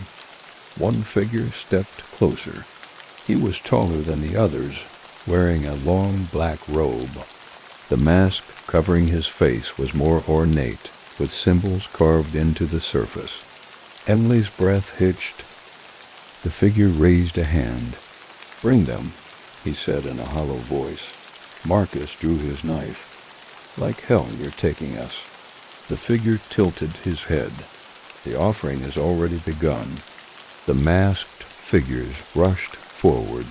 One figure stepped closer. He was taller than the others, wearing a long black robe. The mask covering his face was more ornate, with symbols carved into the surface. Emily's breath hitched. The figure raised a hand. "Bring them," he said in a hollow voice. Marcus drew his knife. "Like hell you're taking us." The figure tilted his head. "The offering has already begun." The masked figures rushed forward.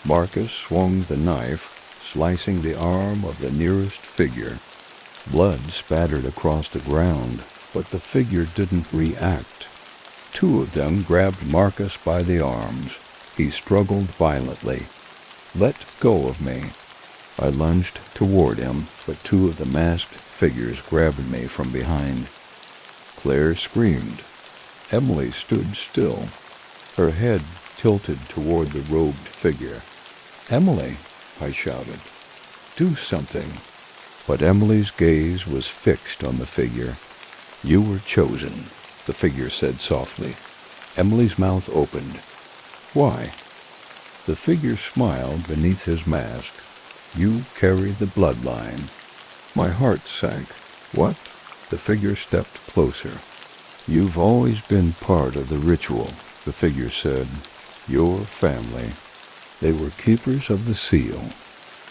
Marcus swung the knife, slicing the arm of the nearest figure. Blood spattered across the ground, but the figure didn't react. Two of them grabbed Marcus by the arms. He struggled violently. "Let go of me." I lunged toward him, but two of the masked figures grabbed me from behind. Claire screamed. Emily stood still, her head tilted toward the robed figure. "Emily," I shouted, "do something." But Emily's gaze was fixed on the figure. "You were chosen," the figure said softly. Emily's mouth opened. "Why?" The figure smiled beneath his mask. "You carry the bloodline." My heart sank. "What?" The figure stepped closer. "You've always been part of the ritual," the figure said. "Your family. They were keepers of the seal.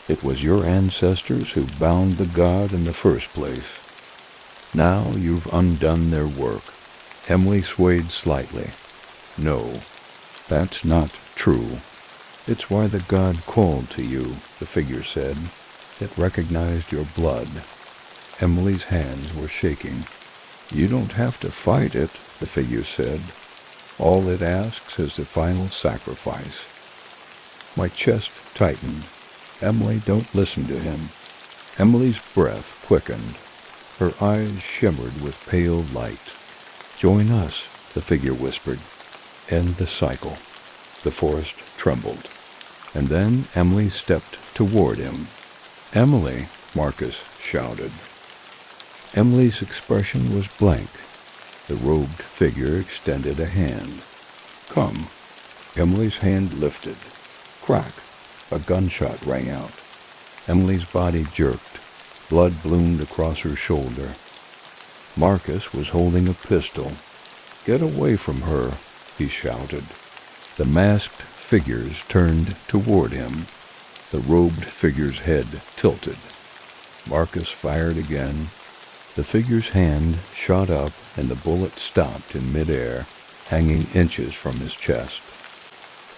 It was your ancestors who bound the god in the first place. Now you've undone their work." Emily swayed slightly. "No, that's not true. It's why the god called to you," the figure said. "It recognized your blood." Emily's hands were shaking. "You don't have to fight it," the figure said. "All it asks is the final sacrifice." My chest tightened. "Emily, don't listen to him." Emily's breath quickened. Her eyes shimmered with pale light. "Join us," the figure whispered. "End the cycle." The forest trembled. And then Emily stepped toward him. "Emily," Marcus shouted. Emily's expression was blank. The robed figure extended a hand. "Come." Emily's hand lifted. Crack! A gunshot rang out. Emily's body jerked. Blood bloomed across her shoulder. Marcus was holding a pistol. "Get away from her," he shouted. The masked figures turned toward him. The robed figure's head tilted. Marcus fired again. The figure's hand shot up and the bullet stopped in midair, hanging inches from his chest.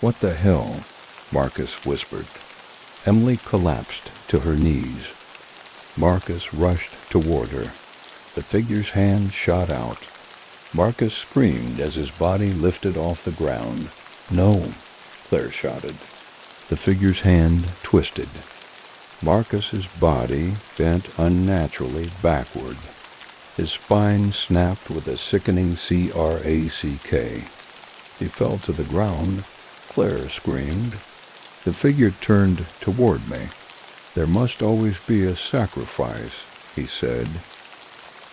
"What the hell?" Marcus whispered. Emily collapsed to her knees. Marcus rushed toward her. The figure's hand shot out. Marcus screamed as his body lifted off the ground. "No," Claire shouted. The figure's hand twisted. Marcus's body bent unnaturally backward. His spine snapped with a sickening crack. He fell to the ground. Claire screamed. The figure turned toward me. "There must always be a sacrifice," he said.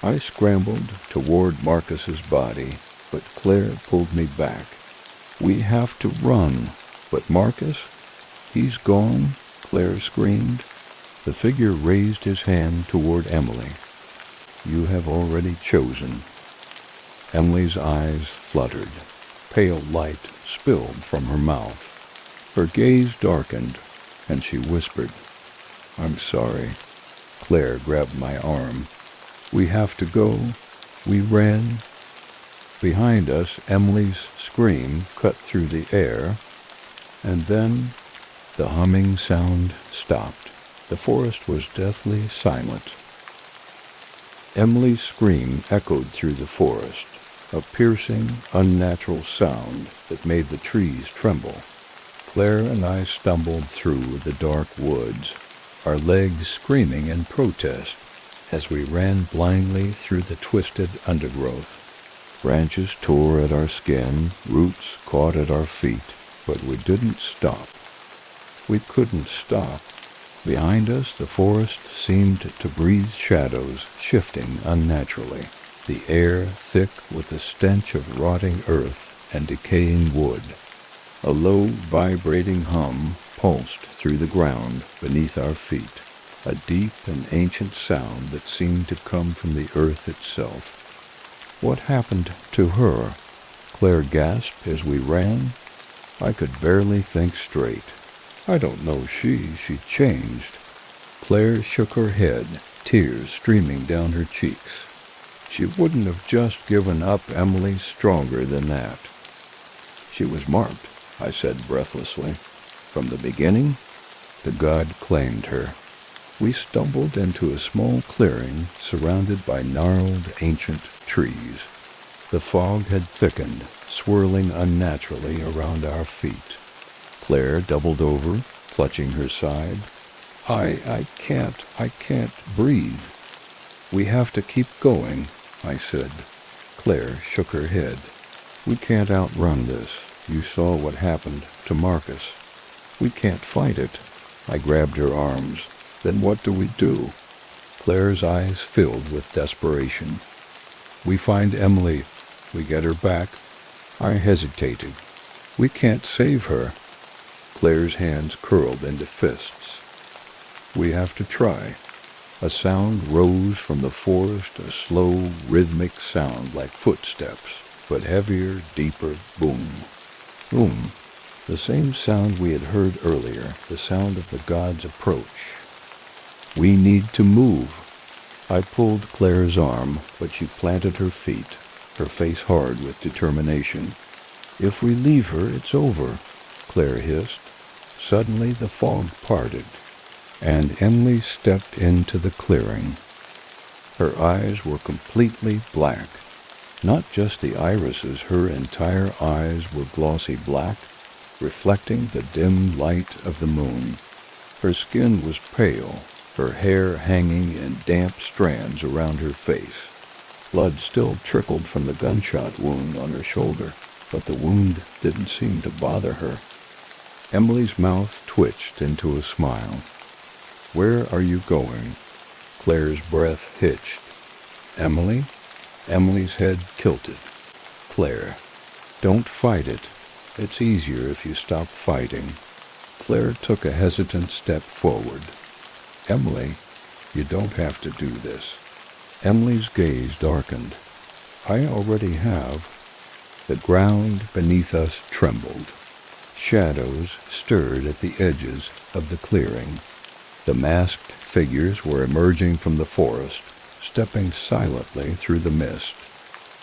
I scrambled toward Marcus's body, but Claire pulled me back. "We have to run." "But Marcus?" "He's gone," Claire screamed. The figure raised his hand toward Emily. "You have already chosen." Emily's eyes fluttered. Pale light spilled from her mouth. Her gaze darkened, and she whispered, "I'm sorry." Claire grabbed my arm. "We have to go." We ran. Behind us, Emily's scream cut through the air, and then the humming sound stopped. The forest was deathly silent. Emily's scream echoed through the forest, a piercing, unnatural sound that made the trees tremble. Claire and I stumbled through the dark woods, our legs screaming in protest as we ran blindly through the twisted undergrowth. Branches tore at our skin, roots caught at our feet, but we didn't stop. We couldn't stop. Behind us, the forest seemed to breathe shadows, shifting unnaturally, the air thick with the stench of rotting earth and decaying wood. A low, vibrating hum pulsed through the ground beneath our feet, a deep and ancient sound that seemed to come from the earth itself. What happened to her? Claire gasped as we ran. I could barely think straight. I don't know she changed. Claire shook her head, tears streaming down her cheeks. She wouldn't have just given up Emily stronger than that. She was marked, I said breathlessly. From the beginning, the god claimed her. We stumbled into a small clearing surrounded by gnarled ancient trees. The fog had thickened, swirling unnaturally around our feet. Claire doubled over, clutching her side. I can't breathe. We have to keep going, I said. Claire shook her head. We can't outrun this. You saw what happened to Marcus. We can't fight it. I grabbed her arms. Then what do we do? Claire's eyes filled with desperation. We find Emily. We get her back. I hesitated. We can't save her. Claire's hands curled into fists. We have to try. A sound rose from the forest, a slow, rhythmic sound like footsteps, but heavier, deeper boom. Boom. The same sound we had heard earlier, the sound of the god's approach. We need to move. I pulled Claire's arm, but she planted her feet, her face hard with determination. If we leave her, it's over, Claire hissed. Suddenly the fog parted, and Emily stepped into the clearing. Her eyes were completely black. Not just the irises, her entire eyes were glossy black, reflecting the dim light of the moon. Her skin was pale, her hair hanging in damp strands around her face. Blood still trickled from the gunshot wound on her shoulder, but the wound didn't seem to bother her. Emily's mouth twitched into a smile. Where are you going? Claire's breath hitched. Emily? Emily's head tilted. Claire, don't fight it. It's easier if you stop fighting. Claire took a hesitant step forward. Emily, you don't have to do this. Emily's gaze darkened. I already have. The ground beneath us trembled. Shadows stirred at the edges of the clearing. The masked figures were emerging from the forest, stepping silently through the mist.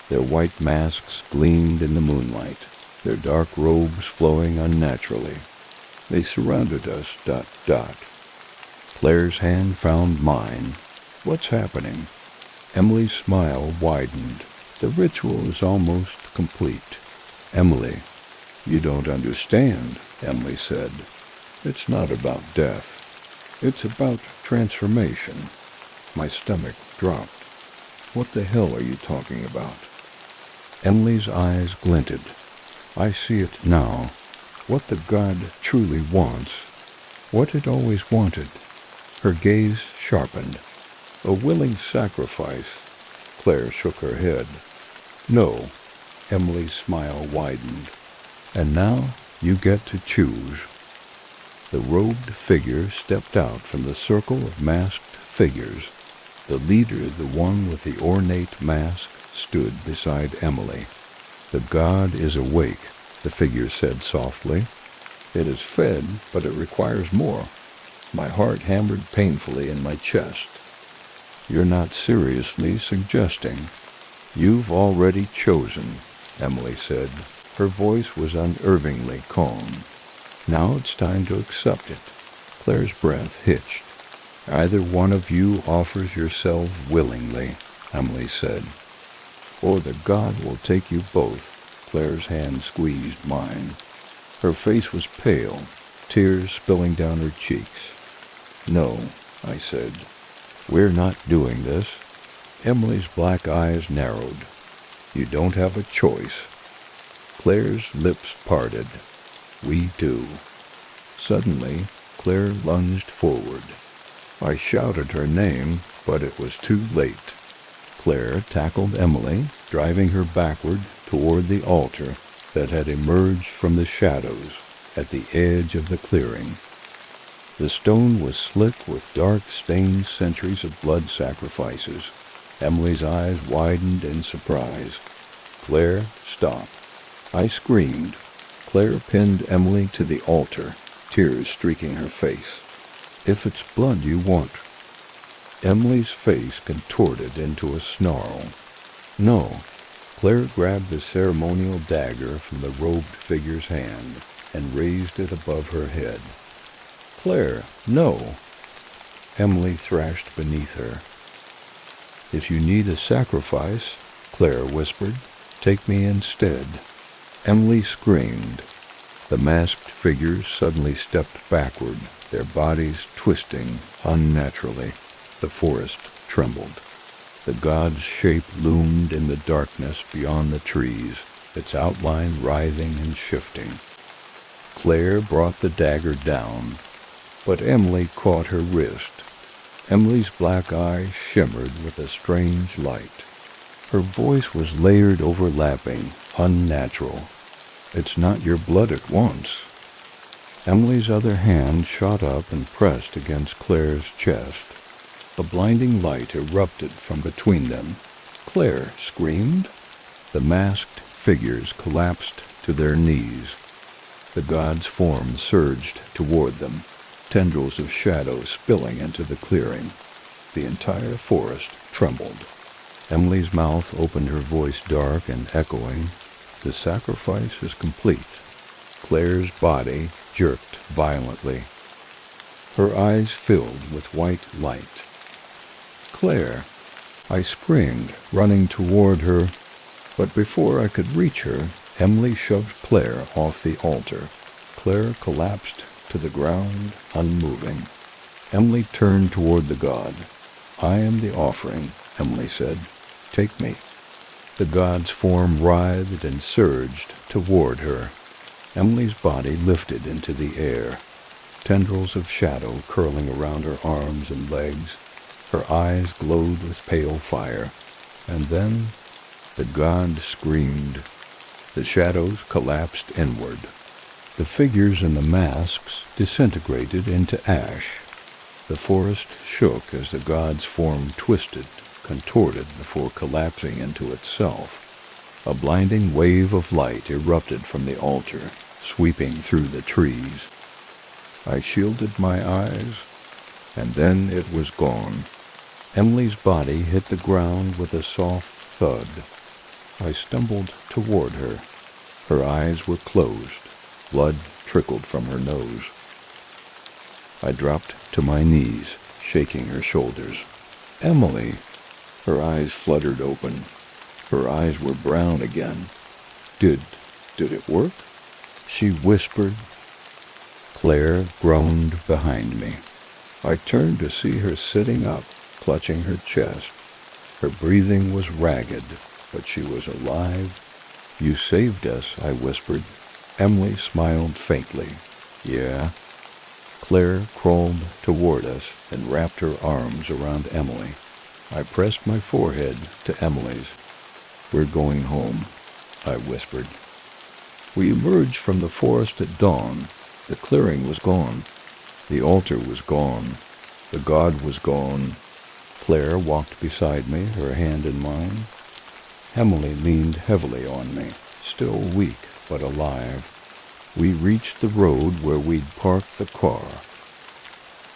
Their white masks gleamed in the moonlight, their dark robes flowing unnaturally. They surrounded us, ... Claire's hand found mine. What's happening? Emily's smile widened. The ritual is almost complete. Emily, you don't understand, Emily said. It's not about death. It's about transformation. My stomach dropped. What the hell are you talking about? Emily's eyes glinted. I see it now. What the god truly wants. What it always wanted. Her gaze sharpened. A willing sacrifice. Claire shook her head. No. Emily's smile widened. And now you get to choose. The robed figure stepped out from the circle of masked figures. The leader, the one with the ornate mask, stood beside Emily. The god is awake, the figure said softly. It is fed, but it requires more. My heart hammered painfully in my chest. You're not seriously suggesting. You've already chosen, Emily said. Her voice was unervingly calm. Now it's time to accept it. Claire's breath hitched. Either one of you offers yourselves willingly, Emily said. Or the god will take you both. Claire's hand squeezed mine. Her face was pale, tears spilling down her cheeks. No, I said. We're not doing this. Emily's black eyes narrowed. You don't have a choice. Claire's lips parted. We do. Suddenly, Claire lunged forward. I shouted her name, but it was too late. Claire tackled Emily, driving her backward toward the altar that had emerged from the shadows at the edge of the clearing. The stone was slick with dark-stained centuries of blood sacrifices. Emily's eyes widened in surprise. Claire, stop. I screamed. Claire pinned Emily to the altar, tears streaking her face. If it's blood you want. Emily's face contorted into a snarl. No. Claire grabbed the ceremonial dagger from the robed figure's hand and raised it above her head. Claire, no. Emily thrashed beneath her. If you need a sacrifice, Claire whispered, take me instead. Emily screamed. The masked figures suddenly stepped backward, their bodies twisting unnaturally. The forest trembled. The god's shape loomed in the darkness beyond the trees, its outline writhing and shifting. Claire brought the dagger down, but Emily caught her wrist. Emily's black eyes shimmered with a strange light. Her voice was layered, overlapping, unnatural. It's not your blood at once. Emily's other hand shot up and pressed against Claire's chest. A blinding light erupted from between them. Claire screamed. The masked figures collapsed to their knees. The god's form surged toward them, tendrils of shadow spilling into the clearing. The entire forest trembled. Emily's mouth opened, her voice dark and echoing. The sacrifice is complete. Claire's body jerked violently. Her eyes filled with white light. Claire, I screamed, running toward her, but before I could reach her, Emily shoved Claire off the altar. Claire collapsed to the ground, unmoving. Emily turned toward the god. I am the offering, Emily said. Take me. The god's form writhed and surged toward her. Emily's body lifted into the air, tendrils of shadow curling around her arms and legs. Her eyes glowed with pale fire. And then the god screamed. The shadows collapsed inward. The figures in the masks disintegrated into ash. The forest shook as the god's form twisted, contorted before collapsing into itself. A blinding wave of light erupted from the altar, sweeping through the trees. I shielded my eyes, and then it was gone. Emily's body hit the ground with a soft thud. I stumbled toward her. Her eyes were closed. Blood trickled from her nose. I dropped to my knees, shaking her shoulders. Emily! Her eyes fluttered open. Her eyes were brown again. Did it work? She whispered. Claire groaned behind me. I turned to see her sitting up, clutching her chest. Her breathing was ragged, but she was alive. You saved us, I whispered. Emily smiled faintly. Yeah. Claire crawled toward us and wrapped her arms around Emily. I pressed my forehead to Emily's. We're going home, I whispered. We emerged from the forest at dawn. The clearing was gone. The altar was gone. The god was gone. Claire walked beside me, her hand in mine. Emily leaned heavily on me, still weak but alive. We reached the road where we'd parked the car.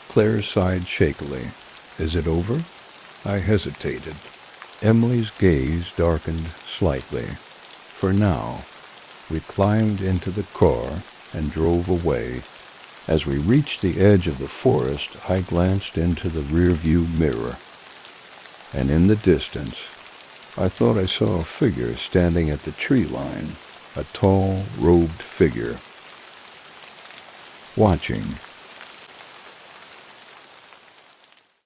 Claire sighed shakily. Is it over? I hesitated. Emily's gaze darkened slightly. For now. We climbed into the car and drove away. As we reached the edge of the forest, I glanced into the rearview mirror. And in the distance, I thought I saw a figure standing at the tree line, a tall, robed figure, watching